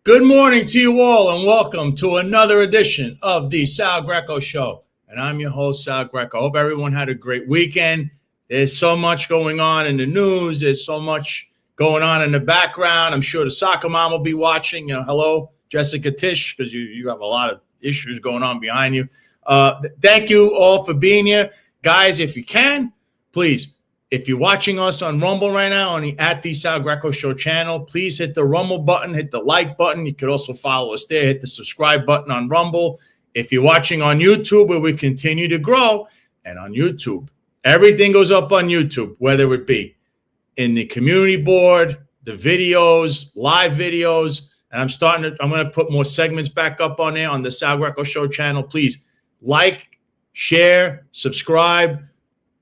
Good morning to you all, and welcome to another edition of the Sal Greco Show. And I'm your host, Sal Greco. I hope everyone had a great weekend. There's so much going on in the news. There's so much going on in the background. I'm sure the soccer mom will be watching. Hello, Jessica Tish, because you have a lot of issues going on behind you. Thank you all for being here. Guys, if you can, please, if you're watching us on Rumble right now on the Sal Greco Show channel, please hit the Rumble button, hit the like button. You could also follow us there. Hit the subscribe button on Rumble. If you're watching on YouTube, where we continue to grow, and on YouTube, everything goes up on YouTube, whether it be in the community board, the videos, live videos, and I'm going to put more segments back up on there on the Sal Greco Show channel. Please like, share, subscribe.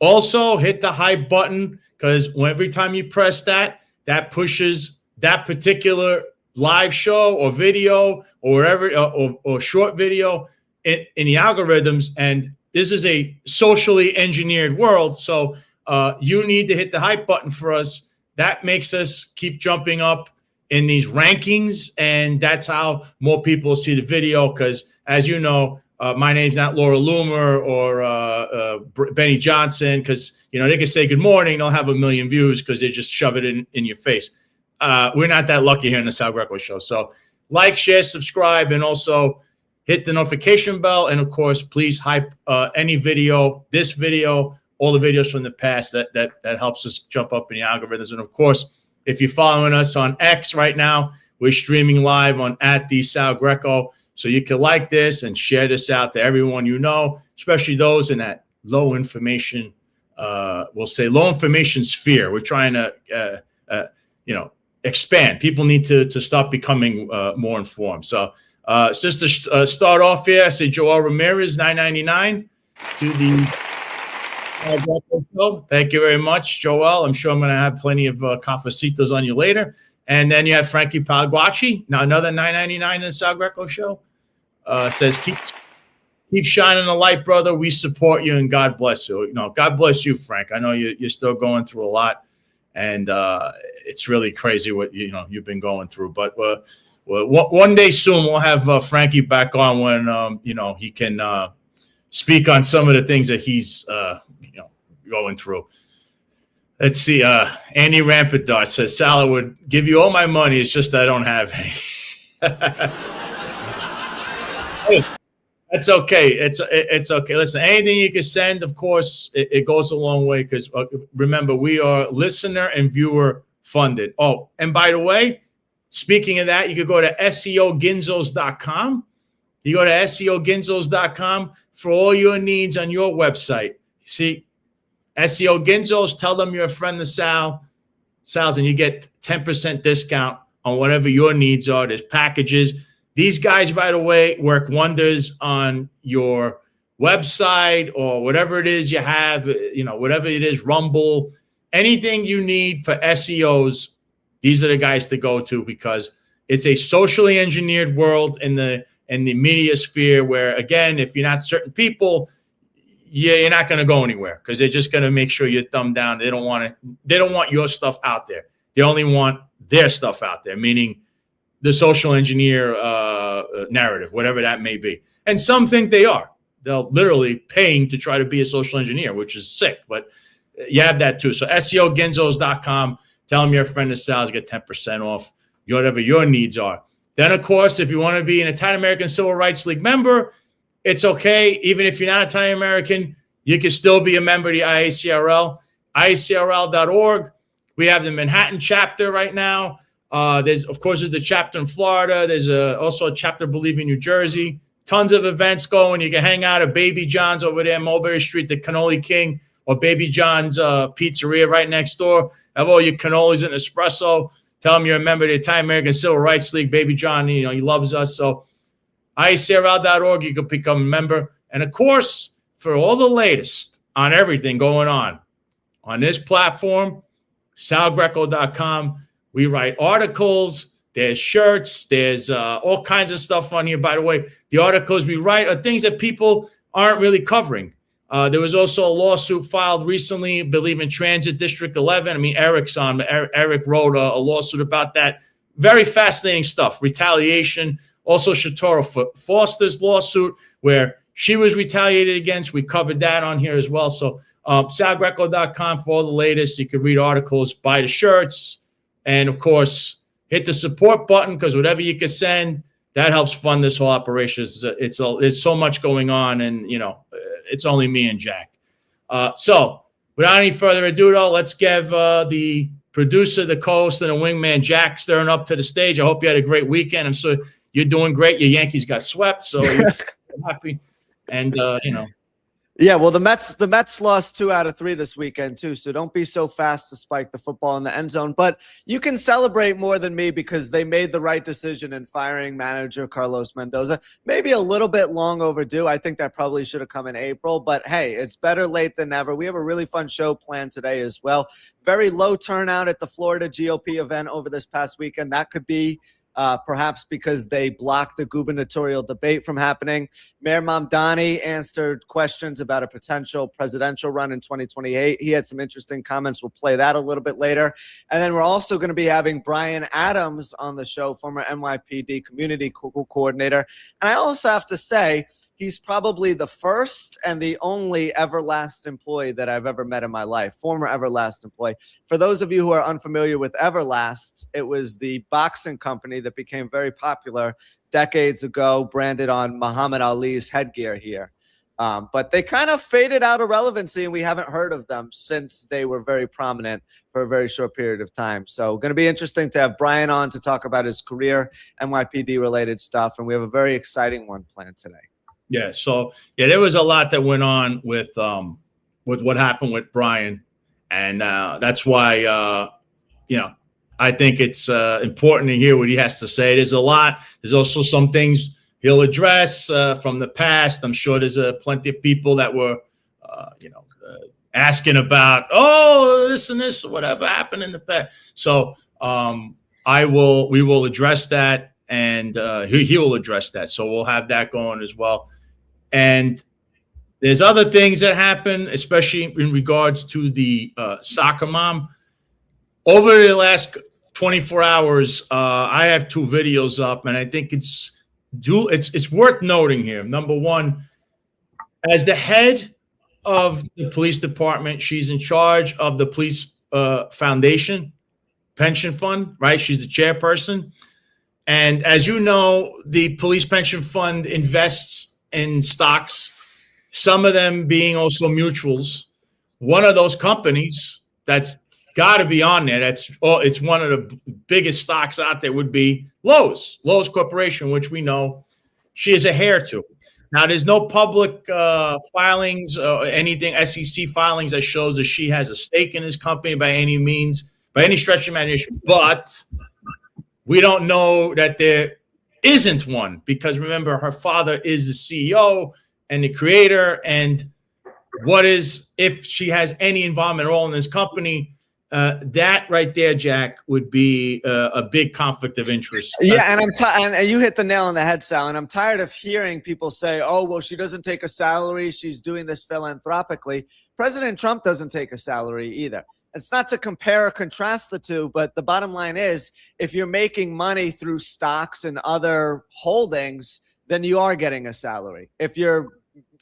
Also, hit the hype button, because every time you press that, that pushes that particular live show or video or wherever or short video in the algorithms. And this is a socially engineered world, so you need to hit the hype button for us. That makes us keep jumping up in these rankings, and that's how more people see the video. Because, as you know, my name's not Laura Loomer or Benny Johnson, because they can say good morning, they'll have 1 million views because they just shove it in your face. We're not that lucky here in the Sal Greco Show. So like, share, subscribe, and also hit the notification bell. And of course, please hype any video, this video, all the videos from the past. That helps us jump up in the algorithms. And of course, if you're following us on X right now, we're streaming live on @Sal Greco. So you can like this and share this out to everyone you know, especially those in that low information, we'll say low information sphere. We're trying to, expand. People need to stop becoming more informed. So just to start off here, I say Joel Ramirez, $9.99 to the show. Thank you very much, Joel. I'm sure I'm going to have plenty of cafecitos on you later. And then you have Frankie Palguacci, now another $9.99 in the Sal Greco Show. Says, keep shining the light, brother. We support you, and God bless you. God bless you, Frank. I know you're still going through a lot, and it's really crazy what you've been going through. But one day soon we'll have Frankie back on when he can speak on some of the things that he's going through. Let's see. Andy Rampant Dart says, Sal, I would give you all my money. It's just that I don't have any. Hey, that's okay. It's okay. Listen, anything you can send, of course, it goes a long way, because remember, we are listener and viewer funded. Oh, and by the way, speaking of that, you could go to SEOginzos.com. You go to SEOginzos.com for all your needs on your website. See, SEO Ginzos, tell them you're a friend of Sal's, and you get 10% discount on whatever your needs are. There's packages. These guys, by the way, work wonders on your website or whatever it is you have, whatever it is, Rumble, anything you need for SEOs. These are the guys to go to, because it's a socially engineered world in the media sphere where, again, if you're not certain people, you're not going to go anywhere, because they're just going to make sure you're thumbed down. They don't want your stuff out there. They only want their stuff out there, meaning the social engineer narrative, whatever that may be. And some think they are. They're literally paying to try to be a social engineer, which is sick. But you have that too. So SEOginzos.com. Tell them you're a friend of Sal's. Get 10% off whatever your needs are. Then, of course, if you want to be an Italian American Civil Rights League member, it's okay. Even if you're not Italian American, you can still be a member of the IACRL, IACRL.org. We have the Manhattan chapter right now. There's the chapter in Florida. There's also a chapter, I believe, in New Jersey. Tons of events going. You can hang out at Baby John's over there, Mulberry Street, the Cannoli King, or Baby John's Pizzeria right next door. Have all your cannolis and espresso. Tell them you're a member of the Italian American Civil Rights League. Baby John, he loves us. So IACRL.org, you can become a member. And, of course, for all the latest on everything going on this platform, salgreco.com, we write articles. There's shirts. There's all kinds of stuff on here. By the way, the articles we write are things that people aren't really covering. There was also a lawsuit filed recently, I believe, in Transit District 11. I mean, Eric's on. Eric wrote a lawsuit about that. very fascinating stuff. Retaliation. Also, Shatora Foster's lawsuit where she was retaliated against. We covered that on here as well. So salgreco.com for all the latest. You can read articles, buy the shirts, and, of course, hit the support button because whatever you can send, that helps fund this whole operation. There's so much going on, and, it's only me and Jack. So without any further ado, though, let's give the producer, the co-host, and the wingman, Jack Stern, up to the stage. I hope you had a great weekend. I'm sure you're doing great. Your Yankees got swept, so you're happy. And, Yeah, well, the Mets lost 2 out of 3 this weekend too, so don't be so fast to spike the football in the end zone. But you can celebrate more than me because they made the right decision in firing manager Carlos Mendoza. Maybe a little bit long overdue. I think that probably should have come in April, but hey, it's better late than never. We have a really fun show planned today as well. Very low turnout at the Florida GOP event over this past weekend. That could be perhaps because they blocked the gubernatorial debate from happening. Mayor Mamdani answered questions about a potential presidential run in 2028. He had some interesting comments. We'll play that a little bit later. And then we're also going to be having Brian Adams on the show, former NYPD community coordinator. And I also have to say, he's probably the first and the only Everlast employee that I've ever met in my life, former Everlast employee. For those of you who are unfamiliar with Everlast, it was the boxing company that became very popular decades ago, branded on Muhammad Ali's headgear here. But they kind of faded out of relevancy, and we haven't heard of them since they were very prominent for a very short period of time. So going to be interesting to have Brian on to talk about his career, NYPD-related stuff, and we have a very exciting one planned today. Yeah. So there was a lot that went on with what happened with Brian, and that's why I think it's important to hear what he has to say. There's a lot. There's also some things he'll address from the past. I'm sure there's plenty of people that were asking about this and this, whatever happened in the past. So we will address that, and he will address that. So we'll have that going as well. And there's other things that happen, especially in regards to the soccer mom. Over the last 24 hours, I have 2 videos up, and I think it's worth noting here. Number one, as the head of the police department, she's in charge of the police foundation pension fund, right? She's the chairperson. And as you know, the police pension fund invests in stocks, some of them being also mutuals. One of those companies that's got to be on there, it's one of the biggest stocks out there, would be Lowe's Corporation, which we know she is a heir to. Now, there's no public filings or anything, SEC filings that shows that she has a stake in this company by any means, by any stretch of imagination. But we don't know that there isn't one, because remember, her father is the CEO and the creator. And if she has any involvement at all in this company, that right there, Jack, would be a big conflict of interest. Yeah, and you hit the nail on the head, Sal. And I'm tired of hearing people say, "Oh, well, she doesn't take a salary. She's doing this philanthropically." President Trump doesn't take a salary either. It's not to compare or contrast the two, but the bottom line is, if you're making money through stocks and other holdings, then you are getting a salary. If you're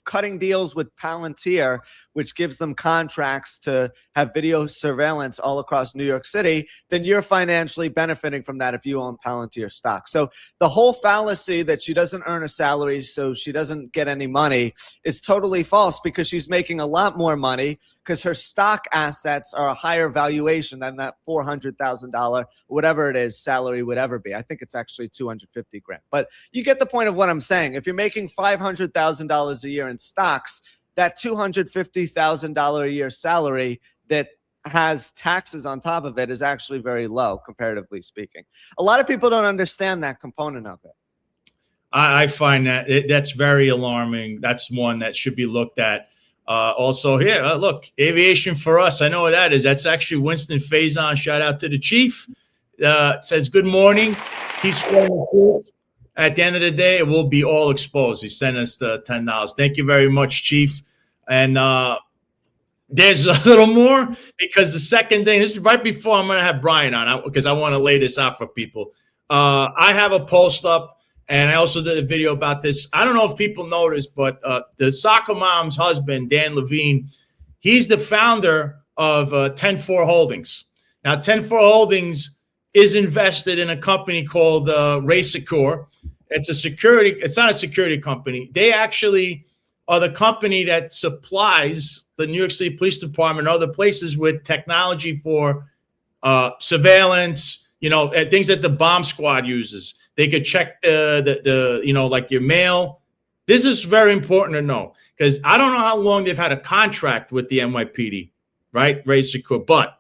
cutting deals with Palantir, which gives them contracts to have video surveillance all across New York City, then you're financially benefiting from that if you own Palantir stock. So the whole fallacy that she doesn't earn a salary, so she doesn't get any money, is totally false, because she's making a lot more money because her stock assets are a higher valuation than that $400,000, whatever it is, salary would ever be. I think it's actually $250,000. But you get the point of what I'm saying. If you're making $500,000 a year in stocks, that $250,000 a year salary that has taxes on top of it is actually very low, comparatively speaking. A lot of people don't understand that component of it. I find that's very alarming. That's one that should be looked at. Also here, look, aviation for us. I know what that is. That's actually Winston Faison. Shout out to the chief. Says, good morning. He's at the end of the day, it will be all exposed. He sent us the $10. Thank you very much, Chief. And there's a little more, because the second thing, this is right before I'm going to have Brian on, because I want to lay this out for people. I have a post up, and I also did a video about this. I don't know if people noticed, but the soccer mom's husband, Dan Levine, he's the founder of 10-4 Holdings. Now, 10-4 Holdings is invested in a company called Ray Secure. It's not a security company. They actually are the company that supplies the New York City Police Department and other places with technology for surveillance, things that the bomb squad uses. They could check like your mail. This is very important to know because I don't know how long they've had a contract with the NYPD, right? Ray Secure. But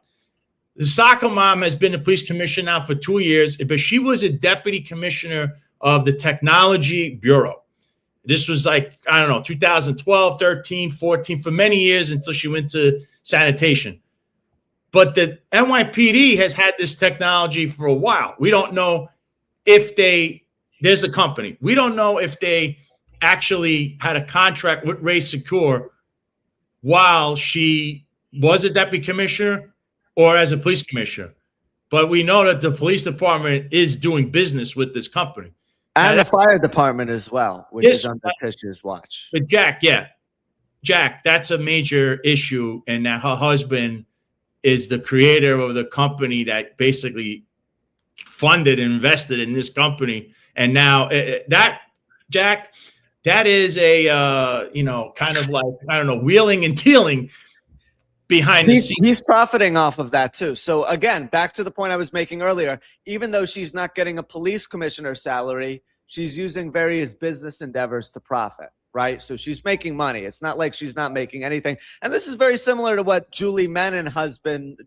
the soccer mom has been the police commissioner now for 2 years, but she was a deputy commissioner of the Technology Bureau. This was 2012, 13, 14, for many years until she went to sanitation. But the NYPD has had this technology for a while. We don't know if there's a company. We don't know if they actually had a contract with Ray Secure while she was a deputy commissioner or as a police commissioner. But we know that the police department is doing business with this company. And the fire department as well, which is under Tish's watch. But Jack, that's a major issue. And that her husband is the creator of the company that basically funded and invested in this company. And now Jack, that is a, kind of like, I don't know, wheeling and dealing behind the scenes. He's profiting off of that too. So again, back to the point I was making earlier, even though she's not getting a police commissioner salary, she's using various business endeavors to profit, right? So she's making money. It's not like she's not making anything. And this is very similar to what Julie Menon's husband,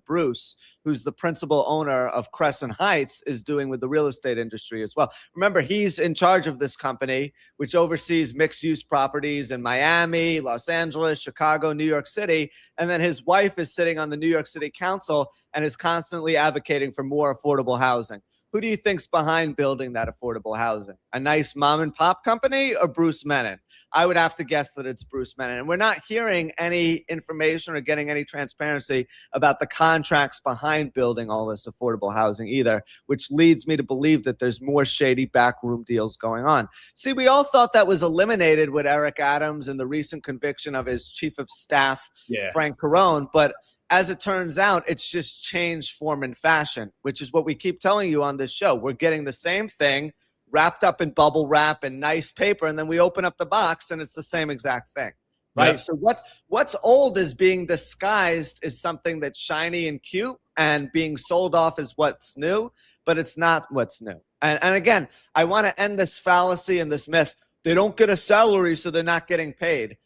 Bruce, who's the principal owner of Crescent Heights, is doing with the real estate industry as well. Remember, he's in charge of this company, which oversees mixed-use properties in Miami, Los Angeles, Chicago, New York City. And then his wife is sitting on the New York City Council and is constantly advocating for more affordable housing. Who do you think's behind building that affordable housing? A nice mom and pop company or Bruce Menon? I would have to guess that it's Bruce Menon. And we're not hearing any information or getting any transparency about the contracts behind building all this affordable housing either, which leads me to believe that there's more shady backroom deals going on. See, we all thought that was eliminated with Eric Adams and the recent conviction of his chief of staff, Frank Carone. But as it turns out, it's just changed form and fashion, which is what we keep telling you on this show. We're getting the same thing wrapped up in bubble wrap and nice paper, and then we open up the box and it's the same exact thing, right? Yep. So what's old is being disguised as something that's shiny and cute and being sold off as what's new, but it's not what's new. And again, I want to end this fallacy and this myth. They don't get a salary, so they're not getting paid.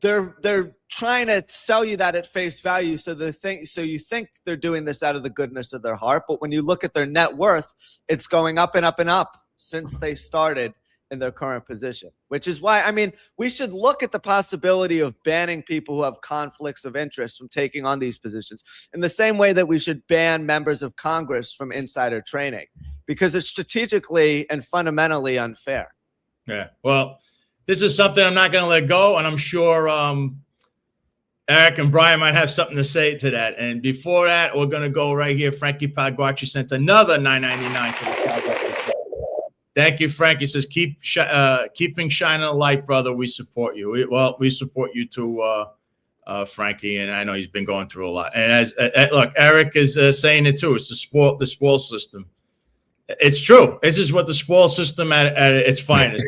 They're trying to sell you that at face value, so you think they're doing this out of the goodness of their heart. But when you look at their net worth, it's going up and up and up since they started in their current position. Which is why, we should look at the possibility of banning people who have conflicts of interest from taking on these positions in the same way that we should ban members of Congress from insider trading, because it's strategically and fundamentally unfair. Yeah, well, this is something I'm not going to let go, and I'm sure Eric and Brian might have something to say to that. And before that, we're going to go right here. Frankie Paguacci sent another $9.99 to the South. Thank you, Frankie. Says, keeping shining a light, brother. We support you. We support you too, Frankie. And I know he's been going through a lot. And look, Eric is saying it too. It's the spoil system. It's true. This is what the spoil system at its finest.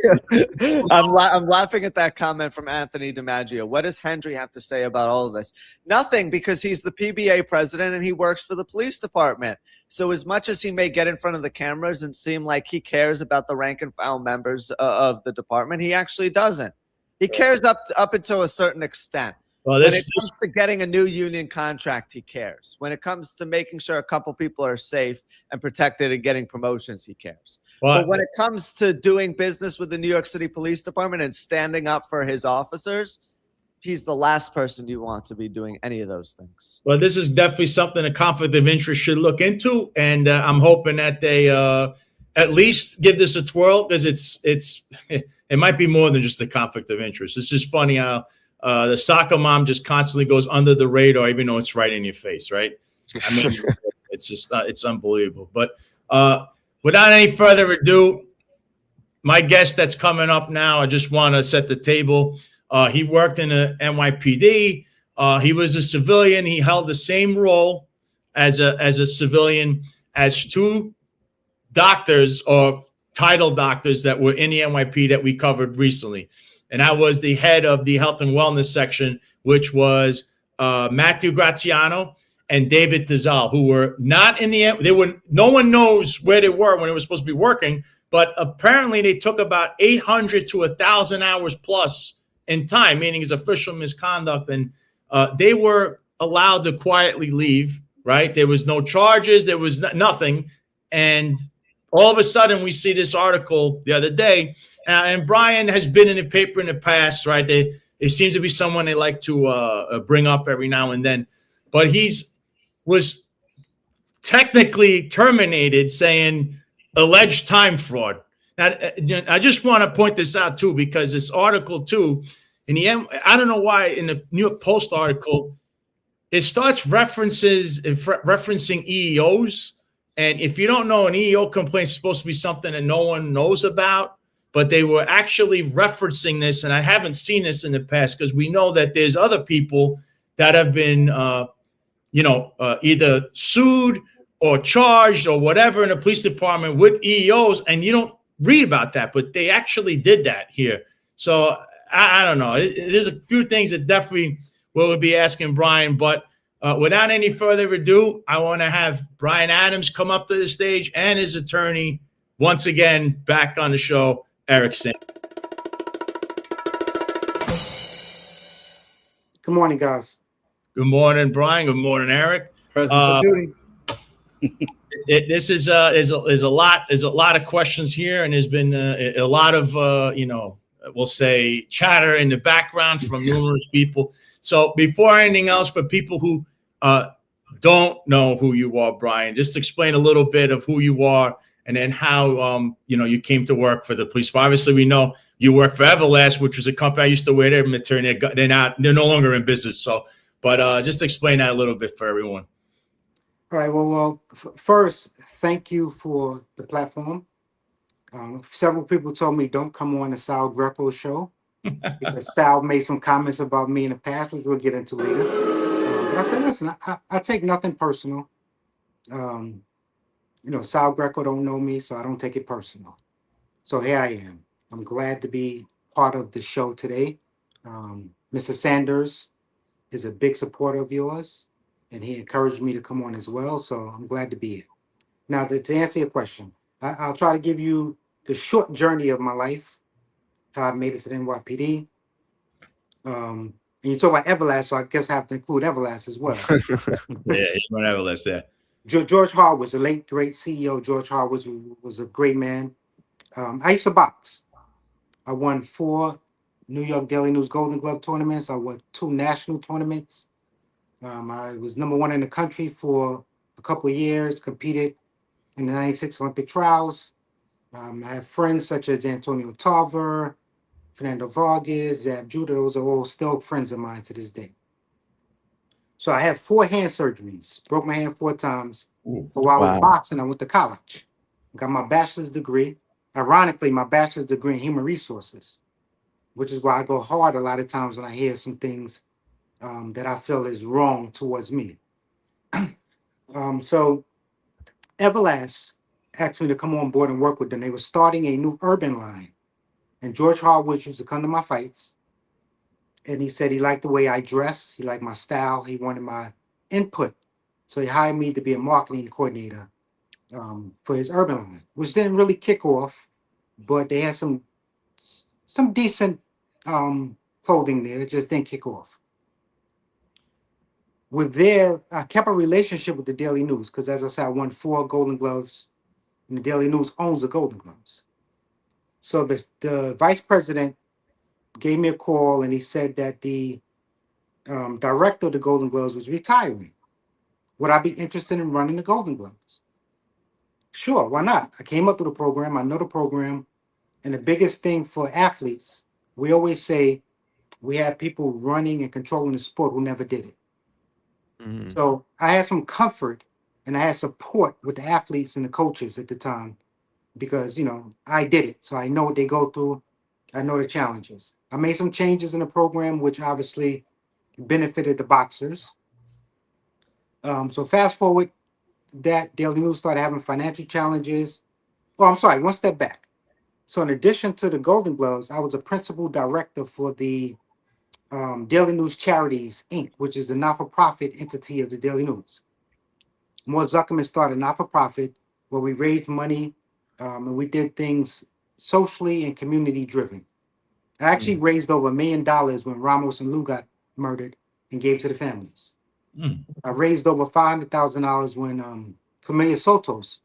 I'm laughing at that comment from Anthony DiMaggio. What does Hendry have to say about all of this? Nothing, because he's the PBA president and he works for the police department. So as much as he may get in front of the cameras and seem like he cares about the rank and file members of the department, he actually doesn't. He cares up until a certain extent. Well, when it comes to getting a new union contract, he cares. When it comes to making sure a couple people are safe and protected and getting promotions, he cares. But when it comes to doing business with the New York City Police Department and standing up for his officers, he's the last person you want to be doing any of those things. Well, this is definitely something a conflict of interest should look into, and I'm hoping that they at least give this a twirl, because it might be more than just a conflict of interest. It's just funny how the soccer mom just constantly goes under the radar, even though it's right in your face, right? It's just it's unbelievable. But Without any further ado, my guest that's coming up now, I just want to set the table. He worked in the NYPD. He was a civilian. He held the same role as a civilian as two doctors or title doctors that were in the NYPD that we covered recently. And I was the head of the health and wellness section, which was Matthew Graziano and David Tizal, who were not in the, no one knows where they were when it was supposed to be working, but apparently they took about 800 to 1,000 hours plus in time, meaning it's official misconduct. And they were allowed to quietly leave, right? There was no charges. There was nothing. And all of a sudden we see this article the other day, and Brian has been in the paper in the past, right? It seems to be someone they like to bring up every now and then, but was technically terminated, saying alleged time fraud. Now, I just want to point this out too, because this article too, in the end, I don't know why in the New York Post article, it starts referencing EEOs. And if you don't know, an EEO complaint is supposed to be something that no one knows about, but they were actually referencing this. And I haven't seen this in the past because we know that there's other people that have been, either sued or charged or whatever in the police department with EEOs. And you don't read about that, but they actually did that here. So I don't know. There's a few things that definitely we'll be asking Brian, but without any further ado, I want to have Brian Adams come up to the stage and his attorney once again back on the show, Eric Singh. Good morning, guys. Good morning, Brian. Good morning, Eric. Present for duty. This is there's a lot of questions here, and there's been a lot of we'll say chatter in the background from numerous people. So before anything else, for people who don't know who you are, Brian, just explain a little bit of who you are and then how you came to work for the police. Obviously, we know you work for Everlast, which was a company I used to wear their material. They're no longer in business. So, but just explain that a little bit for everyone. All right. Well, first, thank you for the platform. Several people told me don't come on the Sal Greco show because Sal made some comments about me in the past, which we'll get into later. But I said, listen, I take nothing personal. Sal Greco don't know me, so I don't take it personal. So here I am. I'm glad to be part of the show today. Mr. Sanders is a big supporter of yours, and he encouraged me to come on as well. So I'm glad to be here. Now, to answer your question, I'll try to give you the short journey of my life, how I made it to the NYPD. And you talk about Everlast, so I guess I have to include Everlast as well. Yeah, you want Everlast there. George Harwood, the late great CEO. George Harwood was a great man. I used to box. I won 4 New York Daily News Golden Glove tournaments. I won 2 national tournaments. I was #1 in the country for a couple of years, competed in the 96 Olympic trials. I have friends such as Antonio Tarver, Fernando Vargas, Zab Judah. Those are all still friends of mine to this day. So I had 4 hand surgeries, broke my hand 4 times. But while I was boxing, I went to college, got my bachelor's degree. Ironically, my bachelor's degree in human resources, which is why I go hard a lot of times when I hear some things that I feel is wrong towards me. So Everlast asked me to come on board and work with them. They were starting a new urban line. And George Harwood used to come to my fights. And he said he liked the way I dress. He liked my style. He wanted my input. So he hired me to be a marketing coordinator for his urban line, which didn't really kick off, but they had some decent clothing there. It just didn't kick off. I kept a relationship with the Daily News because, as I said, I won 4 Golden Gloves, and the Daily News owns the Golden Gloves. So the vice president gave me a call, and he said that the director of the Golden Gloves was retiring. Would I be interested in running the Golden Gloves? Sure, why not? I came up through the program. I know the program. And the biggest thing for athletes, we always say we have people running and controlling the sport who never did it. Mm-hmm. So I had some comfort and I had support with the athletes and the coaches at the time because, I did it. So I know what they go through. I know the challenges. I made some changes in the program, which obviously benefited the boxers. So fast forward, that Daily News started having financial challenges. Oh, I'm sorry, one step back. So in addition to the Golden Gloves, I was a principal director for the Daily News Charities, Inc., which is the not-for-profit entity of the Daily News. Moore Zuckerman started not-for-profit where we raised money and we did things socially and community-driven. I actually raised over $1 million when Ramos and Lou got murdered and gave to the families. I raised over $500,000 when Familia Sotos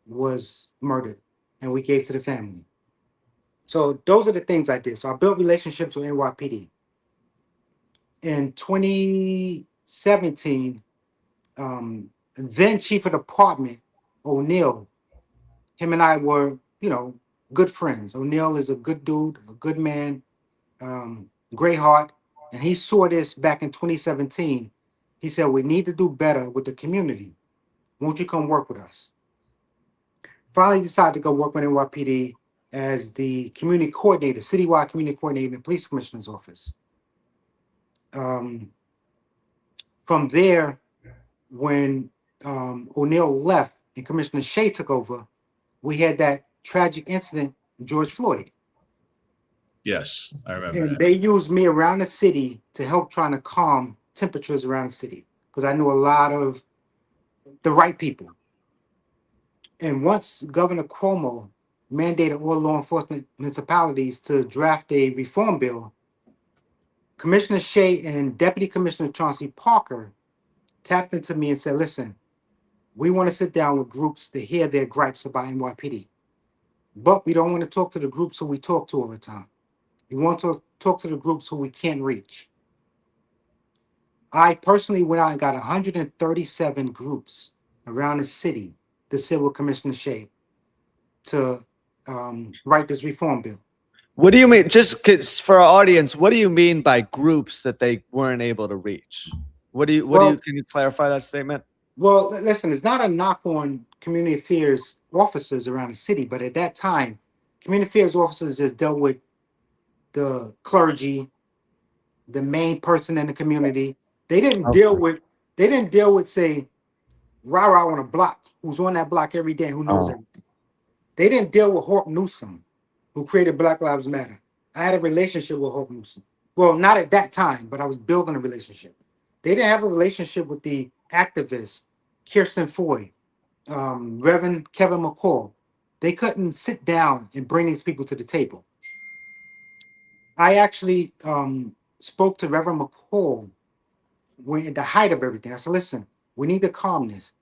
was murdered and we gave to the family. So those are the things I did. So I built relationships with NYPD. In 2017, then Chief of Department O'Neill, him and I were, good friends. O'Neill is a good dude, a good man, great heart. And he saw this back in 2017. He said, we need to do better with the community. Won't you come work with us? Finally decided to go work with NYPD as the community coordinator, citywide community coordinator in the police commissioner's office. From there, when O'Neill left and Commissioner Shea took over, we had that tragic incident with George Floyd. Yes, I remember And that. they used me around the city to help trying to calm temperatures around the city because I knew a lot of the right people. And once Governor Cuomo mandated all law enforcement municipalities to draft a reform bill, Commissioner Shea and Deputy Commissioner Chauncey Parker tapped into me and said, listen, we want to sit down with groups to hear their gripes about NYPD. But we don't want to talk to the groups who we talk to all the time. We want to talk to the groups who we can't reach. I personally went out and got 137 groups around the city to sit with Commissioner Shea to write this reform bill. What do you mean? Just 'cause for our audience, what do you mean by groups that they weren't able to reach? Can you clarify that statement? Well, listen, it's not a knock on community affairs officers around the city, but at that time, community affairs officers just dealt with the clergy, the main person in the community. They didn't deal with, say, Rara on a block, who's on that block every day, who knows everything. They didn't deal with Hawk Newsom, who created Black Lives Matter. I had a relationship with Hawk Newsom. Well, not at that time, but I was building a relationship. They didn't have a relationship with the activists, Kirsten Foy, Reverend Kevin McCall. They couldn't sit down and bring these people to the table. I actually spoke to Reverend McCall when at the height of everything. I said, listen, we need to calm this.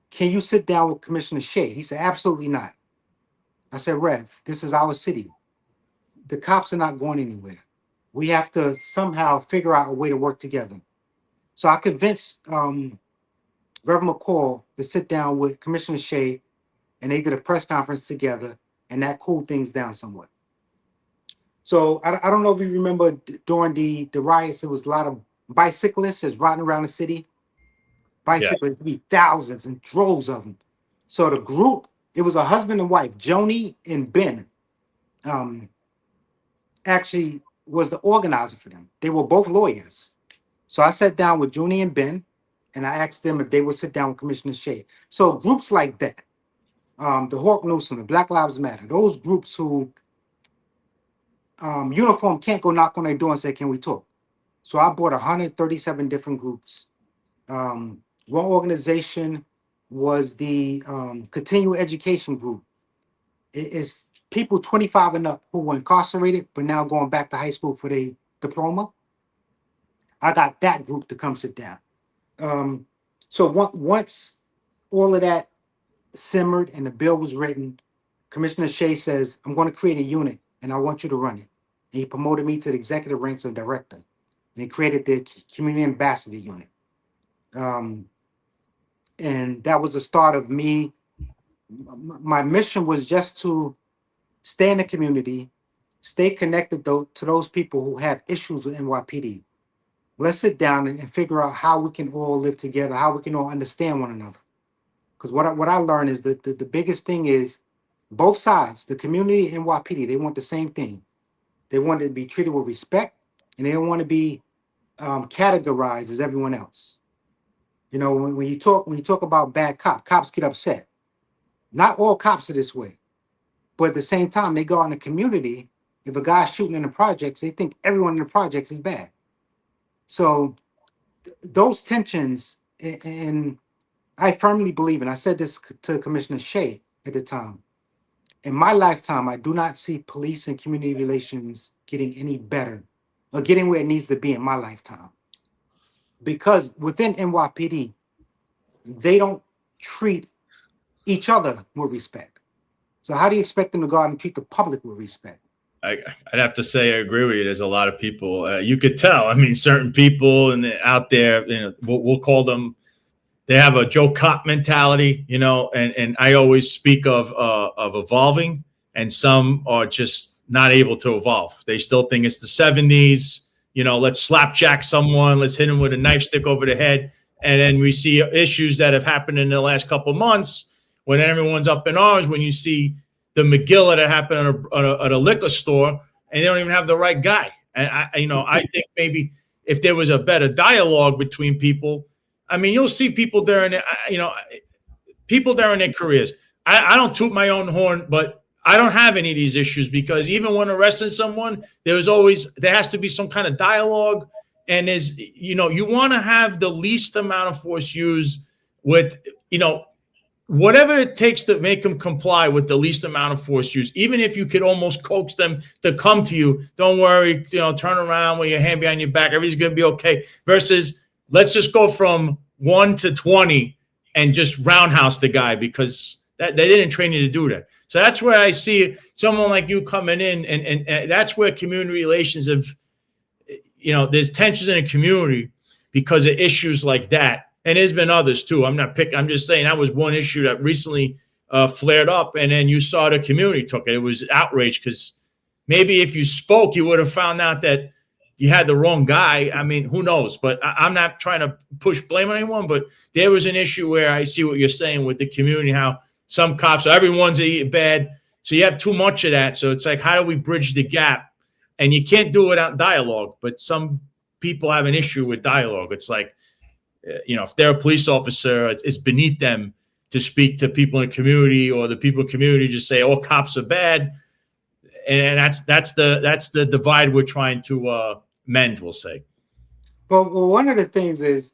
Can you sit down with Commissioner Shea? He said, absolutely not. I said, Rev, this is our city. The cops are not going anywhere. We have to somehow figure out a way to work together. So I convinced Reverend McCall to sit down with Commissioner Shea, and they did a press conference together, and that cooled things down somewhat. So I don't know if you remember during the riots, there was a lot of bicyclists just riding around the city. Bicyclists, be thousands and droves of them. So the group, it was a husband and wife, Joni and Ben, actually was the organizer for them. They were both lawyers. So I sat down with Joni and Ben, and I asked them if they would sit down with Commissioner Shea. So groups like that, the Hawk Newsom, the Black Lives Matter, those groups who uniform can't go knock on their door and say, can we talk? So I brought 137 different groups. One organization was the continuing education group. It's people 25 and up who were incarcerated, but now going back to high school for their diploma. I got that group to come sit down. So once all of that simmered and the bill was written, Commissioner Shea says, I'm going to create a unit and I want you to run it. And he promoted me to the executive ranks of director. And he created the community ambassador unit. And that was the start of me. My mission was just to stay in the community, stay connected to those people who have issues with NYPD. Let's sit down and figure out how we can all live together, how we can all understand one another. Because what I learned is that the biggest thing is both sides, the community and NYPD, they want the same thing. They want to be treated with respect, and they don't want to be categorized as everyone else. You know, when you talk about bad cops get upset. Not all cops are this way, but at the same time, they go out in the community. If a guy's shooting in the projects, they think everyone in the projects is bad. So those tensions, and I firmly believe, and I said this to Commissioner Shea at the time, in my lifetime, I do not see police and community relations getting any better or getting where it needs to be in my lifetime. Because within NYPD, they don't treat each other with respect. So how do you expect them to go out and treat the public with respect? I'd have to say I agree with you. There's a lot of people you could tell. I mean, certain people out there, you know, we'll call them. They have a Joe Cop mentality, you know, and I always speak of evolving, and some are just not able to evolve. They still think it's the 70s. You know, let's slapjack someone, let's hit them with a nightstick stick over the head, and then we see issues that have happened in the last couple of months when everyone's up in arms. When you see the McGilla that happened at a liquor store, and they don't even have the right guy. And I think maybe if there was a better dialogue between people, I mean, you'll see people there in, people there in their careers. I don't toot my own horn, but I don't have any of these issues because even when arresting someone, there has to be some kind of dialogue. And you want to have the least amount of force used with, whatever it takes to make them comply with the least amount of force used, even if you could almost coax them to come to you. Don't worry, turn around with your hand behind your back. Everything's going to be okay. Versus let's just go from 1 to 20 and just roundhouse the guy because they didn't train you to do that. So that's where I see someone like you coming in, and that's where community relations have, there's tensions in a community because of issues like that. And there's been others too. I'm just saying that was one issue that recently flared up, and then you saw the community took it. It was outrage because maybe if you spoke, you would have found out that you had the wrong guy. I mean, who knows? But I'm not trying to push blame on anyone, but there was an issue where I see what you're saying with the community, how some cops, everyone's bad. So you have too much of that. So it's like, how do we bridge the gap? And you can't do it without dialogue, but some people have an issue with dialogue. It's like, if they're a police officer, it's beneath them to speak to people in the community, or the people in the community just say, "Oh, cops are bad," and that's the divide we're trying to mend. We'll say. Well, one of the things is,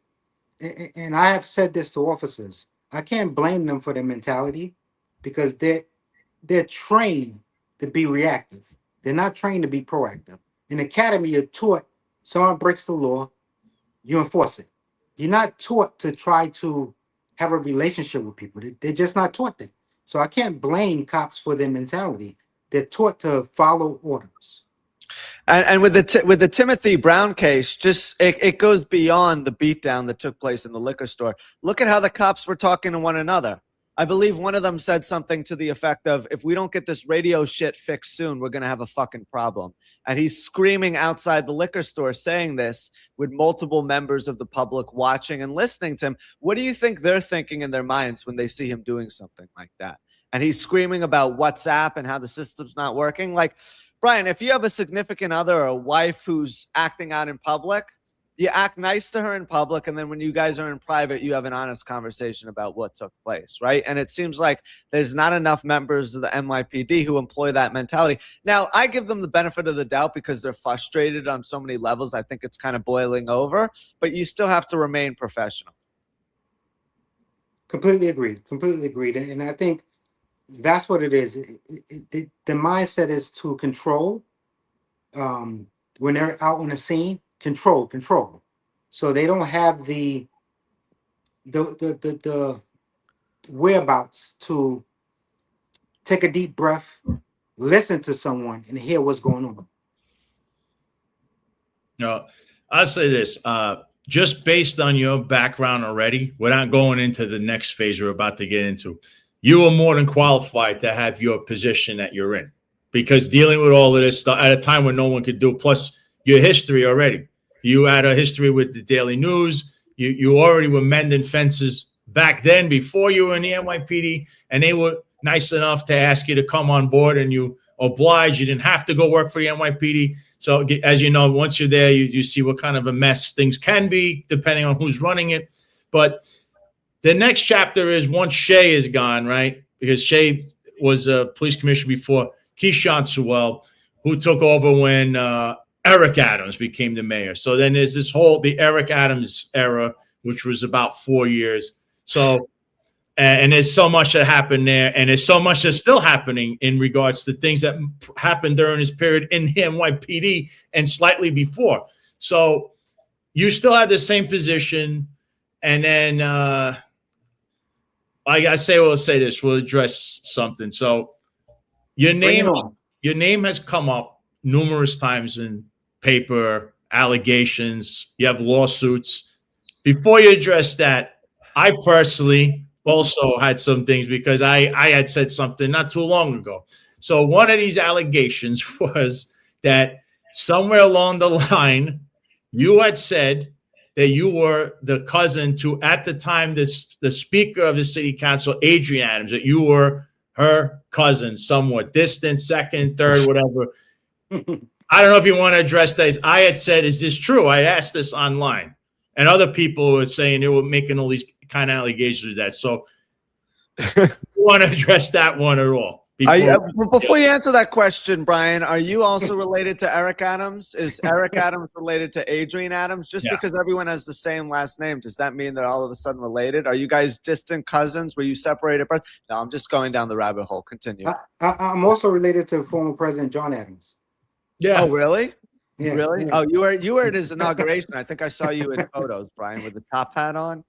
and I have said this to officers, I can't blame them for their mentality because they're trained to be reactive. They're not trained to be proactive. In academy, you're taught someone breaks the law, you enforce it. You're not taught to try to have a relationship with people. They're just not taught that. So I can't blame cops for their mentality. They're taught to follow orders. And with the Timothy Brown case, just it goes beyond the beatdown that took place in the liquor store. Look at how the cops were talking to one another. I believe one of them said something to the effect of, if we don't get this radio shit fixed soon, we're going to have a fucking problem. And he's screaming outside the liquor store saying this with multiple members of the public watching and listening to him. What do you think they're thinking in their minds when they see him doing something like that? And he's screaming about WhatsApp and how the system's not working. Like, Brian, if you have a significant other or a wife who's acting out in public, you act nice to her in public, and then when you guys are in private, you have an honest conversation about what took place, right? And it seems like there's not enough members of the NYPD who employ that mentality. Now, I give them the benefit of the doubt because they're frustrated on so many levels. I think it's kind of boiling over, but you still have to remain professional. Completely agreed. And I think that's what it is. The mindset is to control when they're out on the scene. Control. So they don't have the whereabouts to take a deep breath, listen to someone, and hear what's going on. No, I'll say this. Just based on your background already, without going into the next phase we're about to get into, you are more than qualified to have your position that you're in. Because dealing with all of this stuff at a time when no one could do, plus your history already. You had a history with the Daily News. You already were mending fences back then before you were in the NYPD, and they were nice enough to ask you to come on board, and you obliged. You didn't have to go work for the NYPD. So as you know, once you're there, you see what kind of a mess things can be depending on who's running it. But the next chapter is once Shea is gone, right? Because Shea was a police commissioner before Keyshawn Sewell, who took over when Eric Adams became the mayor. So then there's the Eric Adams era, which was about 4 years. So, and there's so much that happened there, and there's so much that's still happening in regards to things that happened during this period in the NYPD and slightly before. So you still have the same position, and then we'll say this. We'll address something. So your name has come up numerous times in paper, allegations. You have lawsuits. Before you address that, I personally also had some things because I had said something not too long ago. So one of these allegations was that somewhere along the line, you had said that you were the cousin to, at the time, the Speaker of the City Council, Adrienne Adams, that you were her cousin, somewhat distant, second, third, whatever. I don't know if you want to address that. I had said, is this true? I asked this online, and other people were saying they were making all these kind of allegations with that. So you want to address that one at all? Before you answer that question, Brian, are you also related to Eric Adams? Is Eric Adams related to Adrienne Adams? Just because everyone has the same last name, does that mean they're all of a sudden related? Are you guys distant cousins? Were you separated? No, I'm just going down the rabbit hole. Continue. I'm also related to former President John Adams. Yeah. Oh, really? Yeah. Really? Yeah. Oh, you were at his inauguration. I think I saw you in photos, Brian, with the top hat on.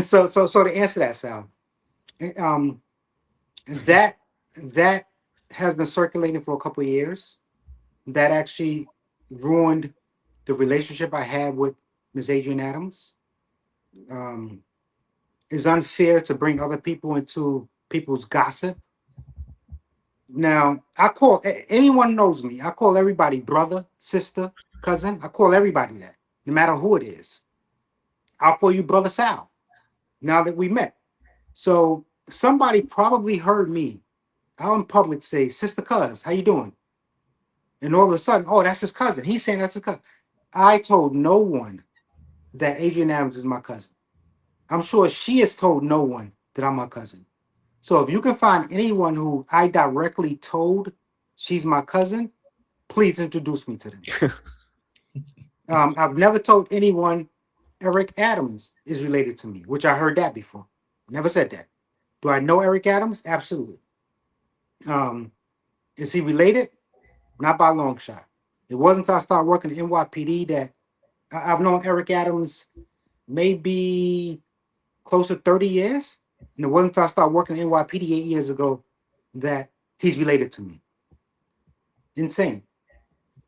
So to answer that, Sal, that has been circulating for a couple of years. That actually ruined the relationship I had with Ms. Adrienne Adams. It's unfair to bring other people into people's gossip. Now, I call anyone knows me. I call everybody brother, sister, cousin. I call everybody that, no matter who it is. I'll call you Brother Sal now that we met. So somebody probably heard me out in public say, Sister Cuz, how you doing? And all of a sudden, oh, that's his cousin. He's saying that's his cousin. I told no one that Adrienne Adams is my cousin. I'm sure she has told no one that I'm her cousin. So if you can find anyone who I directly told she's my cousin, please introduce me to them. I've never told anyone Eric Adams is related to me, which I heard that before. Never said that. Do I know Eric Adams? Absolutely. Is he related? Not by a long shot. It wasn't until I started working at NYPD that I've known Eric Adams maybe close to 30 years. And it wasn't until I started working at NYPD 8 years ago that he's related to me. Insane.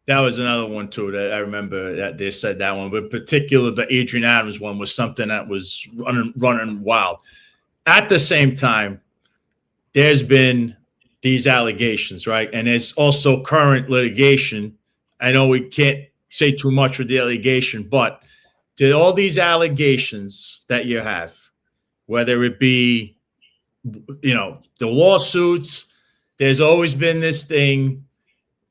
That was another one too that I remember that they said that one, but in particular the Adrienne Adams one was something that was running wild. At the same time, there's been these allegations, right? And it's also current litigation. I know we can't say too much with the allegation, but to all these allegations that you have, whether it be, the lawsuits, there's always been this thing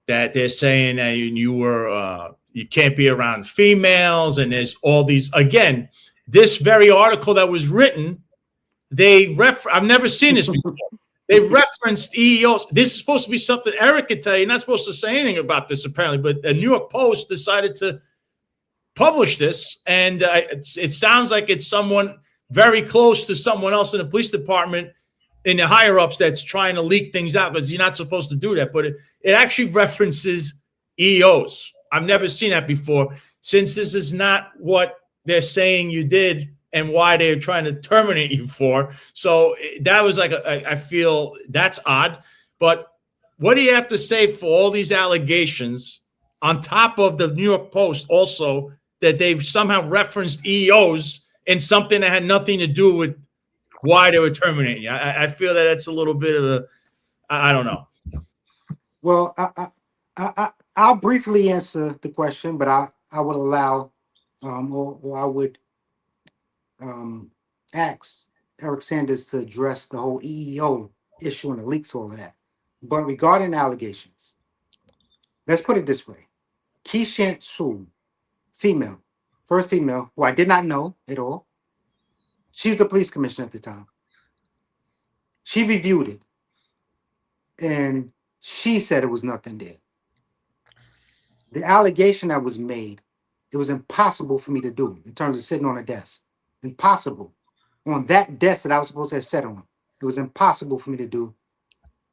that they're saying that you can't be around females, and there's all these, again, this very article that was written, I've never seen this before. They referenced EEOs. This is supposed to be something Eric could tell you. You're not supposed to say anything about this, apparently, but the New York Post decided to publish this, and it sounds like it's someone very close to someone else in the police department in the higher-ups that's trying to leak things out, because you're not supposed to do that, but it actually references EEOs. I've never seen that before, since this is not what they're saying you did and why they're trying to terminate you for. So that was like, I feel that's odd. But what do you have to say for all these allegations on top of the New York Post also that they've somehow referenced EEOs in something that had nothing to do with why they were terminating you? I feel that that's a little bit of I don't know. Well, I'll briefly answer the question, but I would allow, or I would asked Eric Sanders to address the whole EEO issue and the leaks, all of that. But regarding allegations, let's put it this way. Keishant Su, female, first female, who I did not know at all. She was the police commissioner at the time. She reviewed it, and she said it was nothing there. The allegation that was made, it was impossible for me to do in terms of sitting on a desk. Impossible. On that desk that I was supposed to have sat on. It was impossible for me to do.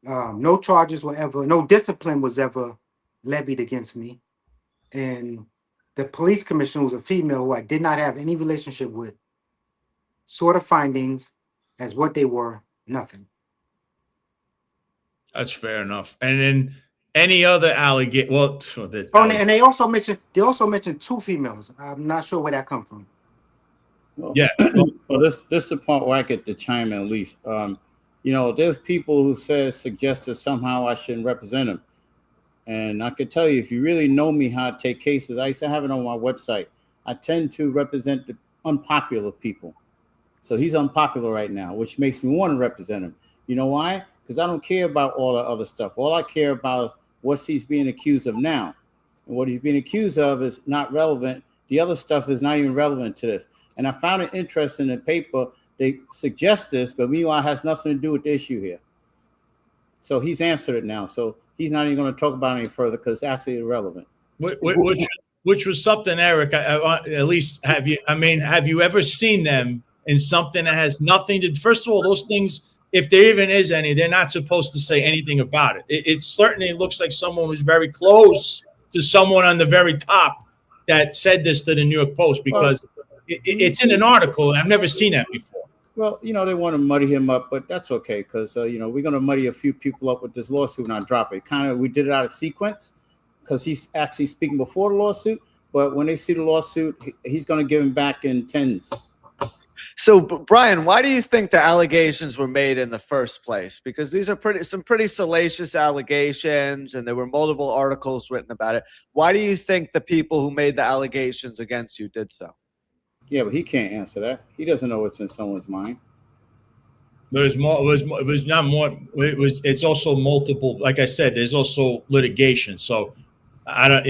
No charges were ever, no discipline was ever levied against me. And the police commissioner was a female who I did not have any relationship with. Saw the findings as what they were, nothing. That's fair enough. And then any other allegation? Well, so and they also mentioned two females. I'm not sure where that come from. Well, yeah. Well, this is the point where I get to chime in at least. There's people who suggest that somehow I shouldn't represent them. And I could tell you, if you really know me how to take cases, I used to have it on my website. I tend to represent the unpopular people. So he's unpopular right now, which makes me want to represent him. You know why? Because I don't care about all the other stuff. All I care about is what he's being accused of now. And what he's being accused of is not relevant. The other stuff is not even relevant to this. And I found it interesting in the paper. They suggest this, but meanwhile, it has nothing to do with the issue here. So he's answered it now. So he's not even going to talk about it any further because it's actually irrelevant. Which was something, Eric, at least have you ever seen them in something that has nothing to, first of all, those things, if there even is any, they're not supposed to say anything about it. It certainly looks like someone who's very close to someone on the very top that said this to the New York Post, because it's in an article and I've never seen that before. Well, they want to muddy him up, but that's okay because, we're going to muddy a few people up with this lawsuit and not drop it. We did it out of sequence because he's actually speaking before the lawsuit. But when they see the lawsuit, he's going to give him back in tens. So, Brian, why do you think the allegations were made in the first place? Because these are some pretty salacious allegations, and there were multiple articles written about it. Why do you think the people who made the allegations against you did so? Yeah, but he can't answer that. He doesn't know what's in someone's mind. There's more. It was not more. It's also multiple. Like I said, there's also litigation. So I don't.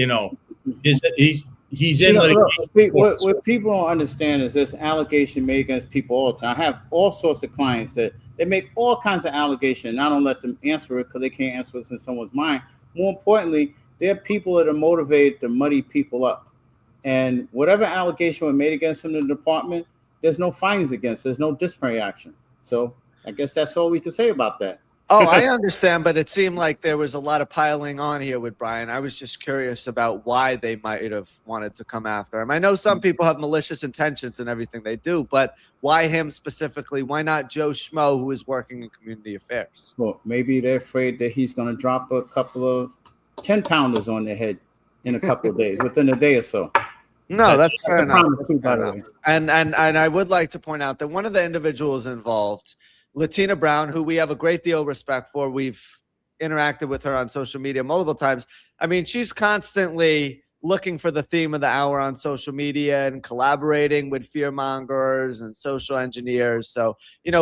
He's in litigation. What people don't understand is this allegation made against people all the time. I have all sorts of clients that they make all kinds of allegations, and I don't let them answer it because they can't answer what's in someone's mind. More importantly, there are people that are motivated to muddy people up. And whatever allegation was made against them in the department, there's no findings against. There's no disciplinary action. So I guess that's all we can say about that. Oh, I understand, but it seemed like there was a lot of piling on here with Brian. I was just curious about why they might have wanted to come after him. I know some people have malicious intentions in everything they do, but why him specifically? Why not Joe Schmo, who is working in community affairs? Well, maybe they're afraid that he's going to drop a couple of 10-pounders on their head in a couple of days, within a day or so. No, that's fair enough. And I would like to point out that one of the individuals involved, Latina Brown, who we have a great deal of respect for. We've interacted with her on social media multiple times. I mean, she's constantly looking for the theme of the hour on social media and collaborating with fearmongers and social engineers. So,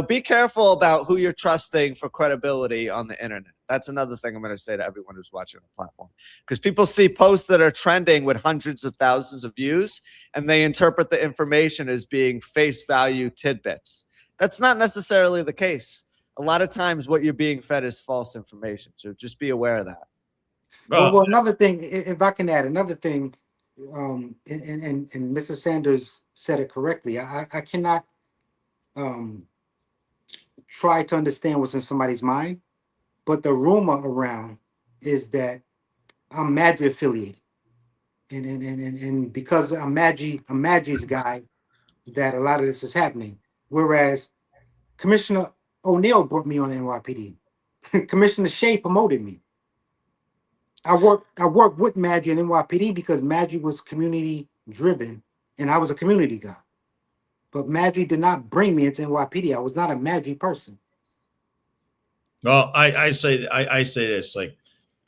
be careful about who you're trusting for credibility on the internet. That's another thing I'm going to say to everyone who's watching the platform, because people see posts that are trending with hundreds of thousands of views, and they interpret the information as being face value tidbits. That's not necessarily the case. A lot of times what you're being fed is false information. So just be aware of that. Well, another thing, if I can add another thing, and Mr. Sanders said it correctly. I cannot try to understand what's in somebody's mind, but the rumor around is that I'm Maggi affiliated. And because I'm Maggi's guy, that a lot of this is happening. Whereas Commissioner O'Neill brought me on NYPD. Commissioner Shea promoted me. I worked with Maggi and NYPD because Maggi was community driven and I was a community guy. But Maggi did not bring me into NYPD. I was not a Maggi person. Well, I say this, like,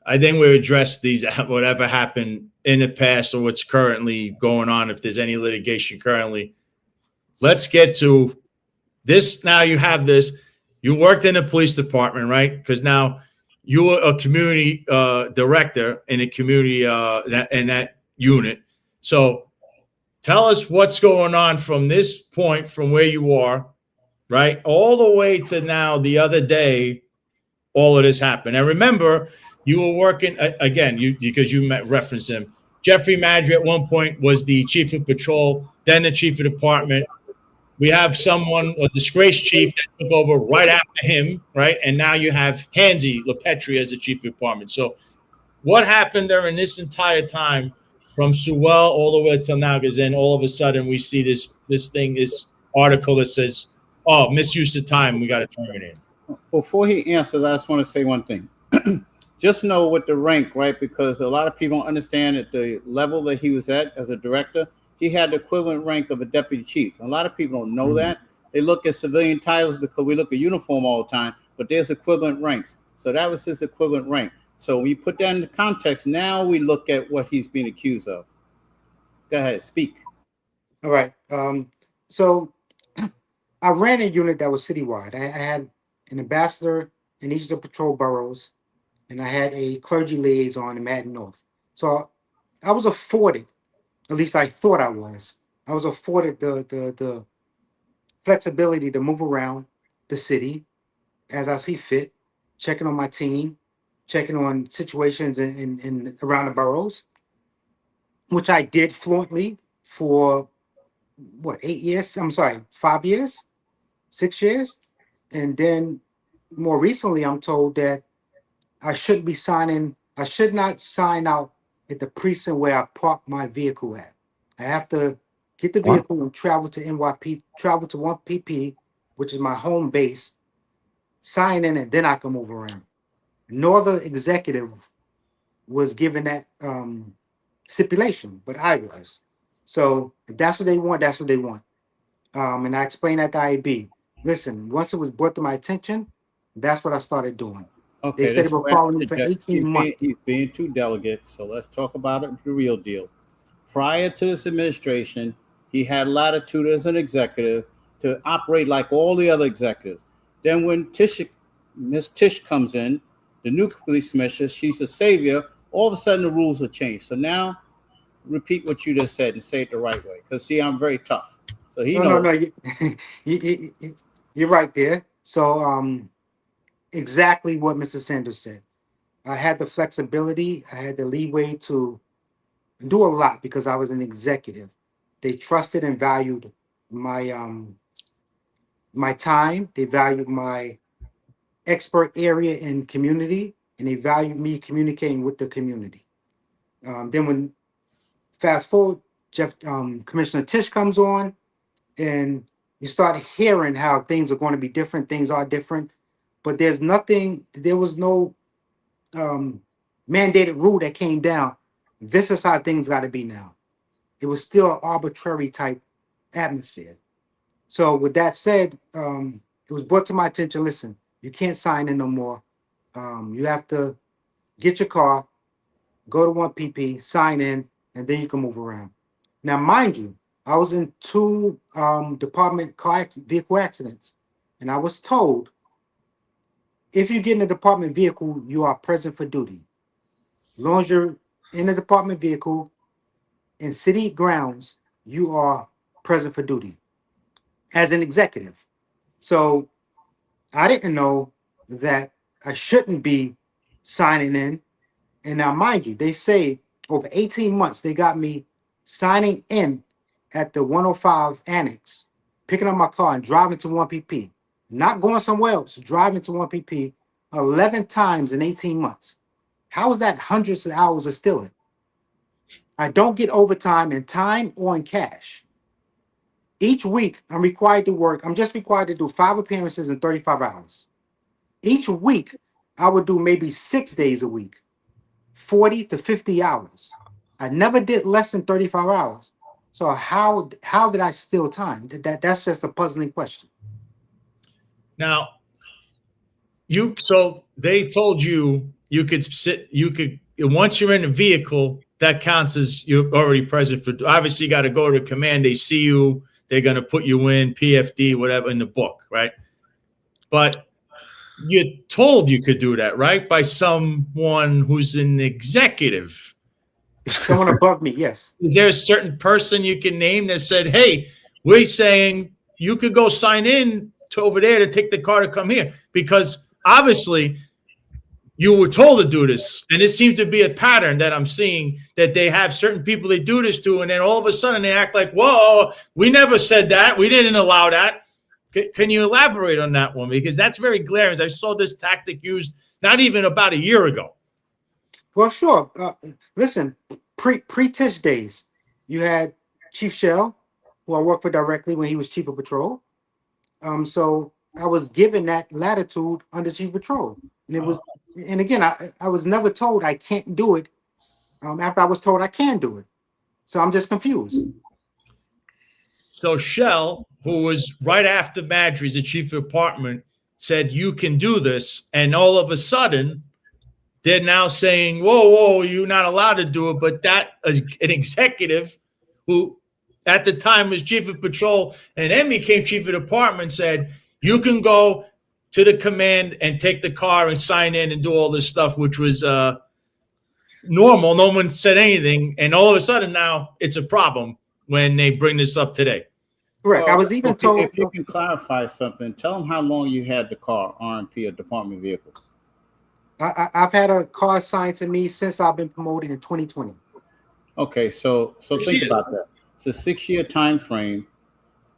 I think we address these, whatever happened in the past or what's currently going on. If there's any litigation currently, let's get to this now you have this. You worked in the police department, right? Because now you were a community director in a community that unit. So tell us what's going on from this point, from where you are, right, all the way to now. The other day, all of this happened. And remember, you were working again. Because you referenced him. Jeffrey Madry at one point was the chief of patrol, then the chief of department. We have someone, a disgraced chief, that took over right after him, right? And now you have Hansi LaPetri as the chief of department. So what happened during this entire time from Sewell all the way till now? Because then all of a sudden we see this article that says, oh, misuse of time, we got to terminate him. Before he answers, I just want to say one thing. Just know with the rank, right? Because a lot of people don't understand at the level that he was at as a director, he had the equivalent rank of a deputy chief. A lot of people don't know that. They look at civilian titles because we look at uniform all the time, but there's equivalent ranks. So that was his equivalent rank. So when you put that into context, now we look at what he's being accused of. Go ahead, speak. All right. So I ran a unit that was citywide. I had an ambassador in each of the patrol boroughs, and I had a clergy liaison in Madden North. So I was afforded, at least I thought I was afforded the flexibility to move around the city as I see fit, checking on my team, checking on situations in around the boroughs, which I did fluently for 8 years? I'm sorry, 5 years, 6 years. And then more recently, I'm told that I should not sign out at the precinct where I park my vehicle at. I have to get the vehicle and travel to travel to 1PP, which is my home base, sign in, and then I can move around. No other executive was given that stipulation, but I was. So if that's what they want, that's what they want. And I explained that to IB. Listen, once it was brought to my attention, that's what I started doing. Okay, they said it was following me for 18 months. He's being too delicate, so let's talk about it, the real deal. Prior to this administration, he had latitude as an executive to operate like all the other executives. Then when Miss Tish comes in, the new police commissioner, she's a savior, all of a sudden the rules are changed. So now repeat what you just said and say it the right way. Because see, I'm very tough. So he knows. No, you're right there. So exactly what Mr. Sanders said. I had the flexibility, I had the leeway to do a lot because I was an executive. They trusted and valued my my time. They valued my expert area in community, and they valued me communicating with the community. Then when fast forward, Commissioner Tish comes on, and you start hearing how things are going to be different. Things are different, but there was no mandated rule that came down. This is how things got to be now. It was still an arbitrary type atmosphere. So with that said, it was brought to my attention, listen, you can't sign in no more. You have to get your car, go to 1PP, sign in, and then you can move around. Now, mind you, I was in 2 department vehicle accidents, and I was told, if you get in a department vehicle, you are present for duty. As long as you're in a department vehicle in city grounds, you are present for duty as an executive. So I didn't know that I shouldn't be signing in. And now, mind you, they say over 18 months, they got me signing in at the 105 annex, picking up my car and driving to 1PP, not going somewhere else, driving to 1PP 11 times in 18 months. How is that hundreds of hours of stealing? I don't get overtime in time or in cash. Each week, I'm just required to do 5 appearances in 35 hours. Each week, I would do maybe 6 days a week, 40 to 50 hours. I never did less than 35 hours. So how did I steal time? That's just a puzzling question. Now, so they told you once you're in a vehicle, that counts as you're already present for. Obviously, you got to go to command. They see you, they're going to put you in PFD, whatever, in the book, right? But you're told you could do that, right? By someone who's an executive. Someone above me, yes. Is there a certain person you can name that said, hey, we're saying you could go sign in to over there to take the car to come here? Because obviously you were told to do this. And it seems to be a pattern that I'm seeing, that they have certain people they do this to, and then all of a sudden they act like, whoa, we never said that. We didn't allow that. Can you elaborate on that one? Because that's very glaring. I saw this tactic used not even about a year ago. Well, sure. Listen, pre-Tish days, you had Chief Shell, who I worked for directly when he was Chief of Patrol. So I was given that latitude under Chief of Patrol. And it was, and again, I was never told I can't do it after I was told I can do it. So I'm just confused. So Shell, who was right after Madry's, the chief of department, said, you can do this. And all of a sudden, they're now saying, whoa, you're not allowed to do it. But that an executive who at the time was chief of patrol and then became chief of department said, you can go to the command and take the car and sign in and do all this stuff, which was normal. No one said anything. And all of a sudden now it's a problem when they bring this up today. Correct. I was even told. If you can clarify something, tell them how long you had the car, RMP, a department vehicle. I've had a car assigned to me since I've been promoted in 2020. Okay, so think about that. It's a 6-year time frame.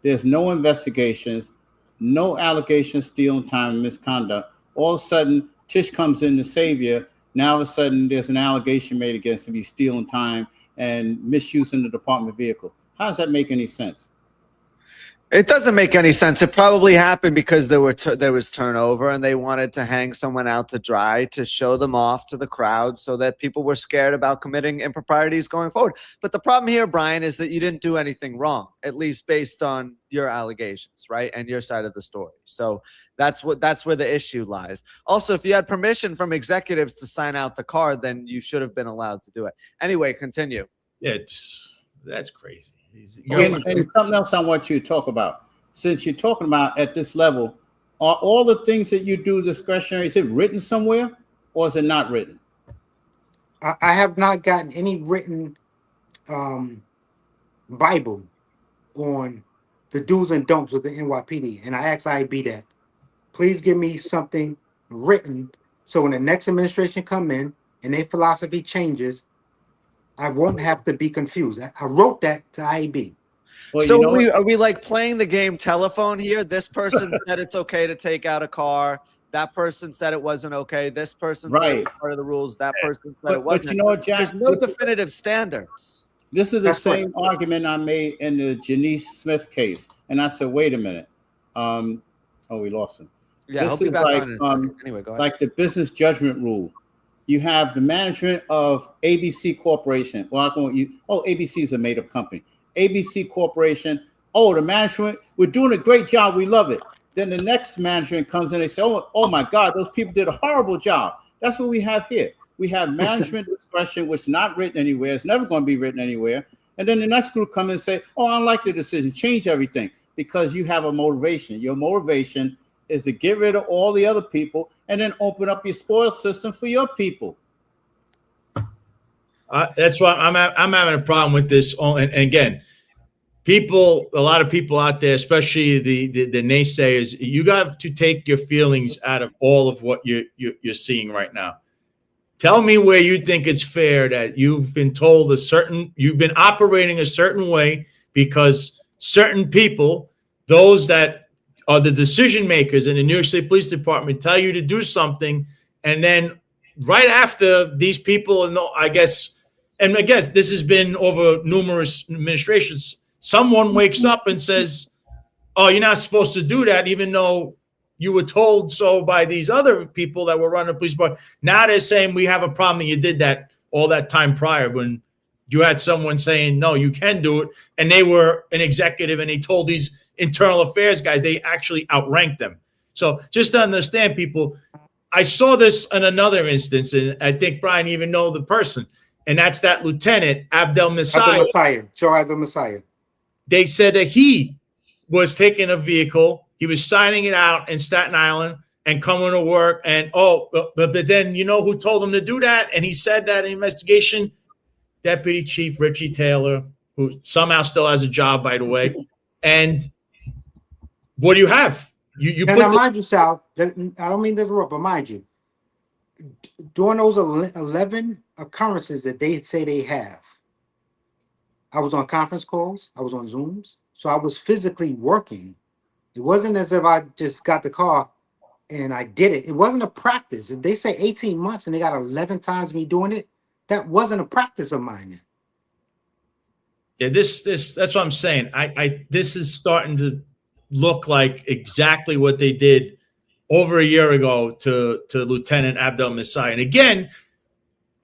There's no investigations, no allegations, stealing time, and misconduct. All of a sudden, Tish comes in to save you. Now, all of a sudden, there's an allegation made against him. He's stealing time and misusing the department vehicle. How does that make any sense? It doesn't make any sense. It probably happened because there was turnover and they wanted to hang someone out to dry to show them off to the crowd so that people were scared about committing improprieties going forward. But the problem here, Brian, is that you didn't do anything wrong, at least based on your allegations, right? And your side of the story. So that's where the issue lies. Also, if you had permission from executives to sign out the car, then you should have been allowed to do it. Anyway, continue. Yeah, that's crazy. And something else I want you to talk about. Since you're talking about at this level, are all the things that you do discretionary? Is it written somewhere or is it not written? I have not gotten any written Bible on the do's and don'ts with the NYPD. And I asked IB that. Please give me something written so when the next administration come in and their philosophy changes, I won't have to be confused. I wrote that to IAB. Well, so are we like playing the game telephone here? This person said it's okay to take out a car. That person said it wasn't okay. This person said it was part of the rules. That person said it wasn't. But you know what, Jack? There's no definitive standards. This is the same argument I made in the Janice Smith case. And I said, wait a minute. Oh, we lost him. Yeah, this is like, anyway, go ahead. Like the business judgment rule. You have the management of ABC Corporation. Well, ABC is a made-up company. ABC Corporation. Oh, the management, we're doing a great job. We love it. Then the next management comes in and they say, oh my God, those people did a horrible job. That's what we have here. We have management discretion, which is not written anywhere. It's never going to be written anywhere. And then the next group come in and say, oh, I don't like the decision. Change everything because you have a motivation. Your motivation is to get rid of all the other people and then open up your spoil system for your people. That's why I'm having a problem with this. And again, a lot of people out there, especially the naysayers, you got to take your feelings out of all of what you're seeing right now. Tell me where you think it's fair that you've been told you've been operating a certain way because certain people, those that are the decision makers in the New York State Police Department, tell you to do something, and then right after these people, and I guess this has been over numerous administrations, someone wakes up and says, oh, you're not supposed to do that, even though you were told so by these other people that were running the police department. Now they're saying we have a problem that you did that all that time prior when you had someone saying, no, you can do it. And they were an executive and they told these internal affairs guys, they actually outranked them. So just to understand, people, I saw this in another instance, and I think Brian even know the person, and that's that Lieutenant Abdel Messiah. Joe Abdel Messiah. They said that he was taking a vehicle. He was signing it out in Staten Island and coming to work. And but then you know who told him to do that? And he said that in investigation, Deputy Chief Richie Taylor, who somehow still has a job, by the way. And what do you have? You And put now, this, mind you, Sal, I don't mean to interrupt, but mind you, during those 11 occurrences that they say they have, I was on conference calls, I was on Zooms, so I was physically working. It wasn't as if I just got the car and I did it. It wasn't a practice. If they say 18 months and they got 11 times me doing it, that wasn't a practice of mine. yeah, this that's what I'm saying. This is starting to look like exactly what they did over a year ago to Lieutenant Abdel Messiah. And again,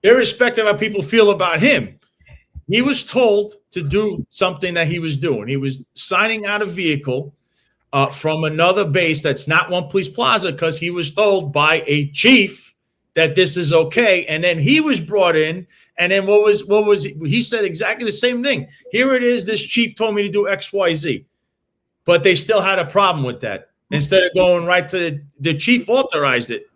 irrespective of how people feel about him, he was told to do something that he was doing. He was signing out a vehicle from another base that's not One Police Plaza because he was told by a chief that this is okay. And then he was brought in. And then what was he said exactly the same thing. Here it is. This chief told me to do X, Y, Z. But they still had a problem with that. Instead of going right to the chief authorized it.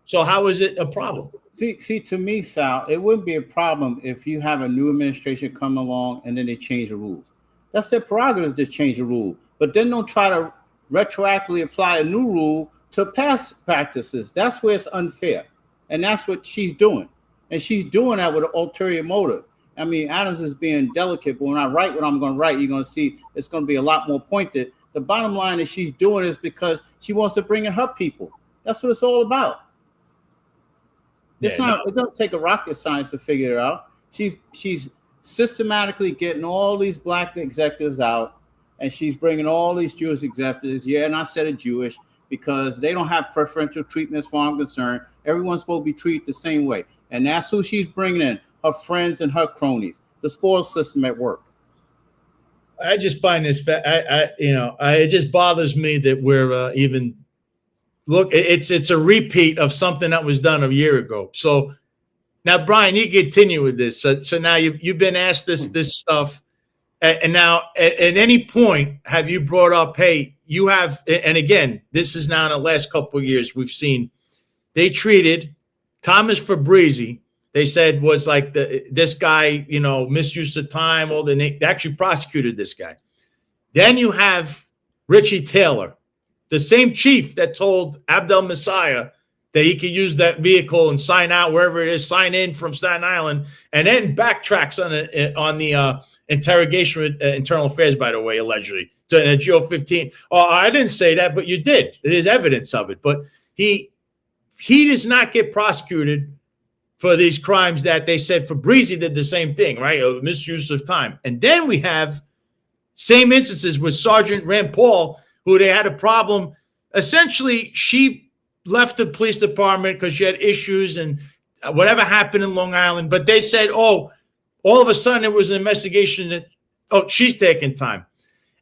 So how is it a problem? See, to me, Sal, it wouldn't be a problem if you have a new administration come along and then they change the rules. That's their prerogative to change the rule. But then don't try to retroactively apply a new rule to past practices. That's where it's unfair. And that's what she's doing. And she's doing that with an ulterior motive. I mean, Adams is being delicate, but when I write what I'm going to write, you're going to see it's going to be a lot more pointed. The bottom line is she's doing this because she wants to bring in her people. That's what it's all about. It doesn't take a rocket science to figure it out. She's systematically getting all these black executives out, and she's bringing all these Jewish executives. Yeah, and I said it Jewish because they don't have preferential treatment as far as I'm concerned. Everyone's supposed to be treated the same way. And that's who she's bringing in, her friends and her cronies, the spoil system at work. I just find this, it just bothers me that we're even look. It's a repeat of something that was done a year ago. So now, Brian, you continue with this. So now you've been asked this stuff, and now at any point have you brought up, hey, you have, and again, this is now in the last couple of years we've seen they treated Thomas Fabrizi. They said was like this guy, misuse of time. They actually prosecuted this guy. Then you have Richie Taylor, the same chief that told Abdel Messiah that he could use that vehicle and sign out wherever it is, sign in from Staten Island, and then backtracks on the interrogation with internal affairs, by the way, allegedly to Geo 15. Oh, I didn't say that, but you did. There's evidence of it. But he does not get prosecuted for these crimes that they said Fabrizi did the same thing, right? Of misuse of time. And then we have same instances with Sergeant Rand Paul, who they had a problem. Essentially, she left the police department because she had issues and whatever happened in Long Island. But they said, all of a sudden it was an investigation that, she's taking time.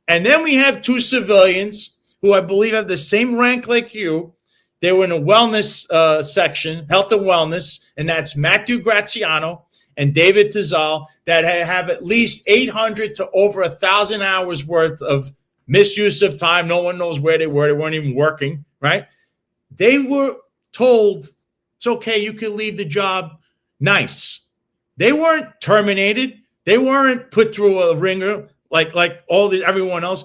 And then we have two civilians who I believe have the same rank like you. They were in a wellness section, health and wellness, and that's Matthew Graziano and David Tizal that have at least 800 to over 1,000 hours worth of misuse of time. No one knows where they were. They weren't even working, right? They were told, it's okay, you can leave the job. Nice. They weren't terminated. They weren't put through a ringer like everyone else.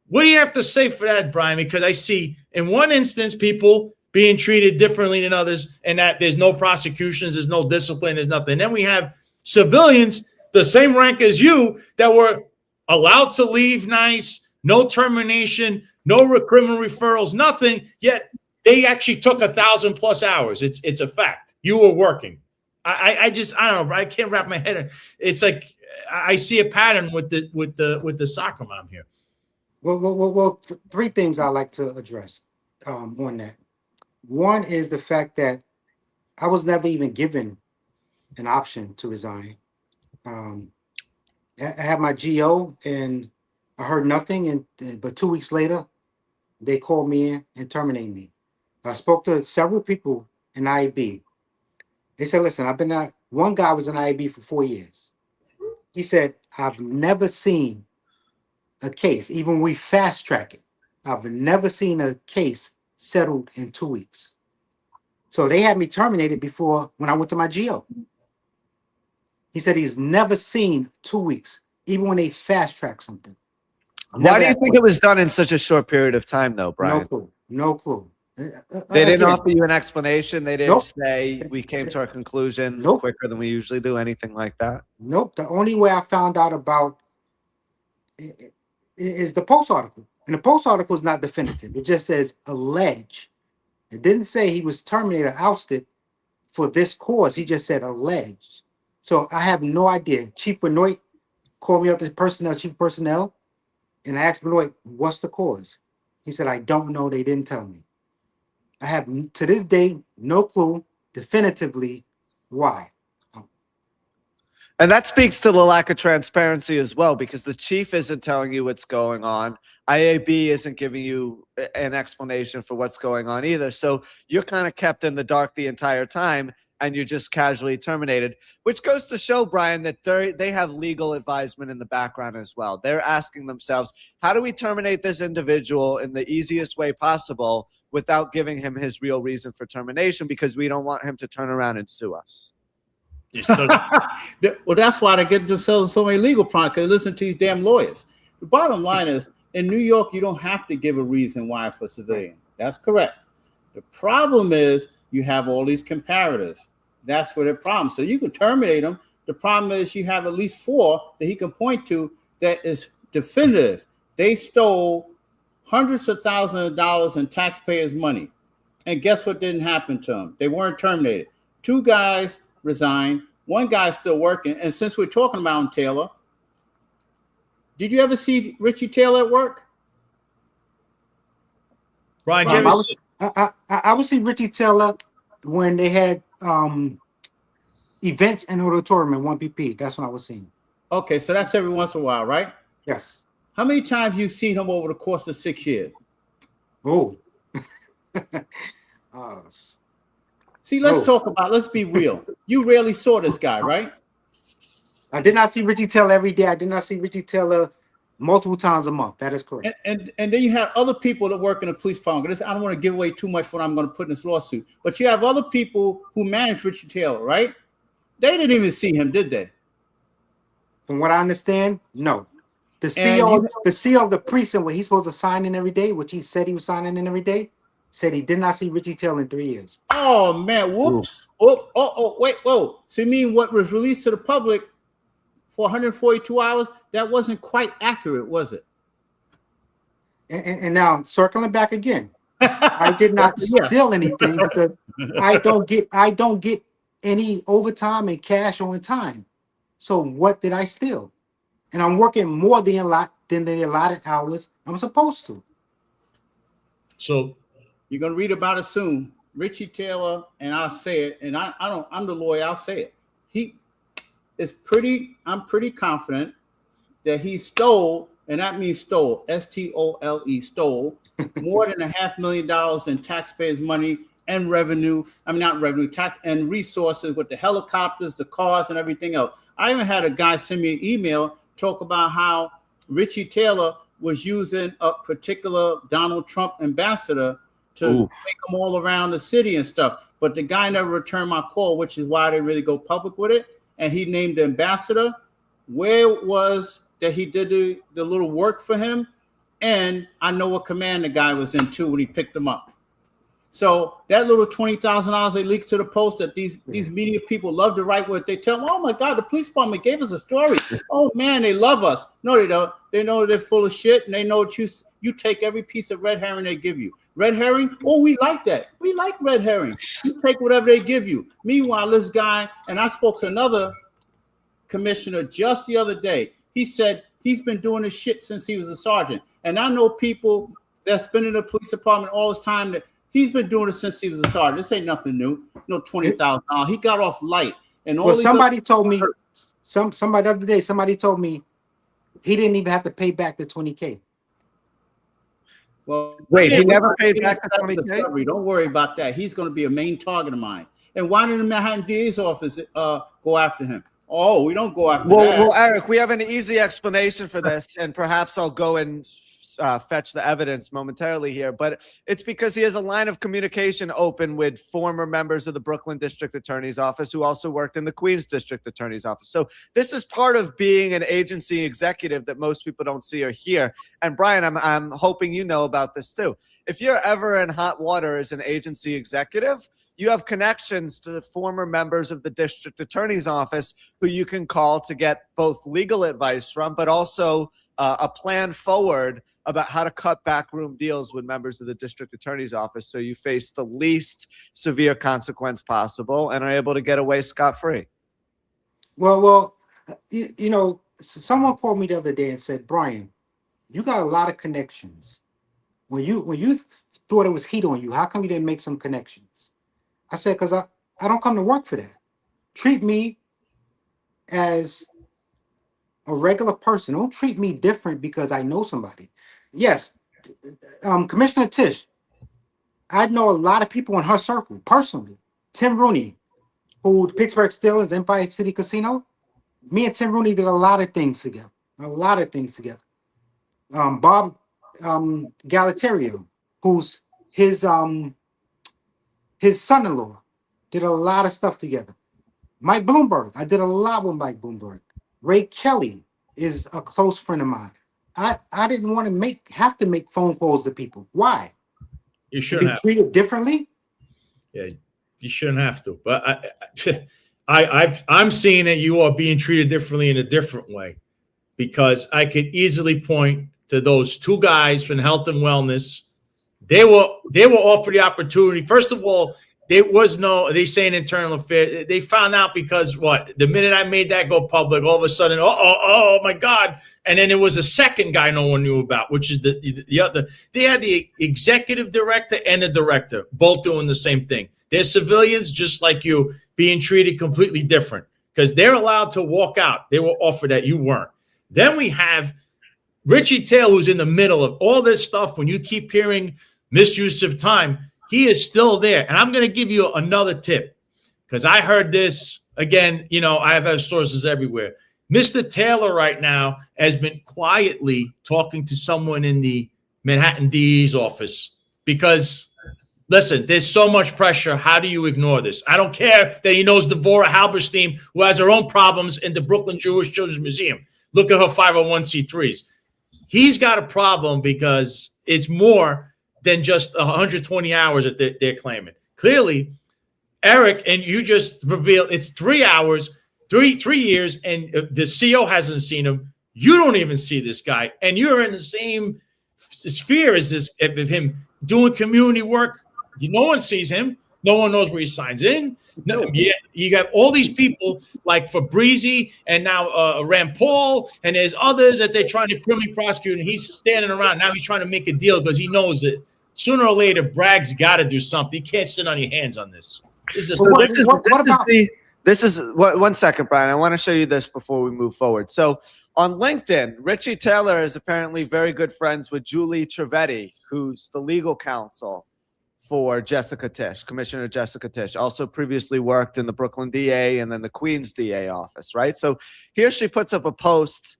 What do you have to say for that, Brian? Because I see in one instance people being treated differently than others, and that there's no prosecutions, there's no discipline, there's nothing. And then we have civilians, the same rank as you, that were allowed to leave nice, no termination, no criminal referrals, nothing, yet they actually took 1,000+ hours. It's a fact. You were working. I don't know, I can't wrap my head in. It's like I see a pattern with the soccer mom here. Well, three things I'd like to address on that. One is the fact that I was never even given an option to resign. I had my GO and I heard nothing, but 2 weeks later, they called me in and terminated me. I spoke to several people in IAB. They said, listen, one guy was in IAB for 4 years. He said, I've never seen a case, even when we fast track it. I've never seen a case settled in 2 weeks. So they had me terminated before when I went to my GO. He said he's never seen 2 weeks, even when they fast track something. Why do you think it was done in such a short period of time, though, Brian? No clue. No clue. They didn't offer you an explanation. They didn't Nope. say we came to our conclusion Nope. quicker than we usually do. Anything like that? Nope. The only way I found out about it is the Post article. And the Post article is not definitive. It just says allege. It didn't say he was terminated or ousted for this cause. He just said alleged. So I have no idea. Chief Benoit called me up to personnel, chief personnel, and I asked Benoit, what's the cause? He said, I don't know. They didn't tell me. I have, to this day, no clue definitively why. And that speaks to the lack of transparency as well, because the chief isn't telling you what's going on. IAB isn't giving you an explanation for what's going on either. So you're kind of kept in the dark the entire time, and you're just casually terminated, which goes to show, Brian, that they have legal advisement in the background as well. They're asking themselves, how do we terminate this individual in the easiest way possible without giving him his real reason for termination, because we don't want him to turn around and sue us. Well, that's why they get themselves so many legal problems, because they listen to these damn lawyers. The bottom line is, in New York, you don't have to give a reason why for civilian. That's correct. The problem is you have all these comparators. That's where the problem. So you can terminate them. The problem is you have at least 4 that he can point to that is definitive. They stole hundreds of thousands of dollars in taxpayers' money. And guess what didn't happen to them? They weren't terminated. 2 guys resigned. 1 guy's still working. And since we're talking about him, Taylor, did you ever see Richie Taylor at work? Brian, I would see Richie Taylor when they had events in auditorium in 1PP. That's when I was seeing. Okay, so that's every once in a while, right? Yes. How many times you seen him over the course of 6 years? Oh. See, let's be real. You rarely saw this guy, right? I did not see Richie Taylor every day. I did not see Richie Taylor multiple times a month. That is correct. And then you have other people that work in the police department. I don't want to give away too much for what I'm going to put in this lawsuit, but you have other people who manage Richie Taylor, right? They didn't even see him, did they? From what I understand, no. The CEO of the precinct, where he's supposed to sign in every day, which he said he was signing in every day, said he did not see Richie Taylor in 3 years. Oh man, whoops! Wait, whoa! So you mean what was released to the public for 142 hours? That wasn't quite accurate, was it? And now circling back again, I did not steal anything because I don't get any overtime and cash on time. So what did I steal? And I'm working more than the allotted hours I'm supposed to. So you're gonna read about it soon. Richie Taylor, and I'll say it, and I'm the lawyer, I'll say it. I'm pretty confident that he stole, and that means stole, S-T-O-L-E, stole more than $500,000 in taxpayers' money and revenue. I mean, not revenue, tax and resources with the helicopters, the cars, and everything else. I even had a guy send me an email talk about how Richie Taylor was using a particular Donald Trump ambassador to take them all around the city and stuff. But the guy never returned my call, which is why I didn't really go public with it. And he named the ambassador. Where was that he did the little work for him? And I know what command the guy was in too when he picked him up. So that little $20,000 they leaked to the Post that these media people love to write what they tell them. Oh my God, the police department gave us a story. Oh man, they love us. No, they don't. They know they're full of shit, and they know that you take every piece of red herring they give you. Red herring? Oh, we like that. We like red herring. You take whatever they give you. Meanwhile, this guy, and I spoke to another commissioner just the other day. He said he's been doing this shit since he was a sergeant. And I know people that's been in the police department all this time that he's been doing it since he was a sergeant. This ain't nothing new. No $20,000. He got off light. And all somebody told me, somebody the other day, somebody told me he didn't even have to pay back the $20K. Well, wait, he never paid back the $20K? Don't worry about that. He's going to be a main target of mine. And why didn't the Manhattan DA's office go after him? Oh, we don't go after Well, that. well, Eric, we have an easy explanation for this, and perhaps I'll go and fetch the evidence momentarily here. But it's because he has a line of communication open with former members of the Brooklyn District Attorney's Office who also worked in the Queens District Attorney's Office. So this is part of being an agency executive that most people don't see or hear. And Brian, I'm hoping you know about this too. If you're ever in hot water as an agency executive, you have connections to former members of the district attorney's office who you can call to get both legal advice from, but also a plan forward about how to cut backroom deals with members of the district attorney's office so you face the least severe consequence possible and are able to get away scot-free. Well, you know, someone called me the other day and said, Brian, you got a lot of connections. When you thought it was heat on you, how come you didn't make some connections? I said, because I don't come to work for that. Treat me as a regular person. Don't treat me different because I know somebody. Yes, Commissioner Tish, I know a lot of people in her circle personally. Tim Rooney, who the Pittsburgh Steelers, Empire City Casino. Me and Tim Rooney did a lot of things together. Bob Galatario, who's his son-in-law, did a lot of stuff together. Mike Bloomberg, I did a lot with Mike Bloomberg. Ray Kelly is a close friend of mine. I didn't want to have to make phone calls to people. Why? You shouldn't have. Treated differently? Yeah, you shouldn't have to. But I'm seeing that you are being treated differently in a different way, because I could easily point to those two guys from Health and Wellness. They were offered the opportunity. First of all, they say an internal affair. They found out because the minute I made that go public, all of a sudden, oh my God. And then there was a second guy no one knew about, which is the other. They had the executive director and the director both doing the same thing. They're civilians just like you, being treated completely different because they're allowed to walk out. They were offered that, you weren't. Then we have Richie Taylor, who's in the middle of all this stuff. When you keep hearing misuse of time, he is still there. And I'm going to give you another tip because I heard this again. You know, I have sources everywhere. Mr. Taylor right now has been quietly talking to someone in the Manhattan DE's office because, listen, there's so much pressure. How do you ignore this? I don't care that he knows Devorah Halberstein, who has her own problems in the Brooklyn Jewish Children's Museum. Look at her 501c3s. He's got a problem because it's more than just 120 hours that they're claiming. Clearly, Eric, and you just revealed it's 3 hours, three years, and the CO hasn't seen him. You don't even see this guy, and you're in the same sphere as this of him doing community work. No one sees him. No one knows where he signs in. No, yeah, you got all these people like Fabrizi and now Rand Paul, and there's others that they're trying to criminally prosecute, and he's standing around. Now he's trying to make a deal because he knows that sooner or later Bragg's got to do something. He can't sit on your hands on this. One second, Brian. I want to show you this before we move forward. So on LinkedIn, Richie Taylor is apparently very good friends with Julie Trivedi, who's the legal counsel for Jessica Tisch, Commissioner Jessica Tisch, also previously worked in the Brooklyn DA and then the Queens DA office, right? So here she puts up a post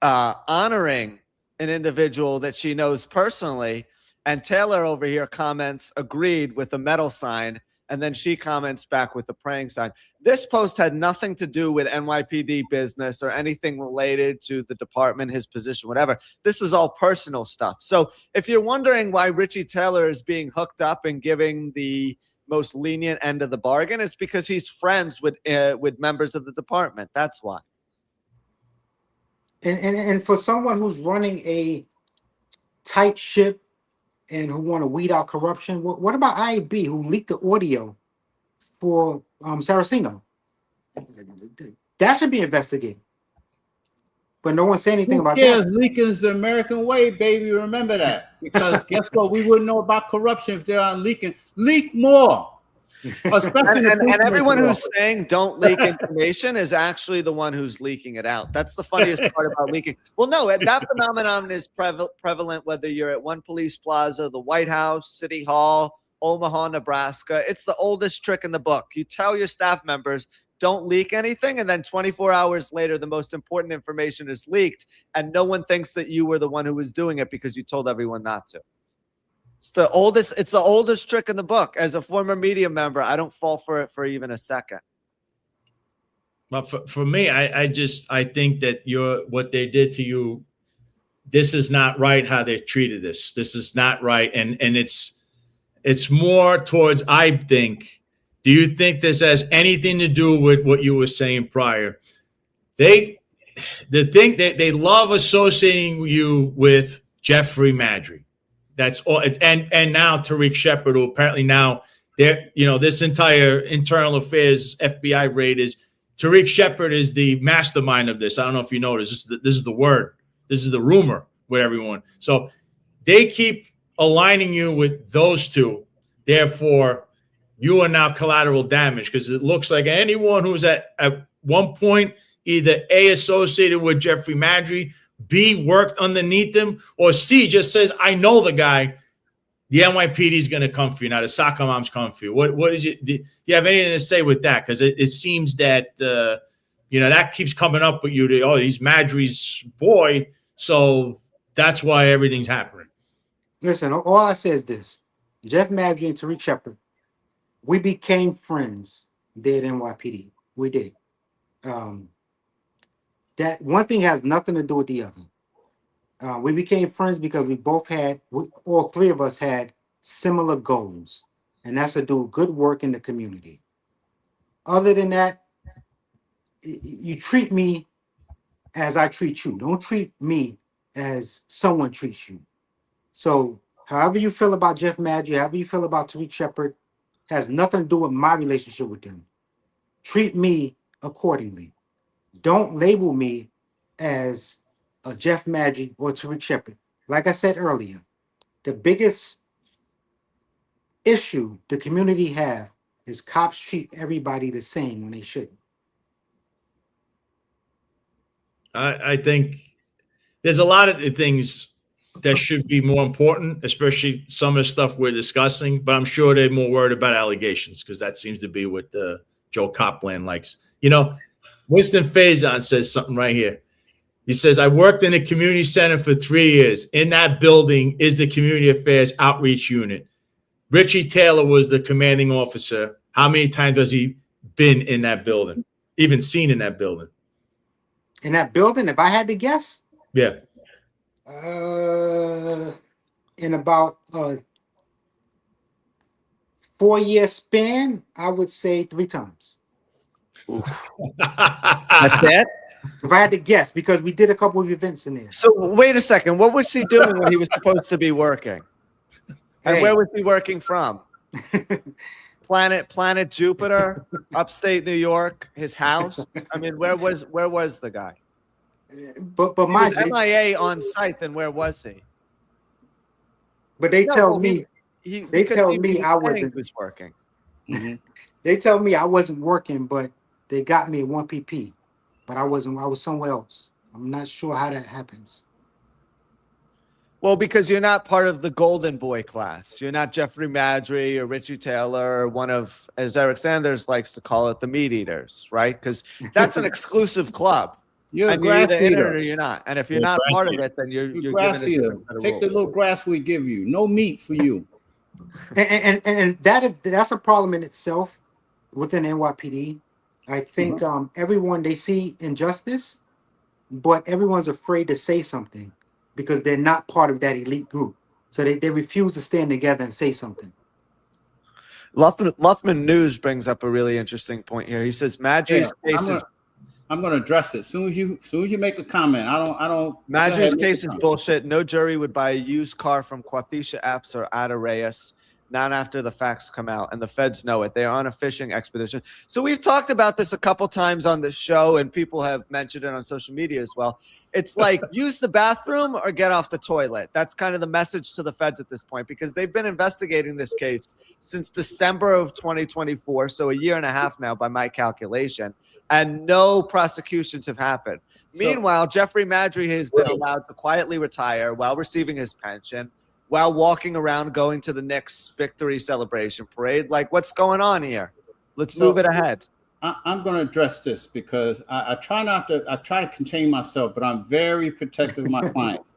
honoring an individual that she knows personally, and Taylor over here comments, agreed, with a medal sign, and then she comments back with the praying sign. This post had nothing to do with NYPD business or anything related to the department, his position, whatever. This was all personal stuff. So if you're wondering why Richie Taylor is being hooked up and giving the most lenient end of the bargain, it's because he's friends with members of the department. That's why. And for someone who's running a tight ship and who want to weed out corruption, what about IAB, who leaked the audio for Saraceno? That should be investigated. But no one said anything about that. Leaking is the American way, baby. Remember that. Because guess what? We wouldn't know about corruption if they aren't leaking. Leak more. Especially and everyone who's saying don't leak information is actually the one who's leaking it out. That's the funniest part about leaking. Well, no, that phenomenon is prevalent whether you're at One Police Plaza, the White House, City Hall, Omaha, Nebraska. It's the oldest trick in the book. You tell your staff members, don't leak anything, and then 24 hours later, the most important information is leaked, and no one thinks that you were the one who was doing it because you told everyone not to. It's the oldest trick in the book. As a former media member, I don't fall for it for even a second. But for me, I think that what they did to you, this is not right how they treated this. This is not right. And it's more towards, I think, do you think this has anything to do with what you were saying prior? They love associating you with Jeffrey Madry. That's all. And now Tariq Shepard, who apparently now this entire internal affairs FBI raid is Tariq Shepard is the mastermind of this. I don't know if you noticed. This is the word. This is the rumor with everyone. So they keep aligning you with those two. Therefore, you are now collateral damage because it looks like anyone who's at one point either A, associated with Jeffrey Madry, B, worked underneath him, or C, just says, I know the guy. The NYPD is going to come for you. Now, the soccer mom's coming for you. What is it? Do you have anything to say with that? Because it seems that, that keeps coming up with you. He's Madry's boy. So that's why everything's happening. Listen, all I say is this. Jeff Madry and Tariq Shepard, we became friends there at NYPD. We did. That one thing has nothing to do with the other. We became friends because all three of us had similar goals, and that's to do good work in the community. Other than that, you treat me as I treat you. Don't treat me as someone treats you. So however you feel about Jeff Madry, however you feel about Tariq Shepard, has nothing to do with my relationship with them. Treat me accordingly. Don't label me as a Jeff Madry or Tariq Shepard. Like I said earlier, the biggest issue the community have is cops treat everybody the same when they shouldn't. I think there's a lot of things that should be more important, especially some of the stuff we're discussing. But I'm sure they're more worried about allegations because that seems to be what Joe Copland likes. Winston Faison says something right here. He says, I worked in a community center for 3 years. In that building is the community affairs outreach unit. Richie Taylor was the commanding officer. How many times has he been in that building, even seen in that building? In that building, if I had to guess? Yeah. In about a 4-year span, I would say 3 times. That's it? If I had to guess, because we did a couple of events in there. So wait a second. What was he doing when he was supposed to be working? And where was he working from? Planet Jupiter, upstate New York, his house. I mean, where was the guy? But he was MIA on site. Then where was he? But they tell me I wasn't working. Mm-hmm. They tell me I wasn't working, but they got me at 1 PP. But I wasn't. I was somewhere else. I'm not sure how that happens. Well, because you're not part of the Golden Boy class. You're not Jeffrey Madry or Richie Taylor or one of, as Eric Sanders likes to call it, the meat eaters, right? Because that's an exclusive club. You're a and grass you're either in it eater. or you're not. And if you're not part of it, then you're grass given a eater. different set of Take the rules. little grass we give you. No meat for you. And that's a problem in itself within NYPD. I think everyone, they see injustice, but everyone's afraid to say something because they're not part of that elite group. So they refuse to stand together and say something. Luffman News brings up a really interesting point here. He says Madry's case is I'm going to address it. As soon as you make a comment, I don't. Madry's case is bullshit. No jury would buy a used car from Quathisha Apps or Ada Reyes, not after the facts come out, and the feds know it. They are on a fishing expedition. So we've talked about this a couple times on the show, and people have mentioned it on social media as well. It's like use the bathroom or get off the toilet. That's kind of the message to the feds at this point because they've been investigating this case since December of 2024, so a year and a half now by my calculation, and no prosecutions have happened. Meanwhile, Jeffrey Madry has been allowed to quietly retire while receiving his pension. while walking around going to the Knicks victory celebration parade? Like, what's going on here? Let's move it ahead. I'm going to address this because I try to contain myself, but I'm very protective of my clients.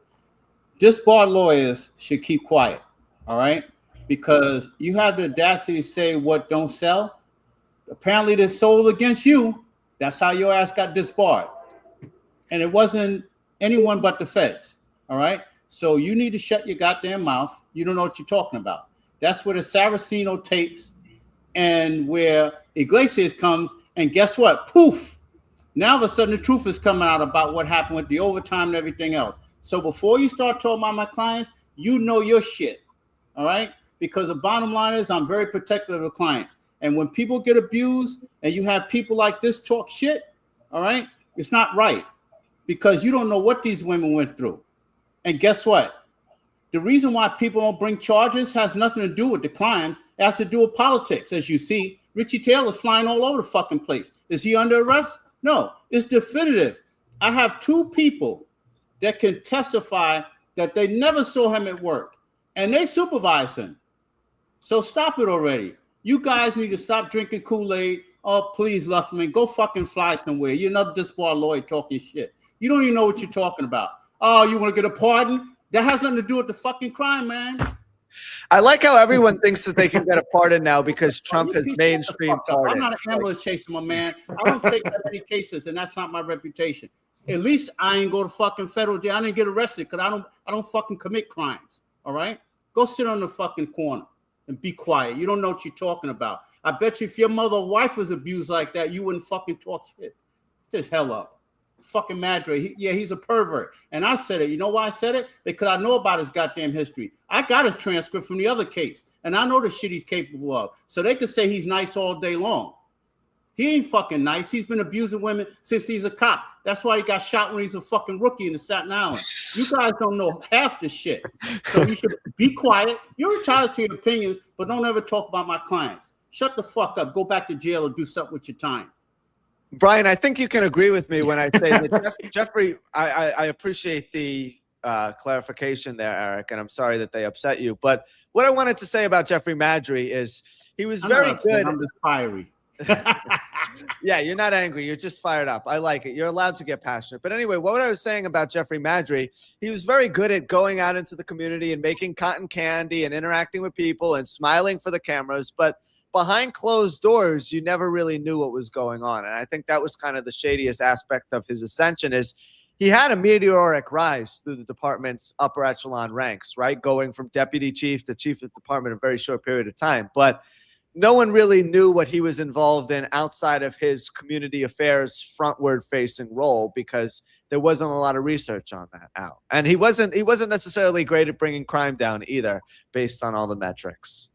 Disbarred lawyers should keep quiet, all right? Because you have the audacity to say what don't sell. Apparently they're sold against you. That's how your ass got disbarred. And it wasn't anyone but the feds, all right? So you need to shut your goddamn mouth. You don't know what you're talking about. That's where the Saraceno tapes and where Iglesias comes, and guess what? Poof! Now all of a sudden the truth is coming out about what happened with the overtime and everything else. So before you start talking about my clients, you know your shit, all right? Because the bottom line is I'm very protective of the clients. And when people get abused and you have people like this talk shit, all right, it's not right because you don't know what these women went through. And guess what? The reason why people don't bring charges has nothing to do with the crimes. It has to do with politics. As you see, Richie Taylor's flying all over the fucking place. Is he under arrest? No, it's definitive. I have 2 people that can testify that they never saw him at work and they supervise him. So stop it already. You guys need to stop drinking Kool-Aid. Oh, please, Luffman, go fucking fly somewhere. You're another disbarred lawyer talking shit. You don't even know what you're talking about. Oh, you want to get a pardon? That has nothing to do with the fucking crime, man. I like how everyone thinks that they can get a pardon now because Trump has mainstream pardon. I'm not an ambulance chaser, my man. I don't take that many cases, and that's not my reputation. At least I ain't go to fucking federal jail. I didn't get arrested because I don't fucking commit crimes. All right? Go sit on the fucking corner and be quiet. You don't know what you're talking about. I bet you if your mother or wife was abused like that, you wouldn't fucking talk shit. Just hell up. Fucking Madre. He's a pervert. And I said it. You know why I said it? Because I know about his goddamn history. I got his transcript from the other case. And I know the shit he's capable of. So they could say he's nice all day long. He ain't fucking nice. He's been abusing women since he's a cop. That's why he got shot when he's a fucking rookie in the Staten Island. You guys don't know half the shit. So you should be quiet. You're entitled to your opinions, but don't ever talk about my clients. Shut the fuck up. Go back to jail or do something with your time. Brian, I think you can agree with me when I say that Jeffrey, I appreciate the clarification there, Eric, and I'm sorry that they upset you. But what I wanted to say about Jeffrey Madry is he was very good. I'm just fiery. Yeah, you're not angry. You're just fired up. I like it. You're allowed to get passionate. But anyway, what I was saying about Jeffrey Madry, he was very good at going out into the community and making cotton candy and interacting with people and smiling for the cameras. But behind closed doors, you never really knew what was going on. And I think that was kind of the shadiest aspect of his ascension is he had a meteoric rise through the department's upper echelon ranks, right? Going from deputy chief to chief of department in a very short period of time. But no one really knew what he was involved in outside of his community affairs frontward facing role because there wasn't a lot of research on that out. And he wasn't necessarily great at bringing crime down either based on all the metrics.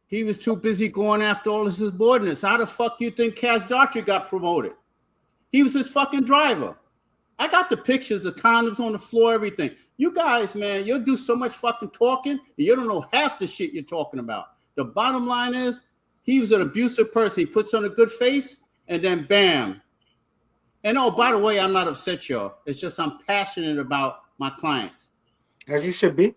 He was too busy going after all his subordinates. How the fuck do you think Kaz Daughtry got promoted? He was his fucking driver. I got the pictures, the condoms on the floor, everything. You guys, man, you'll do so much fucking talking, and you don't know half the shit you're talking about. The bottom line is, he was an abusive person. He puts on a good face, and then bam. And oh, by the way, I'm not upset, y'all. It's just I'm passionate about my clients. As you should be.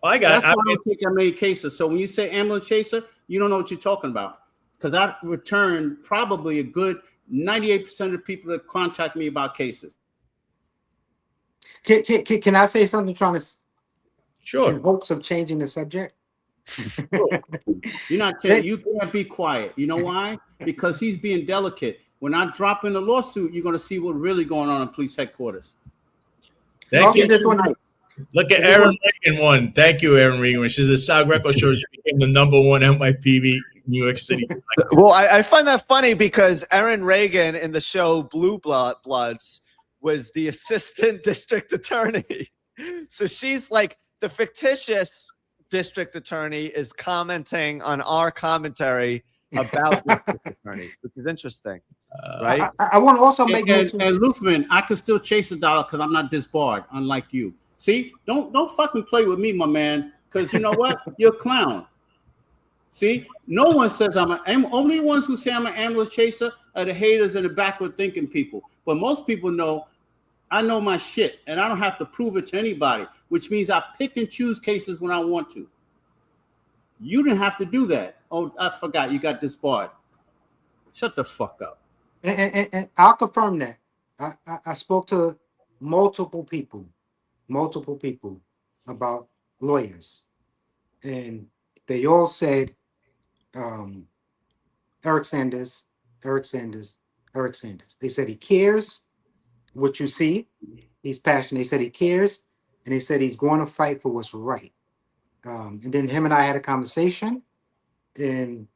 I don't take that many cases. So when you say ambulance chaser, you don't know what you're talking about. Because I returned probably a good 98% of the people that contact me about cases. Can I say something trying to Sure. in hopes of changing the subject? You're not you can't be quiet. You know why? Because he's being delicate. When I drop in the lawsuit, you're going to see what's really going on in police headquarters. Thank you. Look at Aaron Regan won. Thank you, Aaron Regan. She's the Sal Greco Show. She became the #1 NYPD New York City. Well, I find that funny because Aaron Regan in the show Blue Bloods was the assistant district attorney. So she's like the fictitious district attorney is commenting on our commentary about district attorneys, which is interesting. Right? I want to also make and Luthman, I can still chase a dollar because I'm not disbarred, unlike you. See, don't fucking play with me, my man, because you know what? You're a clown. See, no one says only ones who say I'm an ambulance chaser are the haters and the backward thinking people. But most people know I know my shit, and I don't have to prove it to anybody. which means I pick and choose cases when I want to. You didn't have to do that. Oh, I forgot you got disbarred. Shut the fuck up. And I'll confirm that. I spoke to multiple people about lawyers, and they all said, Eric Sanders, Eric Sanders, Eric Sanders. They said he cares what you see. He's passionate. They said he cares, and they said he's going to fight for what's right. And then him and I had a conversation, and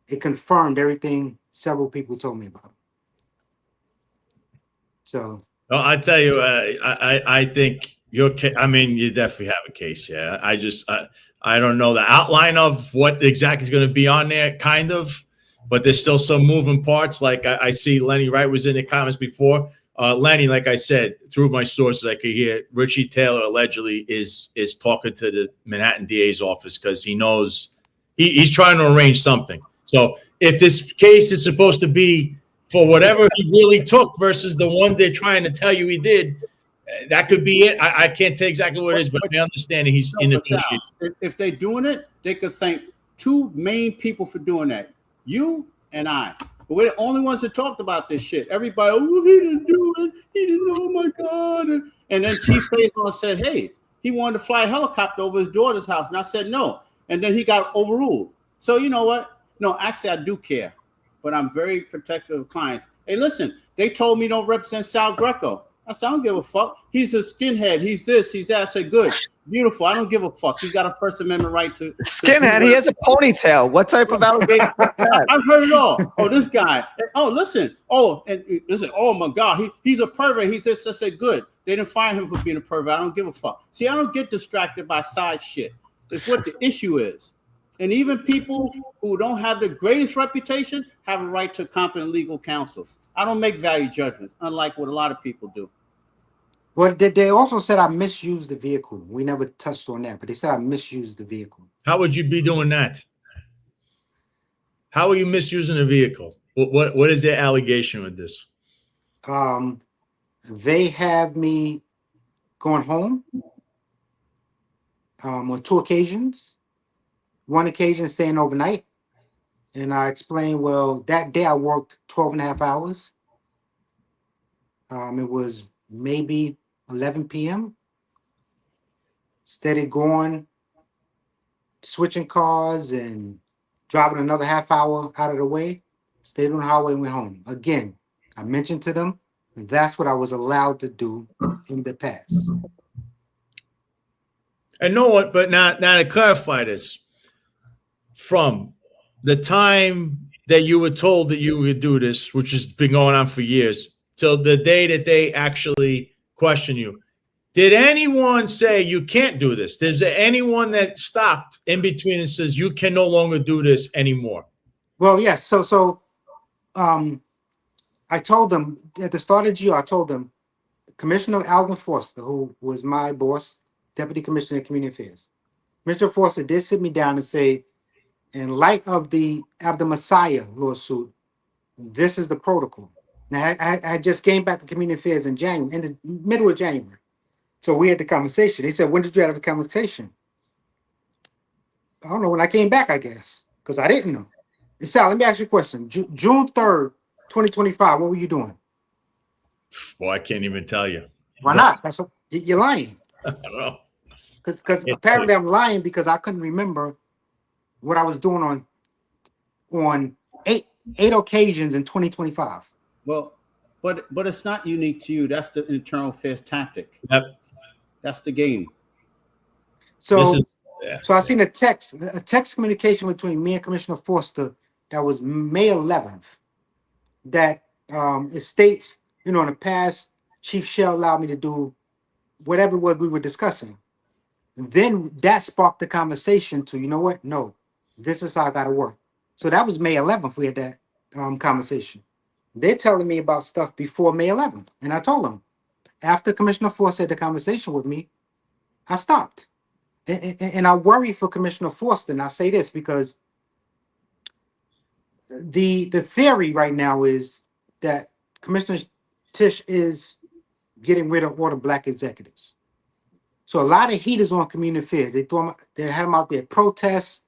it confirmed everything several people told me about. So, well, I tell you, I think your case. I mean, you definitely have a case. Yeah, I don't know the outline of what exactly is going to be on there, kind of, but there's still some moving parts. Like I see Lenny Wright was in the comments before. Lenny, like I said, through my sources, I could hear Richie Taylor allegedly is talking to the Manhattan DA's office because he knows he's trying to arrange something. So if this case is supposed to be for whatever he really took versus the one they're trying to tell you he did, that could be it. I can't tell exactly what it is, but I understand he's in negotiations. If they're doing it, they could thank two main people for doing that. You and I. But we're the only ones that talked about this shit. Everybody, oh, he didn't do it. He didn't, oh my God. And then Chief Faison said, hey, he wanted to fly a helicopter over his daughter's house. And I said, no. And then he got overruled. So you know what? No, actually, I do care. But I'm very protective of clients. Hey, listen, they told me don't represent Sal Greco. I said, I don't give a fuck. He's a skinhead. He's this, he's that. I said, good, beautiful. I don't give a fuck. He's got a First Amendment right to Skinhead. He has a ponytail. What type of allegation? I've heard it all. Oh, this guy. Oh, listen. Oh, and listen. Oh my God, he's a pervert. He's this. I said, good. They didn't fire him for being a pervert. I don't give a fuck. See, I don't get distracted by side shit. It's what the issue is. And even people who don't have the greatest reputation have a right to competent legal counsel. I don't make value judgments, unlike what a lot of people do. well, they also said I misused the vehicle. We never touched on that, but they said I misused the vehicle. How would you be doing that? How are you misusing a vehicle? What is their allegation with this? They have me going home on two occasions. One occasion staying overnight. And I explained, well, that day I worked 12 and a half hours. It was maybe 11 p.m. Steady going, switching cars and driving another half hour out of the way. Stayed on the highway and went home. Again, I mentioned to them, that's what I was allowed to do in the past. And no one, but now to clarify this, from the time that you were told that you would do this, which has been going on for years, till the day that they actually question you, did anyone say you can't do this? Is there anyone that stopped in between and says you can no longer do this anymore? Well, yes. So I told them at the start of GO, I told them Commissioner Alvin Foster, who was my boss, Deputy Commissioner of Community Affairs, Mr. Foster did sit me down and say, in light of the Abdul Messiah lawsuit, this is the protocol. Now, I just came back to Community Affairs in January, in the middle of January. So we had the conversation. They said, when did you have the conversation? I don't know, when I came back, I guess, because I didn't know. Sal, let me ask you a question. June 3rd, 2025, what were you doing? Well, I can't even tell you. Why not? You're lying. I don't know. Because apparently I'm lying because I couldn't remember what I was doing on eight occasions in 2025. Well, but it's not unique to you. That's the internal affairs tactic. Yep. That's the game. So I seen a text communication between me and Commissioner Foster that was May 11th that it states, in the past, Chief Shell allowed me to do whatever it was we were discussing. And then that sparked the conversation to, you know what? No, this is how I got to work. So that was May 11th. We had that conversation. They're telling me about stuff before May 11th. And I told them, after Commissioner Foster had the conversation with me, I stopped. And I worry for Commissioner Foster. And I say this because the theory right now is that Commissioner Tisch is getting rid of all the black executives. So a lot of heat is on community affairs. They had them out there protests.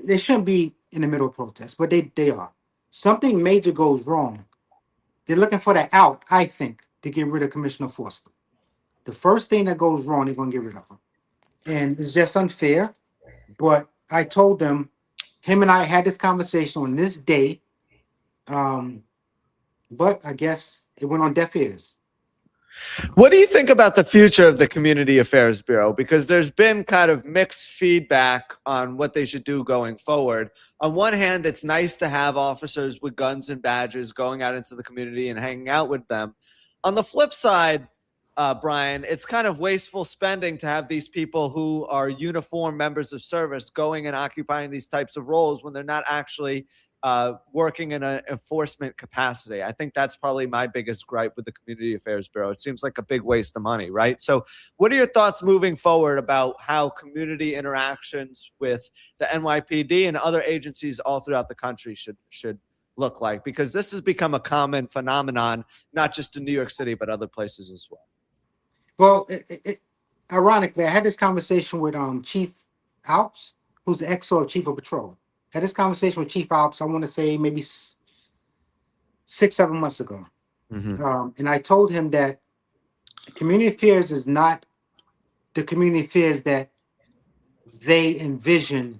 They shouldn't be in the middle of protests, but they are. Something major goes wrong. They're looking for the out, I think, to get rid of Commissioner Forster. The first thing that goes wrong, they're going to get rid of him. And it's just unfair. But I told them, him and I had this conversation on this day. But I guess it went on deaf ears. What do you think about the future of the Community Affairs Bureau? Because there's been kind of mixed feedback on what they should do going forward. On one hand, it's nice to have officers with guns and badges going out into the community and hanging out with them. On the flip side, Brian, it's kind of wasteful spending to have these people who are uniformed members of service going and occupying these types of roles when they're not actually working in an enforcement capacity. I think that's probably my biggest gripe with the Community Affairs Bureau. It seems like a big waste of money, right? So what are your thoughts moving forward about how community interactions with the NYPD and other agencies all throughout the country should look like? Because this has become a common phenomenon, not just in New York City, but other places as well. Well, ironically, I had this conversation with Chief Alps, who's the ex-or Chief of Patrol. Had this conversation with Chief Alps, I want to say maybe 6-7 months ago. And I told him that community affairs is not the community affairs that they envisioned,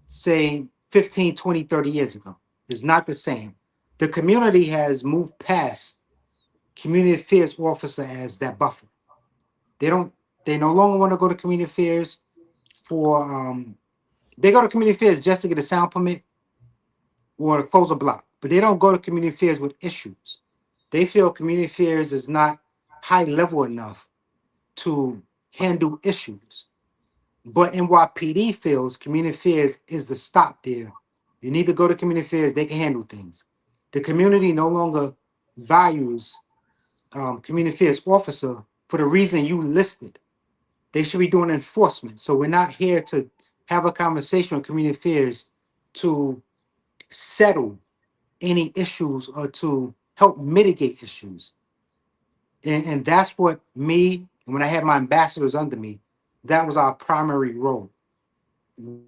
say, 15, 20, 30 years ago. It's not the same. The community has moved past community affairs officer as that buffer. They no longer want to go to community affairs for, they go to community affairs just to get a sound permit or to close a block, but they don't go to community affairs with issues. They feel community affairs is not high level enough to handle issues. But NYPD feels community affairs is the stop there. You need to go to community affairs, they can handle things. The community no longer values community affairs officer for the reason you listed. They should be doing enforcement. So we're not here to have a conversation with community affairs to settle any issues or to help mitigate issues. And that's what me, and when I had my ambassadors under me, that was our primary role. It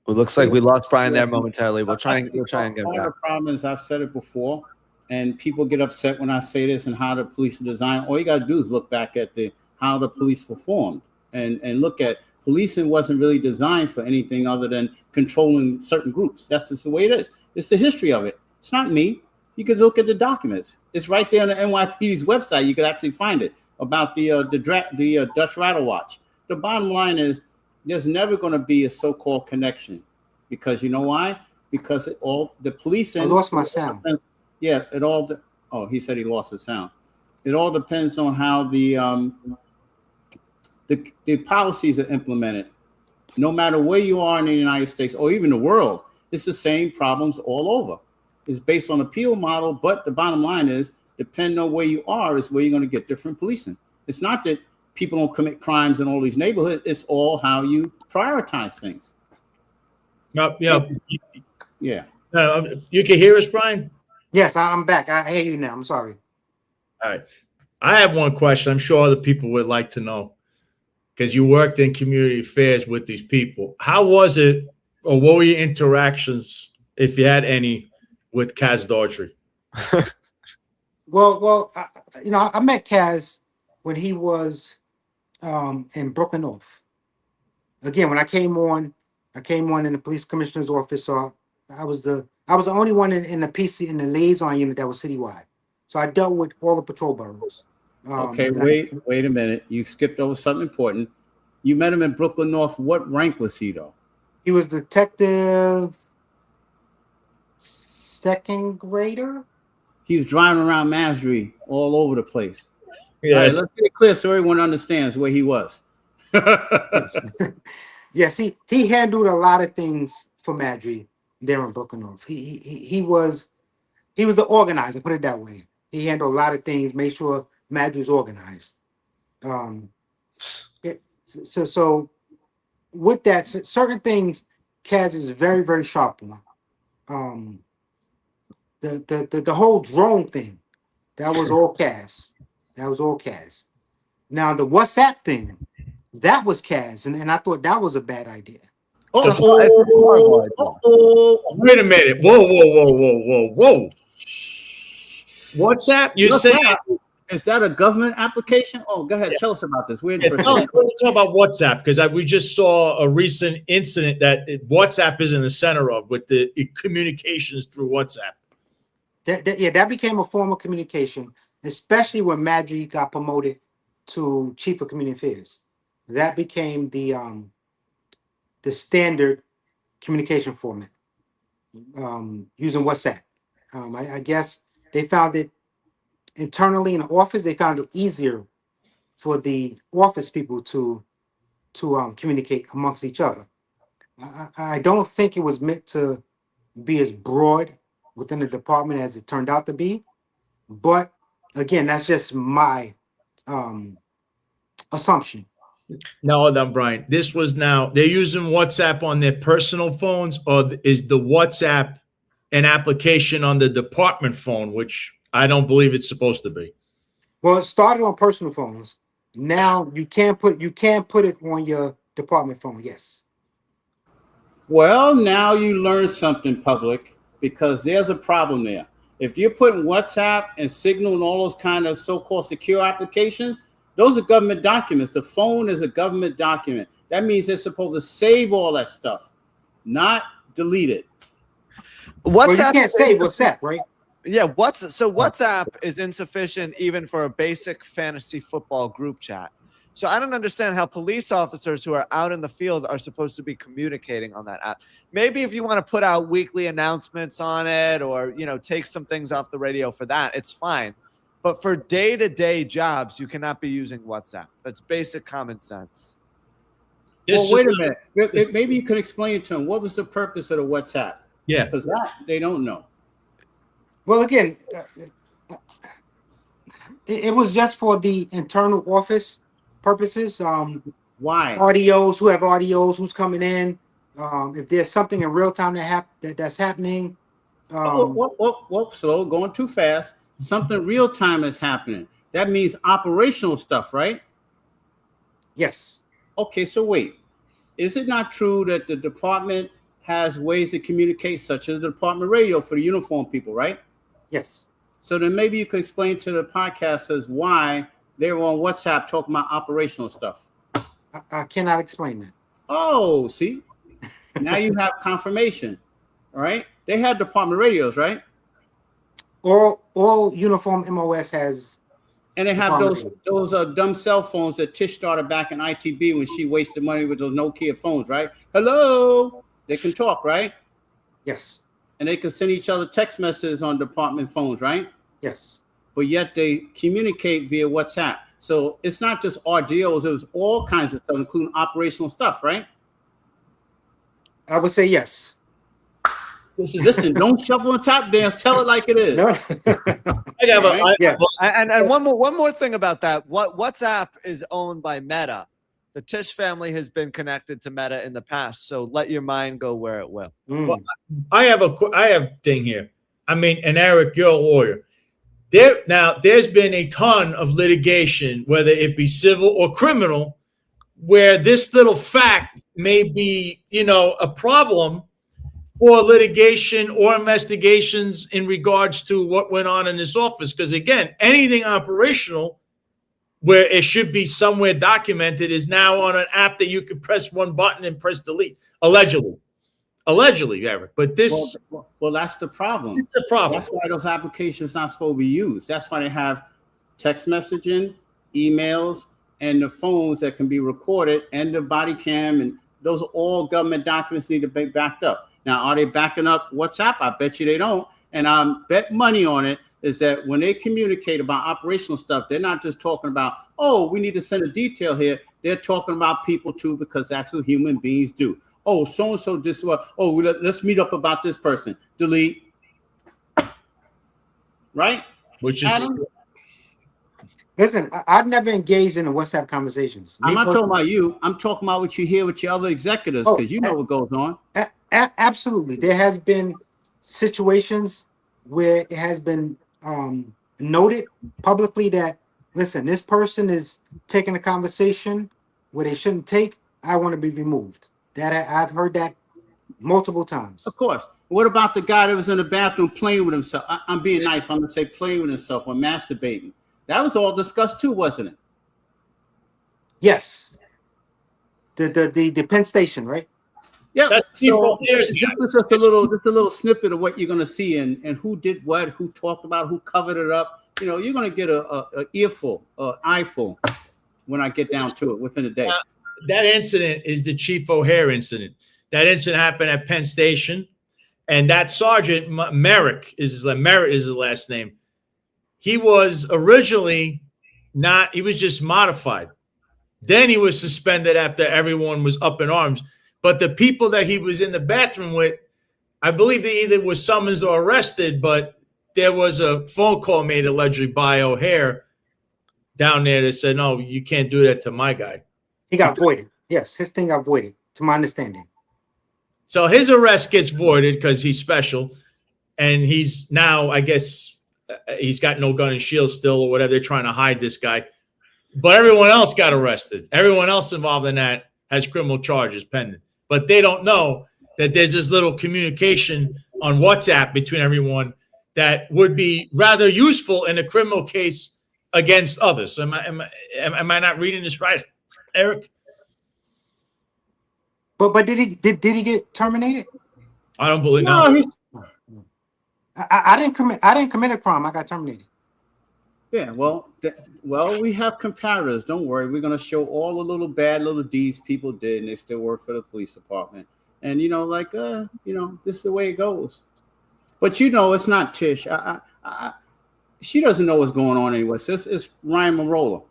looks like we lost Brian there momentarily. We'll try and get One back. of the problems, I've said it before, and people get upset when I say this and how the police are designed. All you got to do is look back at how the police were formed and look at policing wasn't really designed for anything other than controlling certain groups. That's just the way it is. It's the history of it. It's not me. You could look at the documents. It's right there on the NYPD's website. You could actually find it about the Dutch rattle watch. The bottom line is there's never going to be a so-called connection because you know why? Because the policing. I lost my sound. Yeah, he said he lost his sound. It all depends on how the policies are implemented. No matter where you are in the United States or even the world, it's the same problems all over. It's based on a appeal model, but the bottom line is, depending on where you are, is where you're going to get different policing. It's not that people don't commit crimes in all these neighborhoods. It's all how you prioritize things. Yeah. You can hear us, Brian? Yes, I'm back. I hear you now. I'm sorry. All right. I have one question. I'm sure other people would like to know because you worked in community affairs with these people. How was it, or what were your interactions, if you had any, with Kaz Daughtry? Well, I met Kaz when he was in Brooklyn North. Again, when I came on in the police commissioner's office. So I was the only one in the PC in the liaison unit that was citywide. So I dealt with all the patrol boroughs. Okay, wait a minute. You skipped over something important. You met him in Brooklyn North. What rank was he, though? He was detective second grader. He was driving around Masry all over the place. Yeah. All right, let's get it clear so everyone understands where he was. Yes, he handled a lot of things for Madry there in Brooklyn North. He was the organizer, put it that way. He handled a lot of things, made sure Madry was organized. So with that, certain things Kaz is very, very sharp on. The whole drone thing, that was all Kaz. Now the WhatsApp thing, that was Kaz, and I thought that was a bad idea. It's a horrible idea. Wait a minute. Whoa. WhatsApp? You What's say that? Is that a government application? Oh, go ahead. Tell us about this. We're Let's talk about WhatsApp, because we just saw a recent incident that WhatsApp is in the center of with the communications through WhatsApp. That became a form of communication, especially when Madry got promoted to chief of community affairs. That became the standard communication format using WhatsApp. I guess they found it internally in the office. They found it easier for the office people to communicate amongst each other. I don't think it was meant to be as broad within the department as it turned out to be, but again, that's just my assumption. No, Brian. This was now they're using WhatsApp on their personal phones, or is the WhatsApp an application on the department phone, which I don't believe it's supposed to be. Well, it started on personal phones. Now you can't put it on your department phone. Yes. Well, now you learn something, public, because there's a problem there. If you're putting WhatsApp and Signal and all those kind of so-called secure applications, those are government documents. The phone is a government document. That means they're supposed to save all that stuff, not delete it. WhatsApp, well, you can't save WhatsApp, right? Yeah, WhatsApp is insufficient even for a basic fantasy football group chat. So I don't understand how police officers who are out in the field are supposed to be communicating on that app. Maybe if you want to put out weekly announcements on it, or take some things off the radio for that, it's fine. But for day-to-day jobs, you cannot be using WhatsApp. That's basic common sense. Well, wait a minute. Maybe you can explain to them what was the purpose of the WhatsApp. Yeah, because that they don't know. Well, again, it was just for the internal office purposes. Why? Audios, who have audios, who's coming in. If there's something in real time that's happening. Slow, going too fast. Something real time is happening. That means operational stuff, right? Yes. Okay, so wait. Is it not true that the department has ways to communicate, such as the department radio for the uniform people, right? Yes. So then maybe you could explain to the podcasters why they were on WhatsApp talking about operational stuff. I cannot explain that. Oh, see? Now you have confirmation, all right? They had department radios, right? All uniform MOS has. And they have those dumb cell phones that Tish started back in ITB when she wasted money with those Nokia phones, right? Hello? They can talk, right? Yes. And they can send each other text messages on department phones, right? Yes. But yet they communicate via WhatsApp. So it's not just RDOs, it was all kinds of stuff, including operational stuff, right? I would say yes. Listen, don't shuffle and tap dance. Tell it like it is. No. And one more thing about that. WhatsApp is owned by Meta. The Tish family has been connected to Meta in the past, so let your mind go where it will. Well, I have a thing here. I mean, and Eric, you're a lawyer. There's been a ton of litigation, whether it be civil or criminal, where this little fact may be, a problem for litigation or investigations in regards to what went on in this office. Because again, anything operational where it should be somewhere documented is now on an app that you can press one button and press delete. Allegedly, Eric. But this, well, that's the problem. It's the problem. That's why those applications not supposed to be used. That's why they have text messaging, emails, and the phones that can be recorded, and the body cam, and those are all government documents need to be backed up. Now, are they backing up WhatsApp? I bet you they don't. And I bet money on it is that when they communicate about operational stuff, they're not just talking about, oh, we need to send a detail here. They're talking about people too, because that's what human beings do. Oh, so-and-so this one. Oh, let's meet up about this person. Delete. Right? Which is... Adam? Listen, I've never engaged in the WhatsApp conversations. I'm not talking about you. I'm talking about what you hear with your other executives, because you know what goes on. Absolutely. There has been situations where it has been noted publicly that listen, this person is taking a conversation where they shouldn't take. I want to be removed. I've heard that multiple times. Of course. What about the guy that was in the bathroom playing with himself? I'm being nice. I'm going to say playing with himself or masturbating. That was all discussed too, wasn't it? Yes. The Penn Station, right? Yeah. That's So there's this is just a little snippet of what you're going to see and who did what, who talked about, who covered it up. You know, you're going to get a earful, eyeful when I get down to it within a day. that incident is the Chief O'Hare incident. That incident happened at Penn Station, and that Sergeant Merrick is his last name. He was originally not. He was just modified. Then he was suspended after everyone was up in arms. But the people that he was in the bathroom with, I believe they either was summoned or arrested. But there was a phone call made allegedly by O'Hare down there that said, "No, you can't do that to my guy." He got voided. Yes, his thing got voided, to my understanding. So his arrest gets voided because he's special, and he's now, I guess, he's got no gun and shield still or whatever. They're trying to hide this guy. But everyone else got arrested. Everyone else involved in that has criminal charges pending. But they don't know that there's this little communication on WhatsApp between everyone that would be rather useful in a criminal case against others. Am I not reading this right, Eric? But did he get terminated? I don't believe No, I didn't commit a crime. I got terminated. yeah, well, we have comparators. Don't worry. We're going to show all the little bad little deeds people did, and they still work for the police department. And, this is the way it goes. But, it's not Tish. She doesn't know what's going on anyway. So it's Ryan Marola.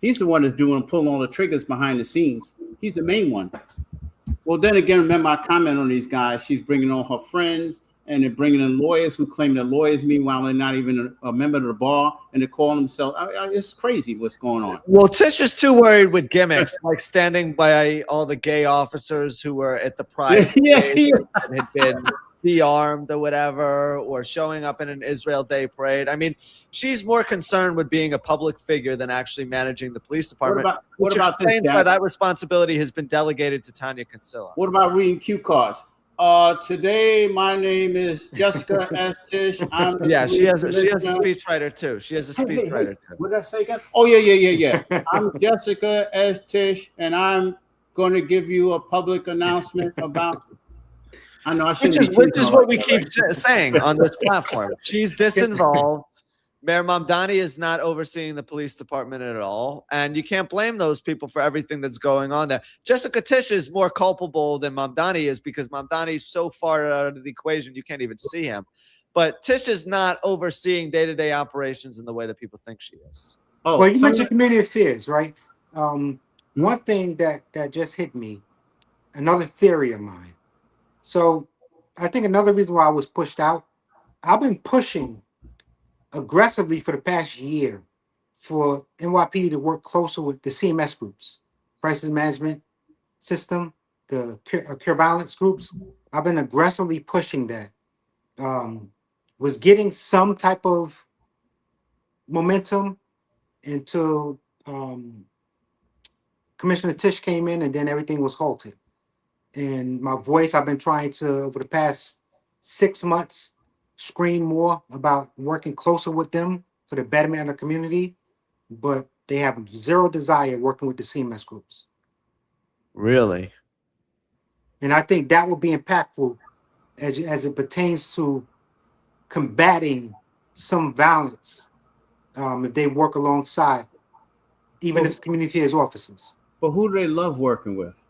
He's the one that's pulling all the triggers behind the scenes. He's the main one. Well, then again, remember I comment on these guys. She's bringing on her friends, and they're bringing in lawyers who claim they're lawyers, meanwhile they're not even a member of the bar, and they're calling themselves. It's crazy what's going on. Well, Tish is too worried with gimmicks, like standing by all the gay officers who were at the pride and had been de-armed or whatever, or showing up in an Israel Day parade. I mean, she's more concerned with being a public figure than actually managing the police department. What about explains this, why that responsibility has been delegated to Tanya Kinsella. What about reading cue cards? Today my name is Jessica S. Tish. She has a speechwriter too. What did I say again? Oh yeah. I'm Jessica S. Tish, and I'm going to give you a public announcement about. I know. Which is what we keep saying on this platform. She's disinvolved. Mayor Mamdani is not overseeing the police department at all, and you can't blame those people for everything that's going on there. Jessica Tish is more culpable than Mamdani is because Mamdani is so far out of the equation you can't even see him. But Tish is not overseeing day-to-day operations in the way that people think she is. Oh, well, you mentioned community affairs, right? One thing that just hit me, another theory of mine. So I think another reason why I was pushed out, I've been pushing aggressively for the past year for NYPD to work closer with the CMS groups, crisis management system, the cure violence groups. I've been aggressively pushing that. Was getting some type of momentum until Commissioner Tish came in, and then everything was halted. And my voice, I've been trying to, over the past 6 months, scream more about working closer with them for the betterment of the community, but they have zero desire working with the CMS groups. Really? And I think that will be impactful as it pertains to combating some violence if they work alongside, even if it's community affairs officers. But who do they love working with?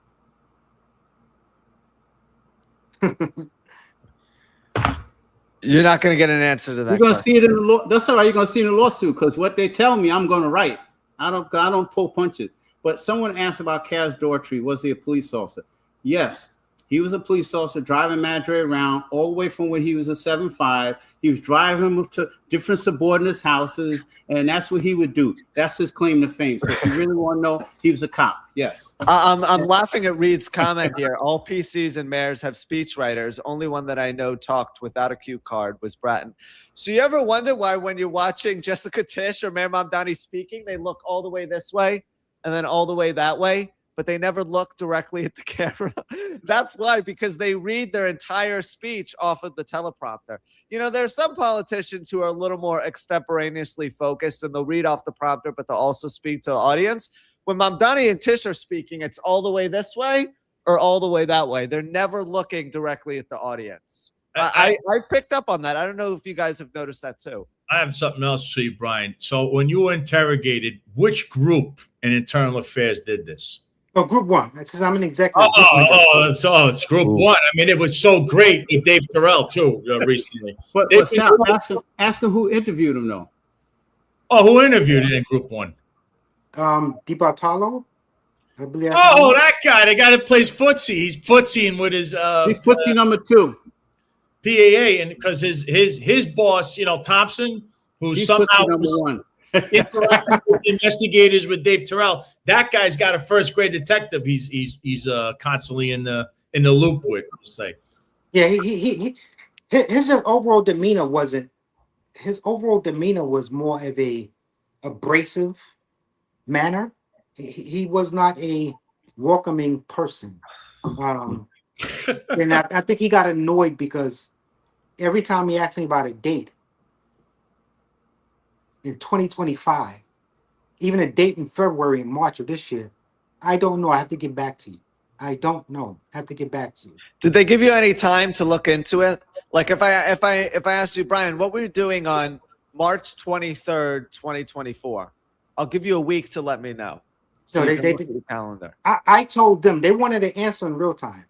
You're not going to get an answer to that. You're going to see it in the law. That's all right. You're going to see it in the lawsuit because what they tell me, I'm going to write. I don't pull punches. But someone asked about Kaz Daughtry. Was he a police officer? Yes. He was a police officer driving Madre around all the way from when he was a 7'5". He was driving him to different subordinates' houses, and that's what he would do. That's his claim to fame. So if you really want to know, he was a cop. Yes. I'm laughing at Reed's comment here. All PCs and mayors have speechwriters. Only one that I know talked without a cue card was Bratton. So you ever wonder why when you're watching Jessica Tisch or Mayor Mamdani speaking, they look all the way this way and then all the way that way, but they never look directly at the camera? That's why, because they read their entire speech off of the teleprompter. You know, there are some politicians who are a little more extemporaneously focused and they'll read off the prompter, but they'll also speak to the audience. When Mamdani and Tisch are speaking, it's all the way this way or all the way that way. They're never looking directly at the audience. I've picked up on that. I don't know if you guys have noticed that too. I have something else for you, Brian. So when you were interrogated, which group in internal affairs did this? Oh, Group 1. Since I'm an executive. So it's Group 1. I mean, it was so great with Dave Terrell too recently. But Sal, ask him who interviewed him though. Oh, who interviewed it in Group 1? DiBartolo, I believe. Oh, that guy, the guy that plays footsie. He's footsying with his he's footsie number 2. PAA, and because his boss, you know, Thompson, who He's somehow number was 1. interacting with investigators with Dave Terrell. That guy's got a first grade detective. He's constantly in the loop with, say. Yeah, his overall demeanor wasn't. His overall demeanor was more of a abrasive manner. He was not a welcoming person. And I think he got annoyed because every time he asked me about a date in 2025, even a date in February and March of this year, I don't know. I have to get back to you. I don't know. I have to get back to you. Did they give you any time to look into it? Like if I asked you, Brian, what were you doing on March 23rd, 2024? I'll give you a week to let me know. So they did the calendar. I told them they wanted an answer in real time.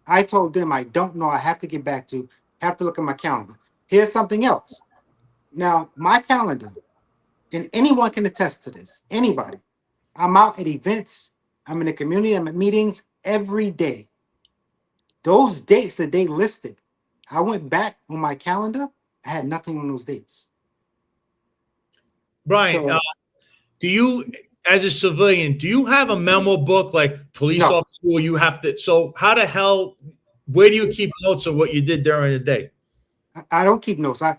I told them I don't know. I have to get back to. Have to look at my calendar. Here's something else. Now my calendar, and anyone can attest to this. Anybody, I'm out at events. I'm in the community. I'm at meetings every day. Those dates that they listed, I went back on my calendar. I had nothing on those dates. Brian, So- do you, as a civilian, do you have a memo book like police No. officer where you have to? So how the hell? Where do you keep notes of what you did during the day? I don't keep notes. So I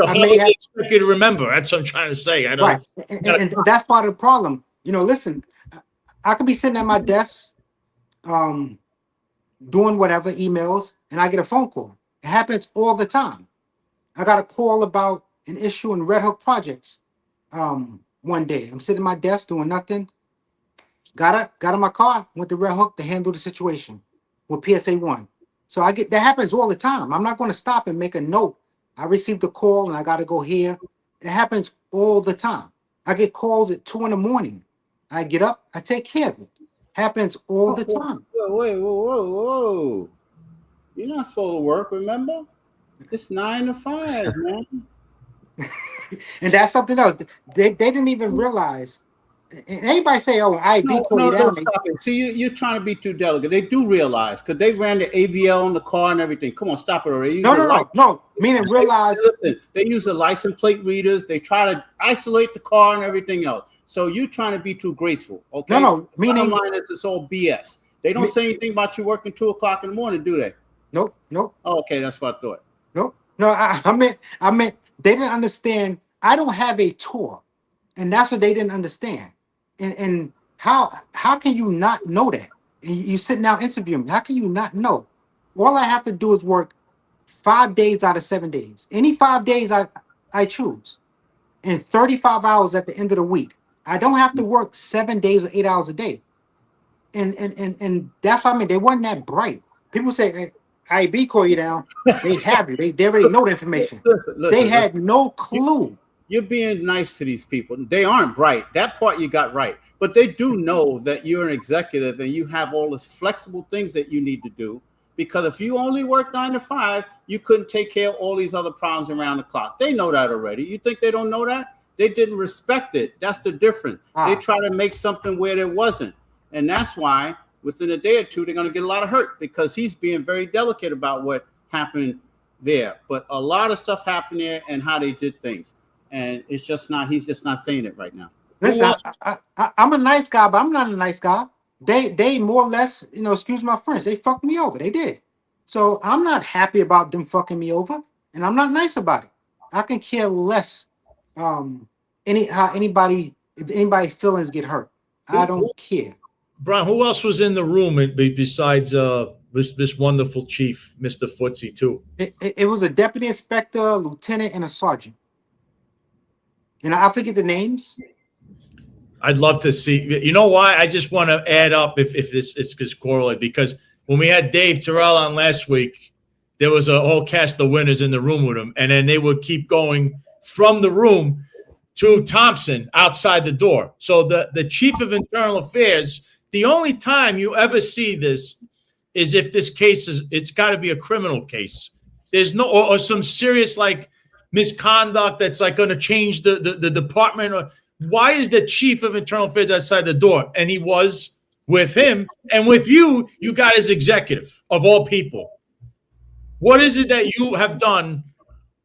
how may do have, they expect you to remember? That's what I'm trying to say. I don't. right, and that's part of the problem. You know, listen, I could be sitting at my desk, doing whatever emails, and I get a phone call. It happens all the time. I got a call about an issue in Red Hook Projects. One day, I'm sitting at my desk doing nothing. Got in my car, went to Red Hook to handle the situation with PSA 1. So that happens all the time. I'm not going to stop and make a note. I received a call and I got to go here. It happens all the time. I get calls at 2 a.m. I get up, I take care of it. Happens all the time. Whoa. You're not supposed to work, remember? It's 9 to 5, man. And that's something else. They didn't even realize. And anybody say, "Oh, IB called you down." Stop it. See, you're trying to be too delicate. They do realize because they ran the AVL on the car and everything. Come on, stop it already. No. Meaning realize. Listen, they use the license plate readers. They try to isolate the car and everything else. So you're trying to be too graceful. Okay. No. Meaning, bottom line is it's all BS. They don't say anything about you working 2 o'clock in the morning, do they? Nope. Oh, okay, that's what I thought. Nope. No, I meant they didn't understand. I don't have a tour, and that's what they didn't understand. And how can you not know that? And you sit down interviewing me. How can you not know? All I have to do is work 5 days out of 7 days. Any 5 days I choose, and 35 hours at the end of the week. I don't have to work 7 days or 8 hours a day. And that's what I mean. They weren't that bright. People say, hey, IB call you down. They have you. They already know the information. They had no clue. You're being nice to these people. They aren't bright. That part you got right. But they do know that you're an executive and you have all these flexible things that you need to do. Because if you only work 9 to 5, you couldn't take care of all these other problems around the clock. They know that already. You think they don't know that? They didn't respect it. That's the difference. They try to make something where there wasn't. And that's why within a day or two, they're going to get a lot of hurt because he's being very delicate about what happened there. But a lot of stuff happened there and how they did things. And it's just not, he's just not saying it right now. Listen, I'm a nice guy, but I'm not a nice guy. They more or less, excuse my French, they fucked me over. They did. So I'm not happy about them fucking me over, and I'm not nice about it. I can care less if anybody's feelings get hurt. I don't care. Brian, who else was in the room besides this wonderful chief, Mr. Footsie, too? It was a deputy inspector, a lieutenant, and a sergeant. I forget the names. I'd love to see. You know why? I just want to add up if this is correlated, because when we had Dave Terrell on last week, there was a whole cast of winners in the room with him, and then they would keep going from the room to Thompson outside the door. So the chief of internal affairs, the only time you ever see this is if this case it's got to be a criminal case. There's no or some serious like misconduct that's like going to change the department. Or why is the chief of internal affairs outside the door? And he was with him and with you. You got his executive of all people. What is it that you have done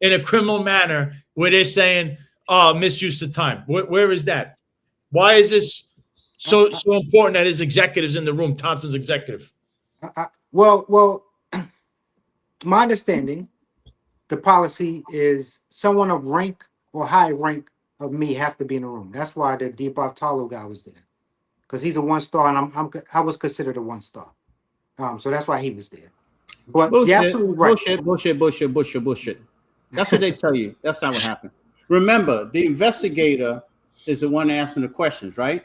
in a criminal manner where they're saying, "Oh, misuse of time"? Where is that? Why is this so important that his executive's in the room? Thompson's executive. Well, my understanding, the policy is someone of rank or high rank of me have to be in the room. That's why the DeBartolo guy was there, because he's a 1-star, and I was considered a 1-star. So that's why he was there. But bullshit, you're absolutely right. Bullshit. That's what they tell you. That's not what happened. Remember, the investigator is the one asking the questions, right?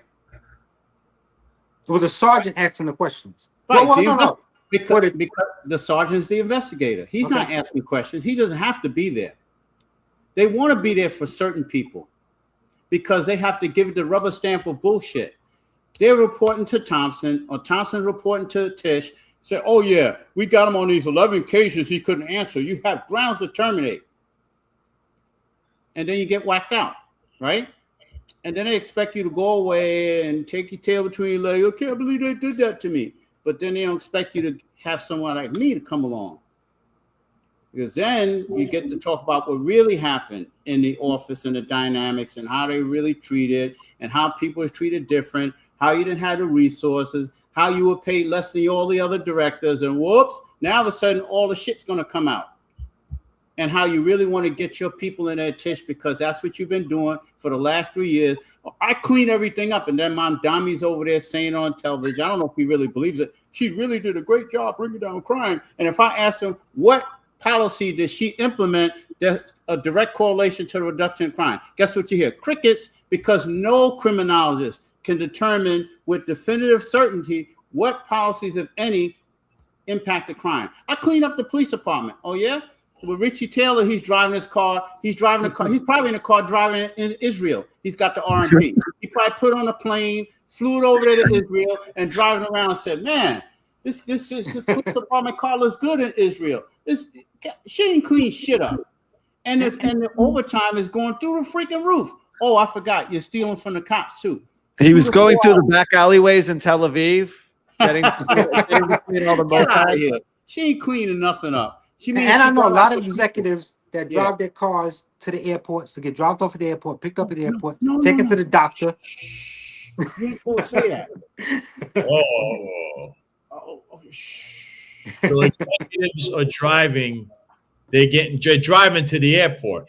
It was a sergeant asking the questions. Right. No. Because the sergeant's the investigator. He's not asking questions. He doesn't have to be there. They want to be there for certain people because they have to give it the rubber stamp of bullshit. They're reporting to Thompson, or Thompson reporting to Tish. Say, "Oh yeah, we got him on these 11 cases he couldn't answer. You have grounds to terminate." And then you get whacked out, right? And then they expect you to go away and take your tail between your legs. I can't believe they did that to me. But then they don't expect you to have someone like me to come along. Because then you get to talk about what really happened in the office and the dynamics and how they really treated and how people are treated different, how you didn't have the resources, how you were paid less than all the other directors, and whoops, now all of a sudden all the shit's going to come out. And how you really want to get your people in there, Tish, because that's what you've been doing for the last 3 years. I clean everything up, and then Mom Dami's over there saying on television, I don't know if he really believes it, she really did a great job bringing down crime. And if I ask him, what policy did she implement that's a direct correlation to the reduction in crime? Guess what you hear? Crickets, because no criminologist can determine with definitive certainty what policies, if any, impact the crime. I clean up the police department. Oh, yeah? With Richie Taylor, he's driving his car. He's driving a car. He's probably in a car driving in Israel. He's got the R&B. He probably put on a plane, flew it over there to Israel, and driving around and said, "Man, this police department car looks good in Israel. She ain't clean shit up." And the overtime is going through the freaking roof. Oh, I forgot. You're stealing from the cops, too. He was going through the back alleyways in Tel Aviv, getting between all the Get out of here. She ain't cleaning nothing up. And I know a lot of executives that drive their cars to the airports to get dropped off at the airport, picked up at the airport, taken to the doctor. You ain't supposed to say that. So executives are driving. They're driving to the airport.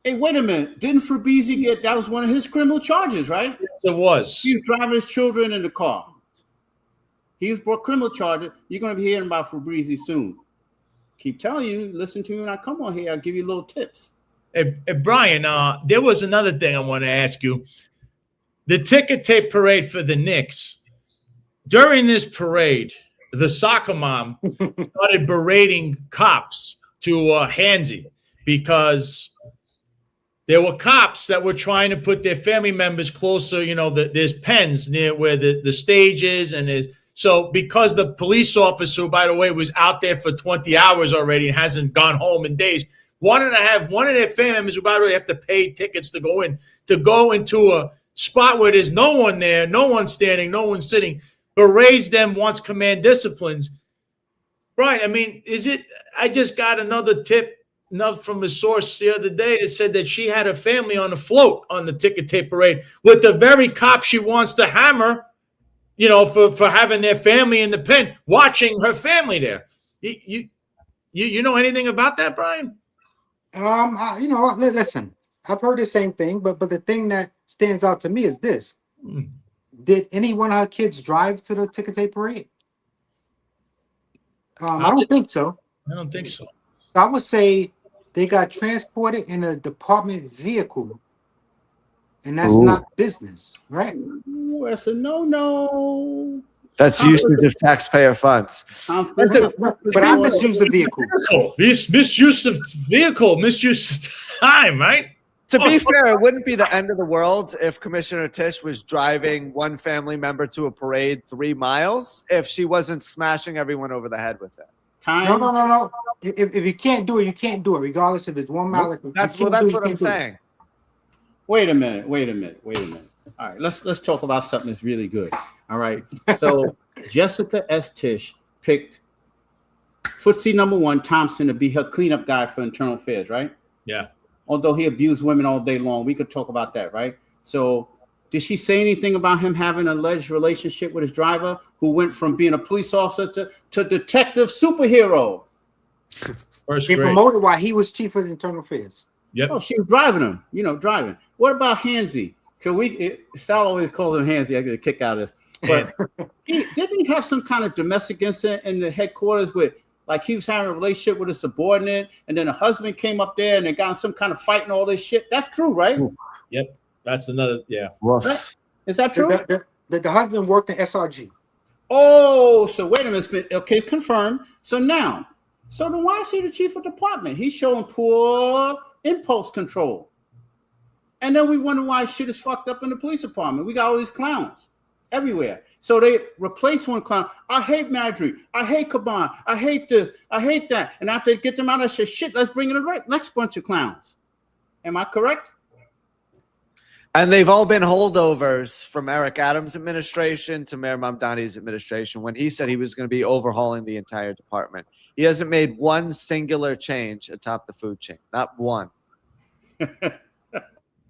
Hey, wait a minute. Didn't Fabrizi get, that was one of his criminal charges, right? Yes, it was. He was driving his children in the car. He was brought criminal charges. You're going to be hearing about Fabrizi soon. Keep telling you, listen to me when I come on here. I'll give you little tips. Hey, Brian, there was another thing I want to ask you. The ticker tape parade for the Knicks. During this parade, the soccer mom started berating cops to handsy because there were cops that were trying to put their family members closer. You know, there's pens near where the stage is, and there's so because the police officer, who, by the way, was out there for 20 hours already and hasn't gone home in days, wanted to have one of their family members who, by the way, have to pay tickets to go into a spot where there's no one there, no one standing, no one sitting. berets them, wants command disciplines. Right. I mean, I just got another tip from a source the other day that said that she had her family on the float on the ticker tape parade with the very cop she wants to hammer, for having their family in the pen, watching her family there. You know anything about that, Brian? Listen, I've heard the same thing, but the thing that stands out to me is this. Did any one of her kids drive to the ticker tape parade? I don't think so. I don't think so. I would say they got transported in a department vehicle, and that's not business, right? Ooh, that's a no. That's usage of taxpayer funds. But I misuse the vehicle. Misuse of vehicle, misuse of time, right? To be fair, it wouldn't be the end of the world if Commissioner Tisch was driving one family member to a parade 3 miles if she wasn't smashing everyone over the head with it. Time. No. If you can't do it, you can't do it, regardless if it's 1 mile. That's what I'm saying. Wait a minute. All right, let's talk about something that's really good. All right. So Jessica S. Tisch picked footsie number 1, Thompson, to be her cleanup guy for internal affairs, right? Yeah. Although he abused women all day long, we could talk about that, right? So did she say anything about him having an alleged relationship with his driver who went from being a police officer to detective superhero? First He grade. promoted while he was chief of internal affairs. Yep. Oh, she was driving him, driving. What about Hansy? So Sal always calls him Hansy. I get a kick out of this. But didn't he have some kind of domestic incident in the headquarters with, like, he was having a relationship with a subordinate, and then a husband came up there and they got in some kind of fight and all this shit? That's true, right? Yep. That's another, yeah. Right? Is that true? The husband worked in SRG. Oh, so wait a minute. Okay, confirmed. So then why is he the chief of department? He's showing poor impulse control. And then we wonder why shit is fucked up in the police department. We got all these clowns everywhere. So they replace one clown. I hate Madry. I hate Caban. I hate this. I hate that. And after they get them out, I say, shit, let's bring in the next bunch of clowns. Am I correct? And they've all been holdovers from Eric Adams' administration to Mayor Mamdani's administration when he said he was going to be overhauling the entire department. He hasn't made one singular change atop the food chain. Not one.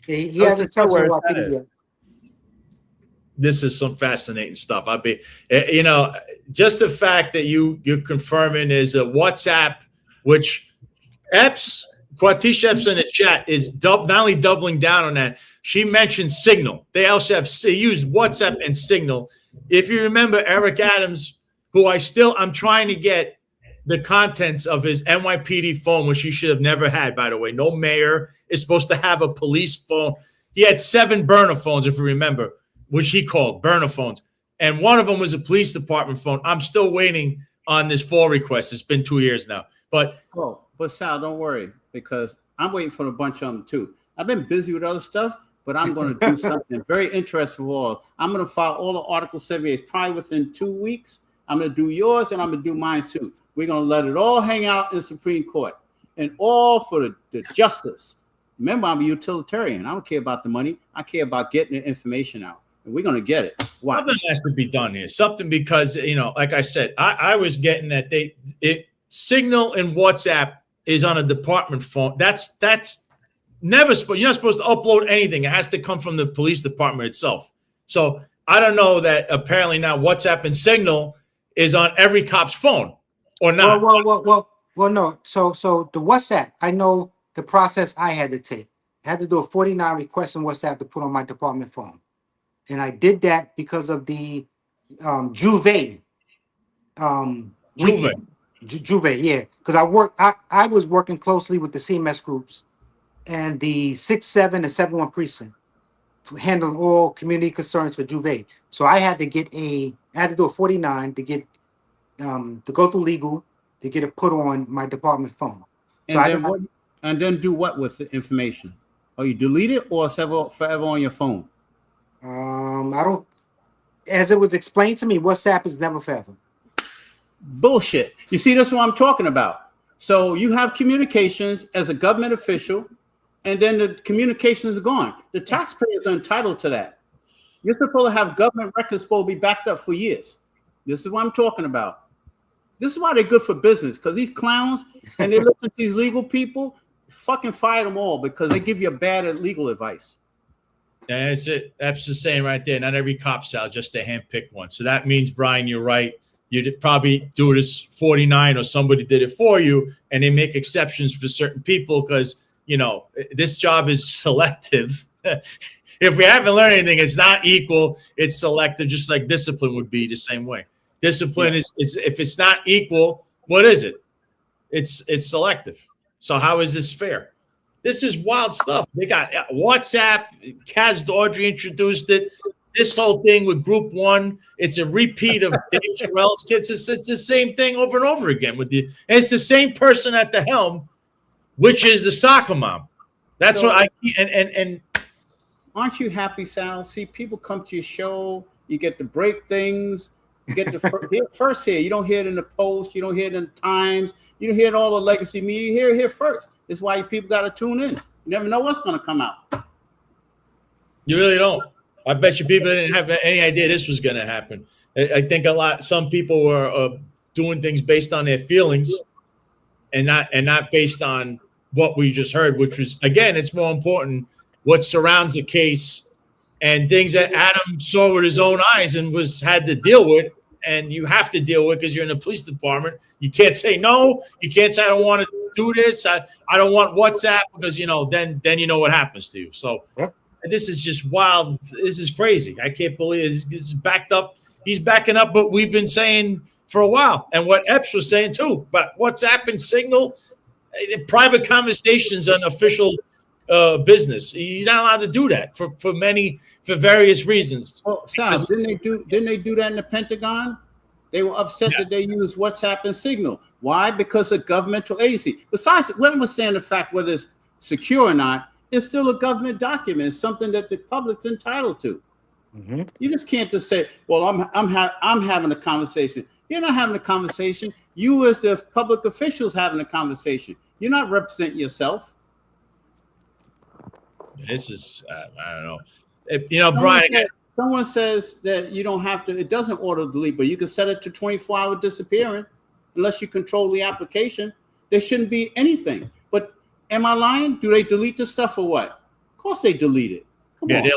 He hasn't touched NYPD yet. This is some fascinating stuff. Just the fact that you're confirming is a WhatsApp, which Epps, Quatish Epps in the chat is not only doubling down on that. She mentioned Signal. They also have used WhatsApp and Signal. If you remember Eric Adams, who I'm trying to get the contents of his NYPD phone, which he should have never had, by the way. No mayor is supposed to have a police phone. He had 7 burner phones, if you remember, which he called burner phones. And one of them was a police department phone. I'm still waiting on this FOIA request. It's been 2 years now. But Sal, don't worry, because I'm waiting for a bunch of them too. I've been busy with other stuff, but I'm going to do something very interesting for all. I'm going to file all the Article 78 probably within 2 weeks. I'm going to do yours and I'm going to do mine too. We're going to let it all hang out in Supreme Court, and all for the justice. Remember, I'm a utilitarian. I don't care about the money. I care about getting the information out. And we're going to get it. Watch. Something has to be done here. Something, because, like I said, I was getting that Signal and WhatsApp is on a department phone. That's never you're not supposed to upload anything. It has to come from the police department itself. So I don't know that apparently now WhatsApp and Signal is on every cop's phone or not. Well, no. So the WhatsApp, I know the process I had to take. I had to do a 49 request on WhatsApp to put on my department phone. And I did that because of the Juve. Juve, yeah. Because I was working closely with the CMS groups and the 6-7 and 7-1 precinct, handling all community concerns for Juve. So I had to do a 49 to get to go through legal to get it put on my department phone. So and then do what with the information? Or you delete it, or forever on your phone? I don't. As it was explained to me, WhatsApp is never forever. Bullshit. You see, that's what I'm talking about. So you have communications as a government official, and then the communications are gone. The taxpayers are entitled to that. You're supposed to have government records supposed to be backed up for years. This is what I'm talking about. This is why they're good for business, because these clowns and they listen to these legal people, fucking fire them all because they give you bad legal advice. That's it. That's the saying right there. Not every cop's out, just a handpicked one. So that means, Brian, you're right. You'd probably do it as 49 or somebody did it for you, and they make exceptions for certain people because, you know, this job is selective. If we haven't learned anything, it's not equal. It's selective, just like discipline would be the same way. Discipline is if it's not equal, what is it? It's selective. So how is this fair? This is wild stuff. They got WhatsApp. Kaz Daughtry introduced it. This whole thing with Group One, it's a repeat of Dave Terrell's kids. It's the same thing over and over again with and it's the same person at the helm, which is the soccer mom. That's So- what I and Aren't you happy, Sal? See, people come to your show. You get to break things. You get to hear first here. You don't hear it in the Post. You don't hear it in the Times. You don't hear it in all the legacy media. You hear it here first. That's why people got to tune in. You never know what's going to come out. you really don't. I bet you people didn't have any idea this was going to happen. I think some people were doing things based on their feelings and not based on what we just heard, which was, again, it's more important what surrounds the case and things that Adam saw with his own eyes and had to deal with, and you have to deal with because you're in the police department. You can't say no. You can't say I don't want to do this. I don't want WhatsApp because then you know what happens to you. So This is just wild. This is crazy. I can't believe it. This is backed up. He's backing up what we've been saying for a while, and what Epps was saying too. But WhatsApp and Signal, private conversations on official business. You're not allowed to do that for various reasons. Well, Sal, didn't they do that in the Pentagon? They were upset that they used WhatsApp and Signal. Why? Because of governmental agency. Besides, when we're saying the fact whether it's secure or not, it's still a government document. It's something that the public's entitled to. Mm-hmm. You just can't just say, "Well, I'm having a conversation." You're not having a conversation. You, as the public officials, having a conversation. You're not representing yourself. This is I don't know. Brian. Someone says that you don't have to. It doesn't auto delete, but you can set it to 24-hour disappearing unless you control the application. There shouldn't be anything. But am I lying? Do they delete the stuff or what? Of course they delete it. Come on.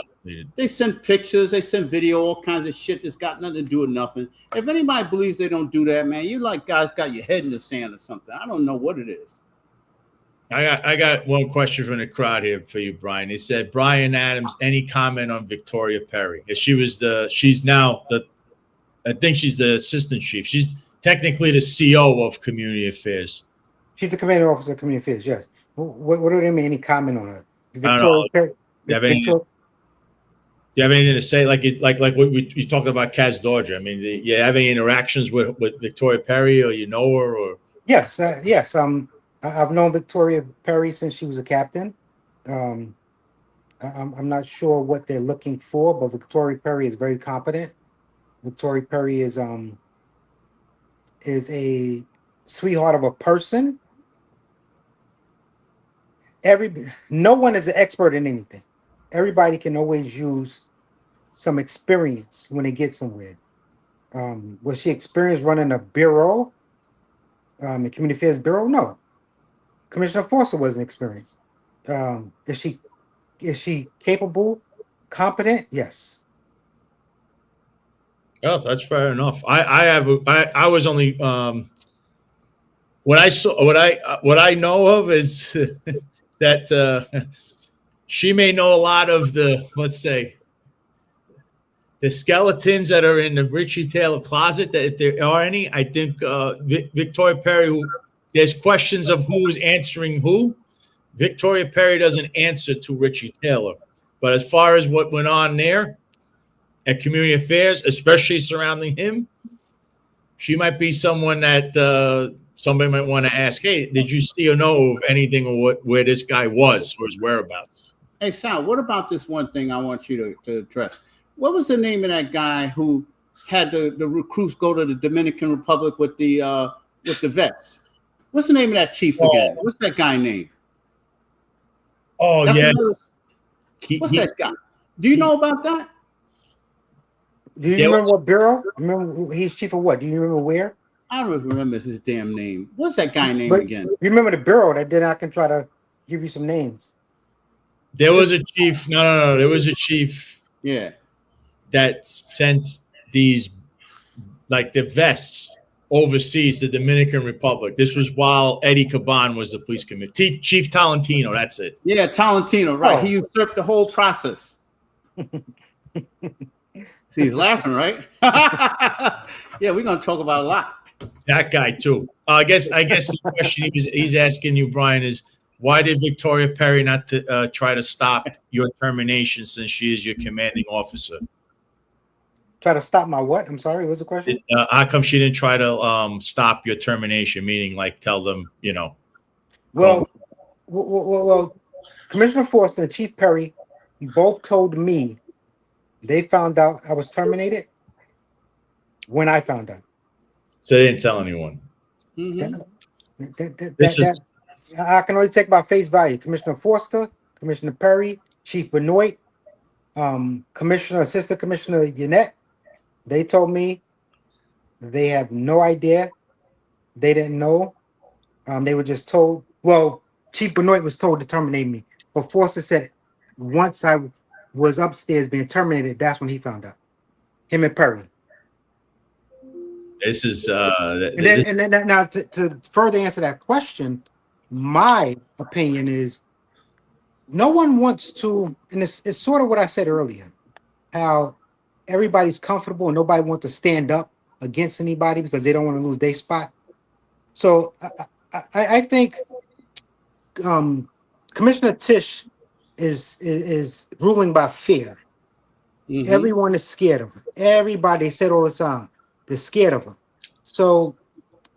They send pictures, they send video, all kinds of shit that's got nothing to do with nothing. If anybody believes they don't do that, man, you like guys got your head in the sand or something. I don't know what it is. I got one question from the crowd here for you, Brian. He said, Brian Adams, any comment on Victoria Perry? She's now I think she's the assistant chief. She's technically the CO of community affairs. She's the commanding officer of community affairs, yes. What do they mean? Any comment on her? Victoria Perry? Do you have anything to say? Like what you talked about Kaz Daughtry. I mean, you have any interactions with Victoria Perry, or you know her? Or yes. I've known Victoria Perry since she was a captain. I'm not sure what they're looking for, but Victoria Perry is very competent. Victoria Perry is a sweetheart of a person. No one is an expert in anything. Everybody can always use some experience when they get somewhere. Was she experienced running a bureau, the Community Affairs Bureau? No. Commissioner Forster wasn't experienced. Is she capable, competent? Yes. Oh, that's fair enough. I was only what I know of is that she may know a lot of let's say the skeletons that are in the Richie Taylor closet, that if there are any. I think Victoria Perry, there's questions of who is answering who. Victoria Perry doesn't answer to Richie Taylor. But as far as what went on there at Community Affairs, especially surrounding him, she might be someone that somebody might want to ask, hey, did you see or know of anything or where this guy was or his whereabouts? Hey, Sal, what about this one thing I want you to address? What was the name of that guy who had the recruits go to the Dominican Republic with the vets? What's the name of that chief again? What's that guy name? Oh, yes. What's that guy? Do you know about that? Do you remember what bureau? Remember he's chief of what? Do you remember where? I don't even remember his damn name. What's that guy name But again? you remember the bureau that then I can try to give you some names. There was a chief. No. There was a chief. Yeah. That sent these like the vests overseas to the Dominican Republic. This was while Eddie Caban was the police commissioner. Chief Tolentino, that's it. Yeah, Tolentino, right. Oh. He usurped the whole process. See, he's laughing, right? Yeah, we're gonna talk about a lot. That guy too. I guess the question he's asking you, Brian, is why did Victoria Perry not try to stop your termination since she is your commanding officer? Try to stop my what? I'm sorry. What's the question? How come she didn't try to stop your termination? Meaning, like, tell them, Well, Commissioner Forster and Chief Perry both told me they found out I was terminated when I found out. So they didn't tell anyone. Mhm. I can only take by face value. Commissioner Forster, Commissioner Perry, Chief Benoit, Assistant Commissioner Yannette. They told me they have no idea. They didn't know. They were just told. Well, Chief Benoit was told to terminate me, but Forster said once I was upstairs being terminated, that's when he found out. Him and Perry. This is And then now to further answer that question, my opinion is no one wants to, and it's sort of what I said earlier, how everybody's comfortable and nobody wants to stand up against anybody because they don't want to lose their spot. So I think Commissioner Tisch is ruling by fear. Mm-hmm. Everyone is scared of her. Everybody, they said all the time, they're scared of her. So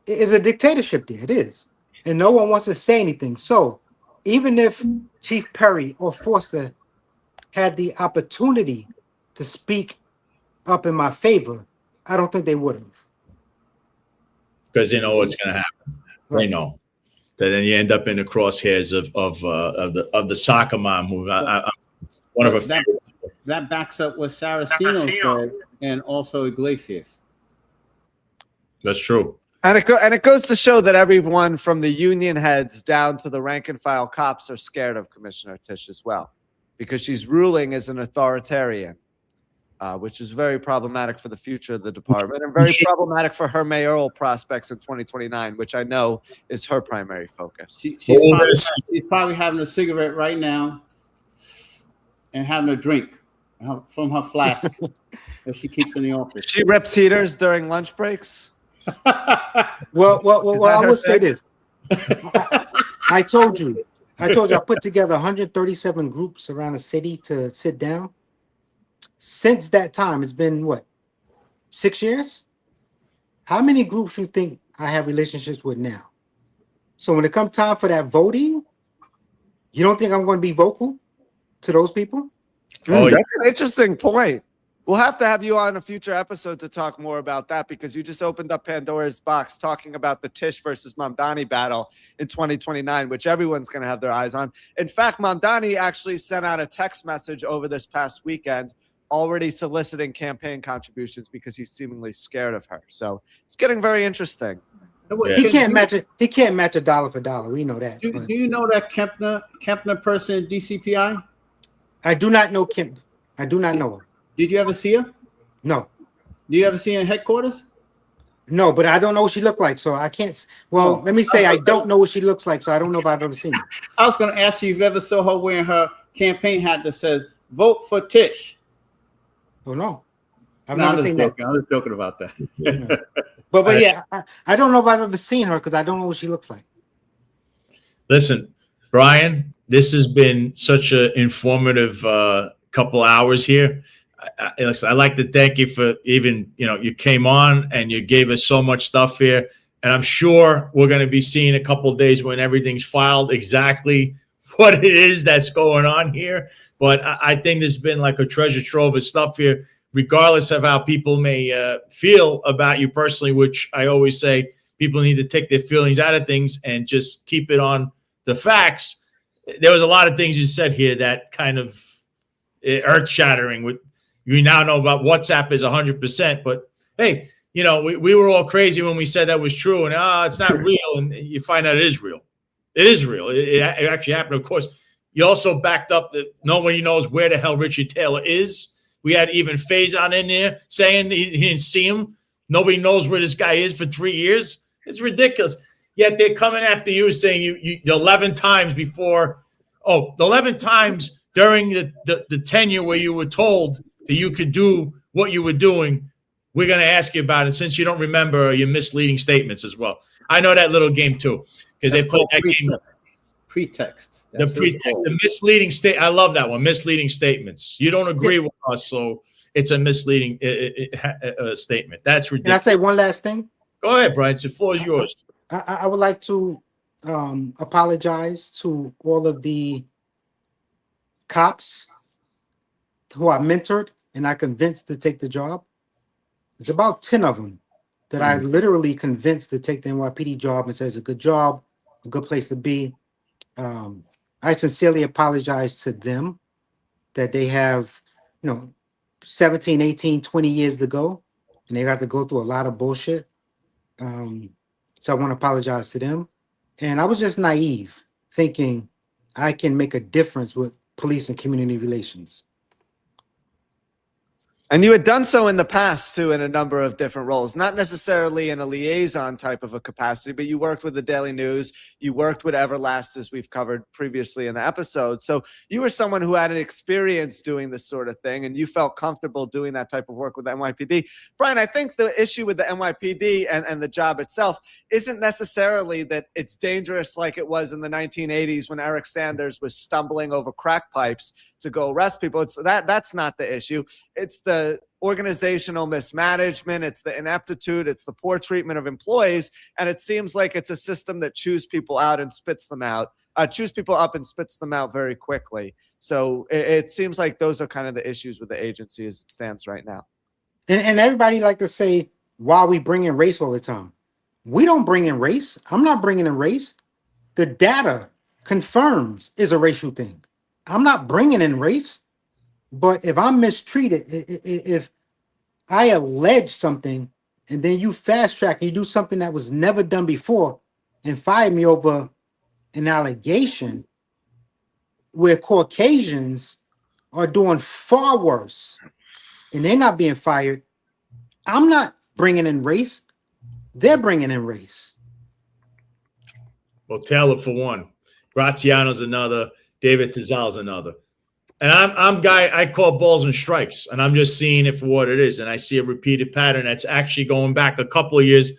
it's a dictatorship there. It is. And no one wants to say anything. So even if Chief Perry or Forster had the opportunity to speak up in my favor, I don't think they would have. Because they know what's going to happen. Right. They know. Then you end up in the crosshairs of the soccer mom who one of her favorites. That backs up what Saraceno said, and also Iglesias. That's true. And it goes to show that everyone from the union heads down to the rank and file cops are scared of Commissioner Tisch as well, because she's ruling as an authoritarian, which is very problematic for the future of the department and very problematic for her mayoral prospects in 2029, which I know is her primary focus. She's probably having a cigarette right now and having a drink from her flask that she keeps in the office. She rips heaters during lunch breaks. Well, I will say this. I told you, I put together 137 groups around the city to sit down. Since that time, it's been what, 6 years? How many groups you think I have relationships with now? So when it comes time for that voting, you don't think I'm going to be vocal to those people? Oh, that's an interesting point. We'll have to have you on a future episode to talk more about that, because you just opened up Pandora's box talking about the Tisch versus Mamdani battle in 2029, which everyone's going to have their eyes on. In fact, Mamdani actually sent out a text message over this past weekend already soliciting campaign contributions because he's seemingly scared of her. So it's getting very interesting. Yeah. He can't match it. He can't match a dollar for dollar. We know that. Do you know that Kempner person in DCPI? I do not know Kempner. I do not know her. Did you ever see her? No. Do you ever see her in headquarters? No, but I don't know what she looked like, so I can't. Well, let me say I don't know what she looks like, so I don't know if I've ever seen her. I was going to ask you if you ever saw her wearing her campaign hat that says "Vote for Tisch." Oh no, I've never seen that. I was joking about that. Yeah. But yeah, I don't know if I've ever seen her because I don't know what she looks like. Listen, Brian, this has been such an informative couple hours here. I'd like to thank you for even, you came on and you gave us so much stuff here. And I'm sure we're going to be seeing a couple of days when everything's filed exactly what it is that's going on here. But I think there's been like a treasure trove of stuff here, regardless of how people may feel about you personally, which I always say people need to take their feelings out of things and just keep it on the facts. There was a lot of things you said here that kind of earth-shattering with We now know about WhatsApp is 100%. But hey, you know, we were all crazy when we said that was true, and it's not real. And you find out it is real. It is real. It actually happened. Of course, you also backed up that nobody knows where the hell Richard Taylor is. We had even Faison in there saying he didn't see him. Nobody knows where this guy is for 3 years. It's ridiculous. Yet they're coming after you saying you 11 times before. Oh, 11 times during the tenure where you were told that you could do what you were doing. We're going to ask you about it. Since you don't remember your misleading statements as well. I know that little game too because they played that game. Pretext. The misleading I love that one. Misleading statements. You don't agree with us, so it's a misleading statement. That's ridiculous. Can I say one last thing? Go ahead, Brian. The floor is yours. I would like to apologize to all of the cops who I mentored and I convinced to take the job. It's about 10 of them that I literally convinced to take the NYPD job and says a good job, a good place to be. I sincerely apologize to them that they have, 17, 18, 20 years to go, and they got to go through a lot of bullshit. So I want to apologize to them. And I was just naive, thinking I can make a difference with police and community relations. And you had done so in the past, too, in a number of different roles, not necessarily in a liaison type of a capacity, but you worked with the Daily News. You worked with Everlast, as we've covered previously in the episode. So you were someone who had an experience doing this sort of thing, and you felt comfortable doing that type of work with the NYPD. Brian, I think the issue with the NYPD and the job itself isn't necessarily that it's dangerous like it was in the 1980s when Eric Sanders was stumbling over crack pipes to go arrest people. That's not the issue. It's the organizational mismanagement. It's the ineptitude. It's the poor treatment of employees. And it seems like it's a system that chews people out and spits them out, chews people up and spits them out very quickly. So it seems like those are kind of the issues with the agency as it stands right now. And everybody like to say, why we bring in race all the time? We don't bring in race. I'm not bringing in race. The data confirms it's a racial thing. I'm not bringing in race, but if I'm mistreated, if I allege something and then you fast track and you do something that was never done before and fire me over an allegation where Caucasians are doing far worse and they're not being fired, I'm not bringing in race. They're bringing in race. Well, Taylor for one, Graziano's another. David Tizal's another. And I'm guy, I call balls and strikes, and I'm just seeing it for what it is. And I see a repeated pattern that's actually going back a couple of years.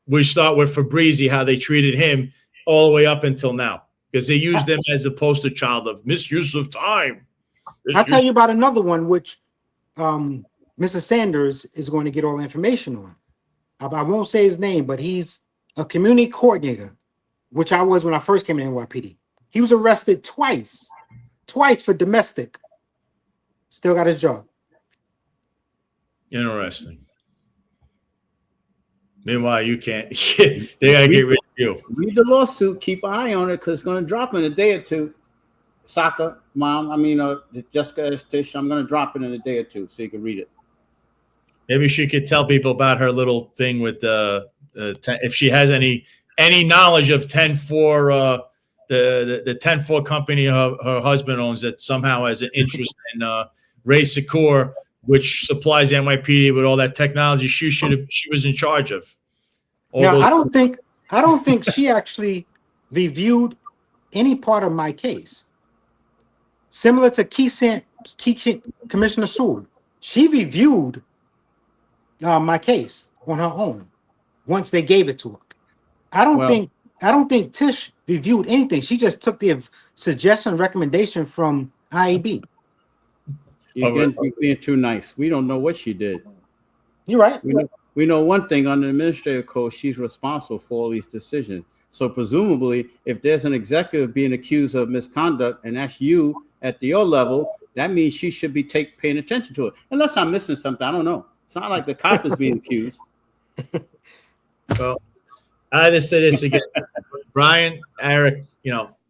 We start with Fabrizi, how they treated him all the way up until now, because they used him as the poster child of misuse of time. I'll tell you about another one, which Mr. Sanders is going to get all the information on. I won't say his name, but he's a community coordinator, which I was when I first came to NYPD. He was arrested twice for domestic. Still got his job. Interesting. Meanwhile, you can't. They gotta get rid of you. Read the lawsuit. Keep an eye on it because it's going to drop in a day or two. Saka, mom. Jessica S. Tish. I'm going to drop it in a day or two so you can read it. Maybe she could tell people about her little thing with if she has any knowledge of 10-4. The 10-4 company her husband owns that somehow has an interest in Ray Secure, which supplies the NYPD with all that technology she was in charge of. Now, I don't think she actually reviewed any part of my case. Similar to Commissioner Seward, she reviewed my case on her own once they gave it to her. I don't think Tish reviewed anything. She just took the suggestion, recommendation from IAB. You're being too nice. We don't know what she did. You're right. We know one thing on the administrative code, she's responsible for all these decisions. So presumably, if there's an executive being accused of misconduct and that's you at your level, that means she should be paying attention to it. Unless I'm missing something. I don't know. It's not like the cop is being accused. Well, I just say this again. Brian, Eric,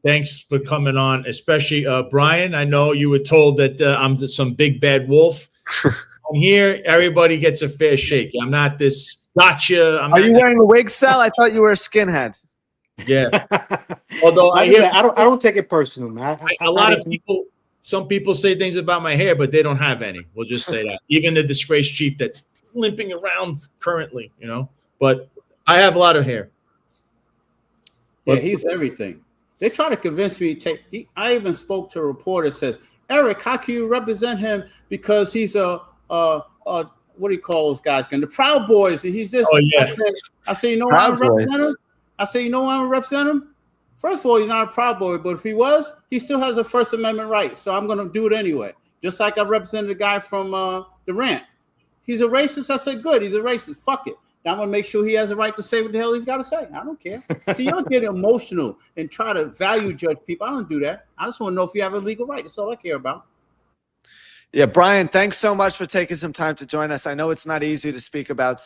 thanks for coming on, especially Brian. I know you were told that I'm some big bad wolf And here, everybody gets a fair shake. I'm not this gotcha. Are you wearing a wig, Sal? I thought you were a skinhead. Yeah. Although Like I said, I don't take it personal, man. a lot of people, some people say things about my hair, but they don't have any. We'll just say that. Even the disgraced chief that's limping around currently, you know. But I have a lot of hair. Yeah, he's everything. They try to convince me to take. I even spoke to a reporter that says, Eric, how can you represent him because he's a what do you call those guys? The Proud Boys. And he's this. Oh, yeah. I say, you know why I'm representing him? I say, you know why I'm representing him? First of all, he's not a Proud Boy, but if he was, he still has a First Amendment right. So I'm going to do it anyway. Just like I represented the guy from the Rant. He's a racist. I said, good. He's a racist. Fuck it. Now I'm going to make sure he has a right to say what the hell he's got to say. I don't care. See, y'all get emotional and try to value judge people. I don't do that. I just want to know if you have a legal right. That's all I care about. Yeah, Brian, thanks so much for taking some time to join us. I know it's not easy to speak about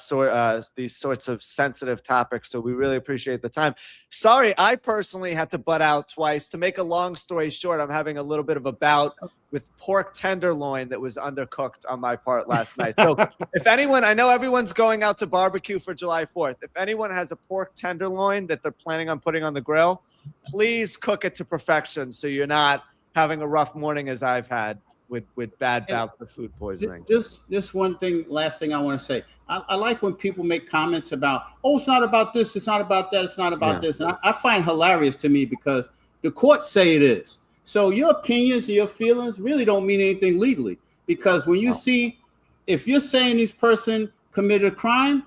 these sorts of sensitive topics, so we really appreciate the time. Sorry, I personally had to butt out twice. To make a long story short, I'm having a little bit of a bout with pork tenderloin that was undercooked on my part last night. So if anyone, I know everyone's going out to barbecue for July 4th. If anyone has a pork tenderloin that they're planning on putting on the grill, please cook it to perfection so you're not having a rough morning as I've had with bad bouts of food poisoning. Just one thing, last thing I want to say. I like when people make comments about, oh, it's not about this, it's not about that, it's not about this. And I find hilarious to me because the courts say it is. So your opinions and your feelings really don't mean anything legally. Because when you see, if you're saying this person committed a crime,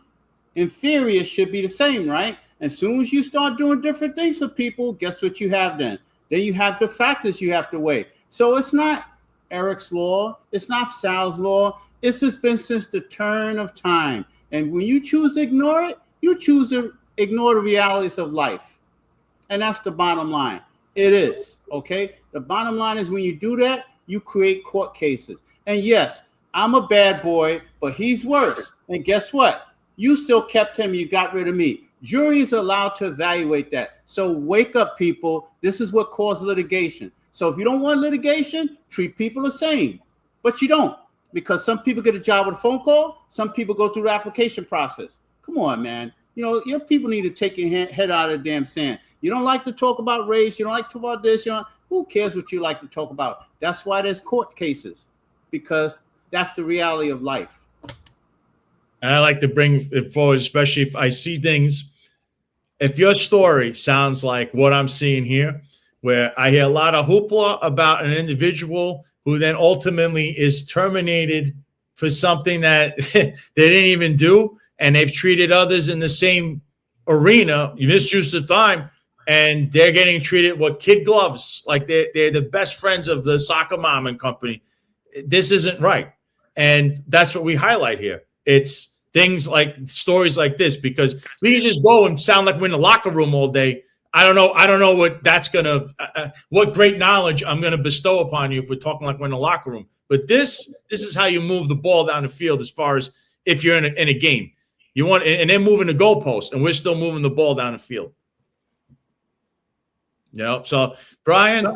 in theory, it should be the same, right? As soon as you start doing different things with people, guess what you have then? Then you have the factors you have to weigh. So it's not Eric's law. It's not Sal's law. It's just been since the turn of time. And when you choose to ignore it, you choose to ignore the realities of life. And that's the bottom line. It is, okay? The bottom line is when you do that, you create court cases. And yes, I'm a bad boy, but he's worse. And guess what? You still kept him. You got rid of me. Juries are allowed to evaluate that. So wake up, people. This is what caused litigation. So if you don't want litigation, treat people the same. But you don't, because some people get a job with a phone call. Some people go through the application process. Come on, man. You know, your people need to take your head out of the damn sand. You don't like to talk about race. You don't like to talk about this. Who cares what you like to talk about? That's why there's court cases, because that's the reality of life. And I like to bring it forward, especially if I see things. If your story sounds like what I'm seeing here, where I hear a lot of hoopla about an individual who then ultimately is terminated for something that they didn't even do, and they've treated others in the same arena, misuse of time, and they're getting treated with kid gloves, like they're the best friends of the soccer mom and company. This isn't right. And that's what we highlight here. It's things like stories like this, because we can just go and sound like we're in the locker room all day. I don't know what that's gonna, what great knowledge I'm gonna bestow upon you if we're talking like we're in the locker room. But this is how you move the ball down the field. As far as if you're in a game, you want, and they're moving the goalpost, and we're still moving the ball down the field. You know. So Brian,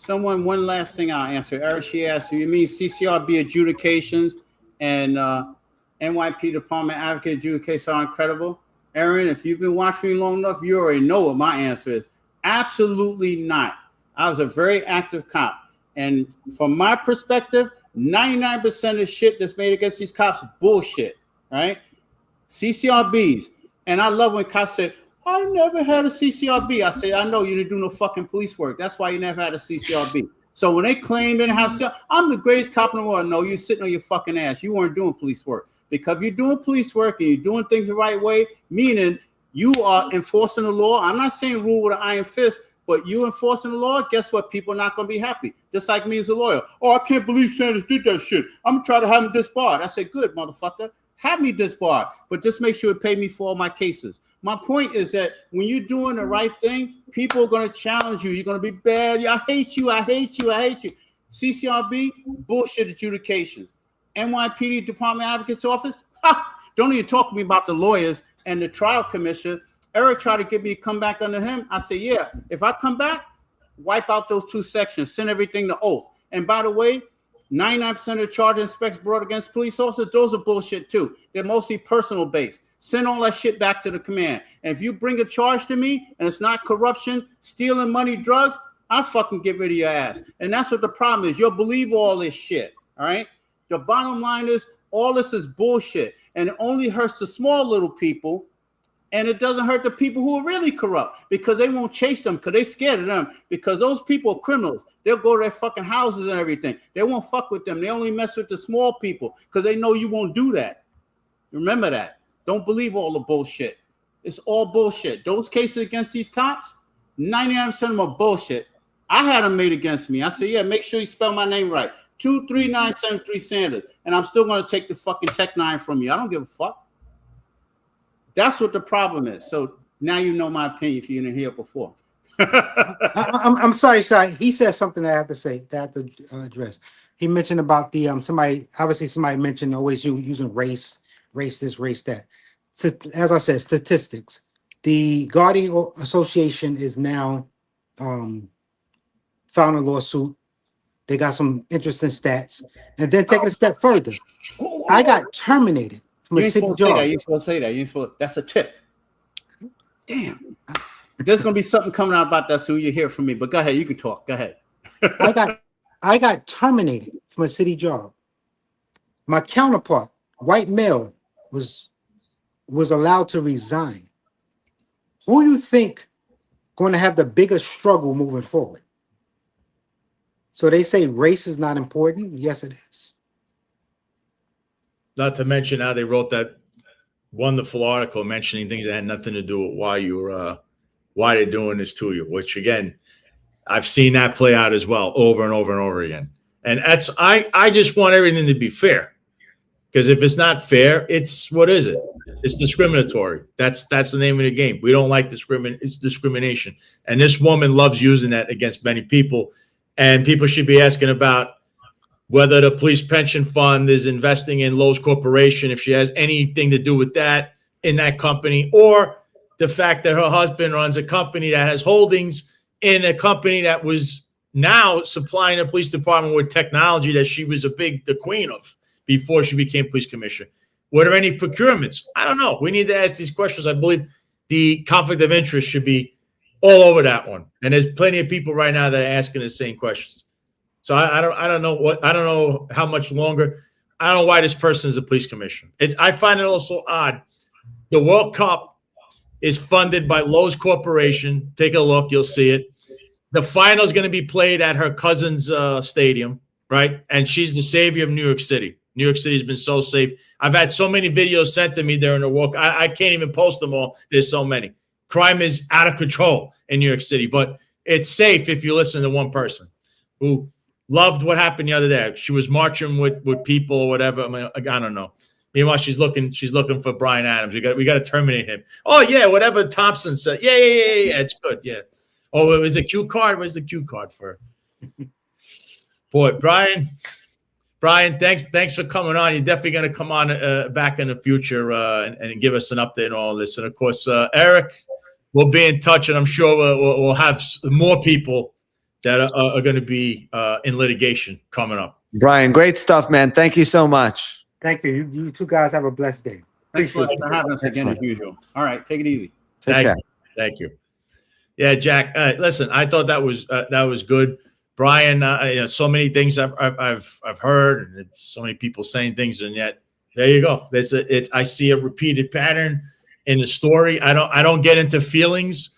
one last thing I'll answer. Eric, she asked, do you mean CCRB adjudications and NYPD Department Advocate adjudications are incredible? Aaron, if you've been watching me long enough, you already know what my answer is. Absolutely not. I was a very active cop. And from my perspective, 99% of shit that's made against these cops is bullshit, right? CCRBs. And I love when cops say, I never had a CCRB. I say, I know you didn't do no fucking police work. That's why you never had a CCRB. So when they claim they have, I'm the greatest cop in the world. No, you're sitting on your fucking ass. You weren't doing police work. Because you're doing police work and you're doing things the right way, meaning you are enforcing the law. I'm not saying rule with an iron fist, but you enforcing the law, guess what? People are not going to be happy. Just like me as a lawyer. Oh, I can't believe Sanders did that shit. I'm going to try to have him disbarred. I say, good, motherfucker. Have me disbarred. But just make sure you pay me for all my cases. My point is that when you're doing the right thing, people are going to challenge you. You're going to be bad. I hate you. I hate you. I hate you. CCRB, bullshit adjudications. NYPD Department Advocate's Office? Ha! Don't even talk to me about the lawyers and the trial commissioner. Eric tried to get me to come back under him. I said, yeah, if I come back, wipe out those two sections, send everything to oath. And by the way, 99% of charge and specs brought against police officers, those are bullshit too. They're mostly personal based. Send all that shit back to the command. And if you bring a charge to me and it's not corruption, stealing money, drugs, I'll fucking get rid of your ass. And that's what the problem is. You'll believe all this shit. All right. The bottom line is all this is bullshit. And it only hurts the small little people. And it doesn't hurt the people who are really corrupt because they won't chase them because they're scared of them because those people are criminals. They'll go to their fucking houses and everything. They won't fuck with them. They only mess with the small people because they know you won't do that. Remember that. Don't believe all the bullshit. It's all bullshit. Those cases against these cops, 99% of them are bullshit. I had them made against me. I said, yeah, make sure you spell my name right. 23973 Sanders. And I'm still going to take the fucking Tech 9 from you. I don't give a fuck. That's what the problem is. So now you know my opinion if you didn't hear it before. I'm sorry, Si. He said something that I have to say, that I have to address. He mentioned about the somebody mentioned always using race this, race that. As I said, statistics. The Guardian Association is now found a lawsuit. They got some interesting stats. And then taking a step further, I got terminated. You ain't supposed to say that. You ain't supposed to say that. You ain't supposed. That's a tip. Damn. There's gonna be something coming out about that soon. You hear from me. But go ahead. You can talk. Go ahead. I got terminated from a city job. My counterpart, white male, was allowed to resign. Who you think going to have the biggest struggle moving forward? So they say race is not important. Yes, it is. Not to mention how they wrote that wonderful article mentioning things that had nothing to do with why they're doing this to you, which again, I've seen that play out as well over and over and over again. And that's I just want everything to be fair. Because if it's not fair, what is it? It's discriminatory. That's the name of the game. We don't like it's discrimination. And this woman loves using that against many people. And people should be asking about whether the police pension fund is investing in Lowe's Corporation, if she has anything to do with that in that company, or the fact that her husband runs a company that has holdings in a company that was now supplying the police department with technology that she was the queen of before she became police commissioner. Were there any procurements? I don't know. We need to ask these questions. I believe the conflict of interest should be all over that one. And there's plenty of people right now that are asking the same questions. So I don't know how much longer. I don't know why this person is a police commissioner. I find it also odd. The World Cup is funded by Lowe's Corporation. Take a look, you'll see it. The final is going to be played at her cousin's stadium, right? And she's the savior of New York City. New York City has been so safe. I've had so many videos sent to me during the walk. I can't even post them all. There's so many. Crime is out of control in New York City, but it's safe if you listen to one person who loved what happened the other day. She was marching with people or whatever. I don't know. Meanwhile, she's looking for Brian Adams. We got to terminate him. Oh yeah, whatever Thompson said. Yeah. It's good. Yeah. Oh, it was a cue card. Where's the cue card for? Boy, Brian, thanks for coming on. You're definitely going to come on back in the future and give us an update on all this. And of course, Eric, we'll be in touch, and I'm sure we'll have more people that are going to be in litigation coming up. Brian, great stuff, man. Thank you so much. Thank you. You two guys have a blessed day. Thanks for having us again as usual. All right, take it easy. Thank you. Yeah, Jack. Listen, I thought that was good. Brian, so many things I've heard, and so many people saying things, and yet there you go. I see a repeated pattern in the story. I don't get into feelings.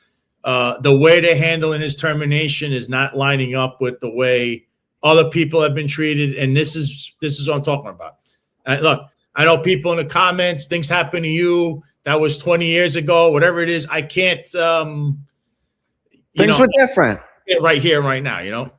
The way they're handling his termination is not lining up with the way other people have been treated, and this is what I'm talking about. Look, I know people in the comments, things happen to you. That was 20 years ago, whatever it is. I can't. Things were different. Right here, right now.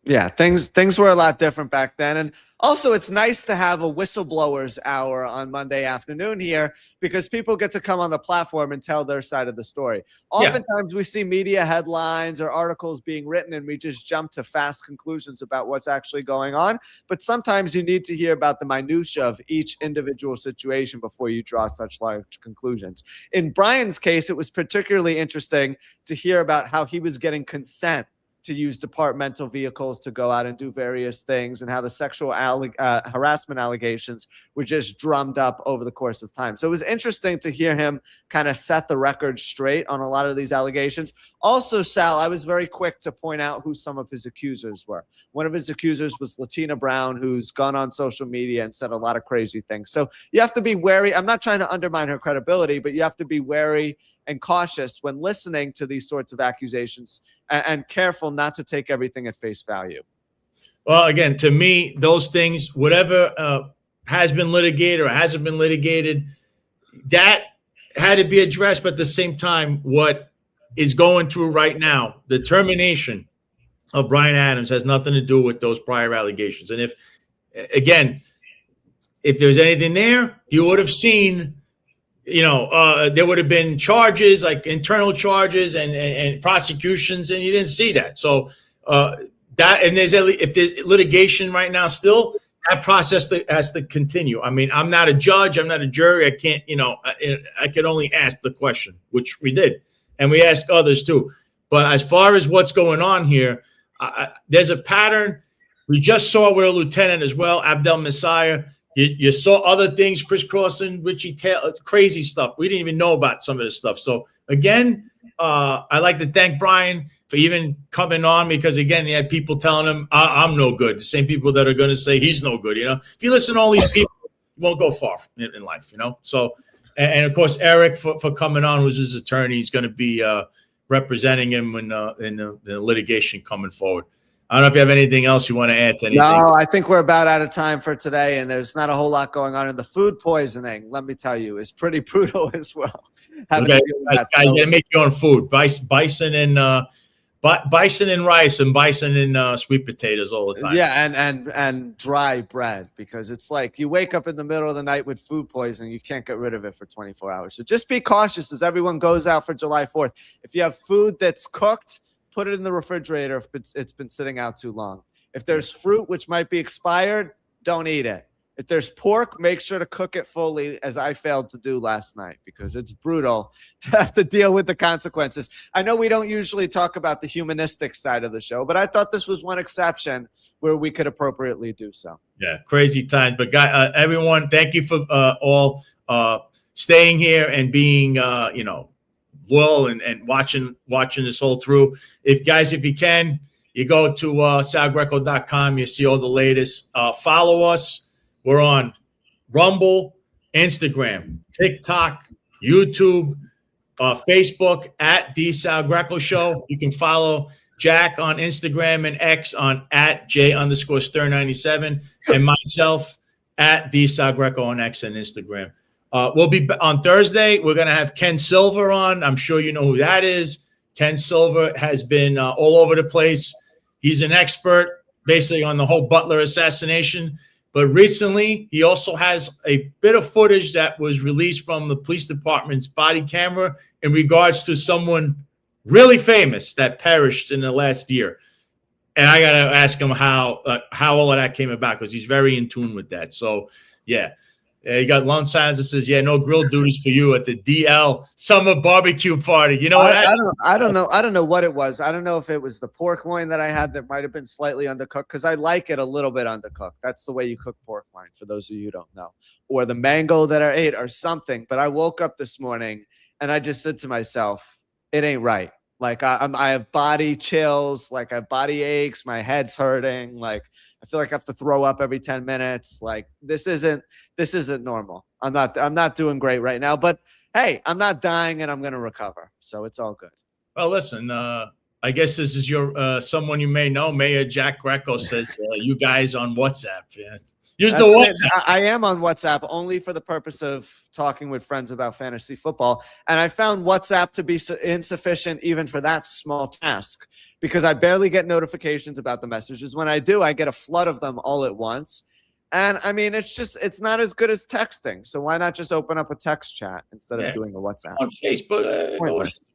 Yeah, things were a lot different back then. And also, it's nice to have a whistleblowers hour on Monday afternoon here because people get to come on the platform and tell their side of the story. Oftentimes, we see media headlines or articles being written, and we just jump to fast conclusions about what's actually going on. But sometimes you need to hear about the minutia of each individual situation before you draw such large conclusions. In Brian's case, it was particularly interesting to hear about how he was getting consent to use departmental vehicles to go out and do various things, and how the sexual harassment allegations were just drummed up over the course of time. So it was interesting to hear him kind of set the record straight on a lot of these allegations. Also, Sal, I was very quick to point out who some of his accusers were. One of his accusers was Latina Brown, who's gone on social media and said a lot of crazy things. So you have to be wary. I'm not trying to undermine her credibility, but you have to be wary and cautious when listening to these sorts of accusations, and careful not to take everything at face value. Well, again, to me, those things, whatever has been litigated or hasn't been litigated, that had to be addressed. But at the same time, what is going through right now, the termination of Brian Adams has nothing to do with those prior allegations. And if there's anything there, you would have seen, there would have been charges, like internal charges and prosecutions, and you didn't see that. So if there's litigation right now still, that process has to continue. I mean, I'm not a judge, I'm not a jury. I can't, I could only ask the question, which we did, and we asked others too. But as far as what's going on here, there's a pattern. We just saw with a lieutenant as well, Abdel Messiah. You saw other things, Chris Crossan, Richie Taylor, crazy stuff. We didn't even know about some of this stuff. So, again, I'd like to thank Brian for even coming on, because, again, he had people telling him, I'm no good. The same people that are going to say he's no good. If you listen to all these people, you won't go far in life, So, and of course, Eric for coming on, who's his attorney. He's going to be representing him in the litigation coming forward. I don't know if you have anything else you want to add to anything. No, I think we're about out of time for today, and there's not a whole lot going on. And the food poisoning, let me tell you, is pretty brutal as well. Okay. I gotta make your own food. Bison and rice, and bison and sweet potatoes all the time. Yeah, and dry bread, because it's like you wake up in the middle of the night with food poisoning, you can't get rid of it for 24 hours. So just be cautious as everyone goes out for July 4th. If you have food that's cooked, put it in the refrigerator if it's been sitting out too long. If there's fruit which might be expired, don't eat it. If there's pork, make sure to cook it fully, as I failed to do last night, because it's brutal to have to deal with the consequences. I know we don't usually talk about the humanistic side of the show, but I thought this was one exception where we could appropriately do so. Yeah, crazy times. But everyone, thank you for all staying here and being, loyal and watching this whole through. If you can, you go to salgreco.com. You see all the latest. Follow us. We're on Rumble, Instagram, TikTok, YouTube, Facebook at The Sal Greco Show. You can follow Jack on Instagram and X on @J_Stern97, and myself at The Sal Greco on X and Instagram. We'll be on Thursday. We're going to have Ken Silver on. I'm sure you know who that is. Ken Silver has been all over the place. He's an expert basically on the whole Butler assassination. But recently, he also has a bit of footage that was released from the police department's body camera in regards to someone really famous that perished in the last year. And I got to ask him how all of that came about, because he's very in tune with that. So, yeah. You got Lone Silence that says, no grill duties for you at the DL summer barbecue party. You know what? I don't know. I don't know what it was. I don't know if it was the pork loin that I had that might have been slightly undercooked, because I like it a little bit undercooked. That's the way you cook pork loin, for those of you who don't know. Or the mango that I ate or something. But I woke up this morning and I just said to myself, it ain't right. Like I have body chills, like I have body aches, my head's hurting, like I feel like I have to throw up every 10 minutes. Like this isn't normal. I'm not doing great right now, but hey, I'm not dying and I'm going to recover. So it's all good. Well, listen, I guess this is your someone you may know. Mayor Jack Greco says you guys on WhatsApp. Yeah. Use the WhatsApp. I am on WhatsApp only for the purpose of talking with friends about fantasy football. And I found WhatsApp to be insufficient even for that small task, because I barely get notifications about the messages. When I do, I get a flood of them all at once. And I mean, it's not as good as texting. So why not just open up a text chat instead of doing a WhatsApp? On Facebook,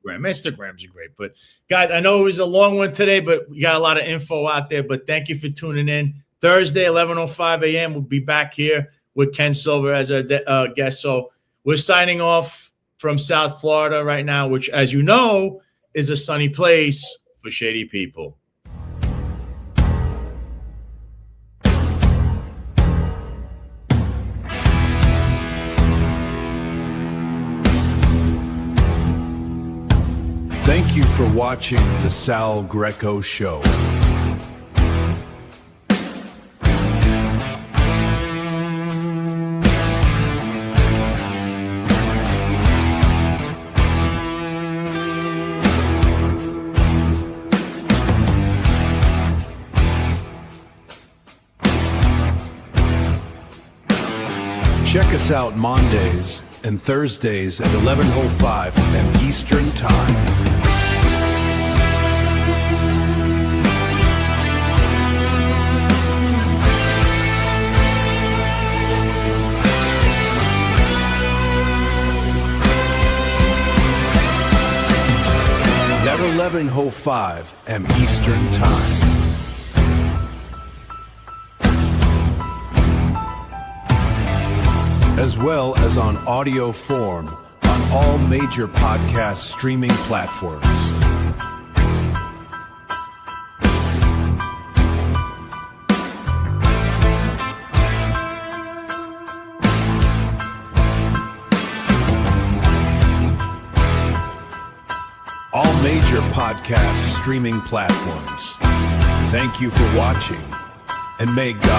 Instagram's great. But guys, I know it was a long one today, but we got a lot of info out there. But thank you for tuning in. Thursday, 11:05 a.m. We'll be back here with Ken Silver as our guest. So we're signing off from South Florida right now, which, as you know, is a sunny place for shady people. Thank you for watching the Sal Greco Show. Check us out Mondays and Thursdays at 11:05 p.m. Eastern Time. At 11:05 p.m. Eastern Time. As well as on audio form on all major podcast streaming platforms. All major podcast streaming platforms. Thank you for watching, and may God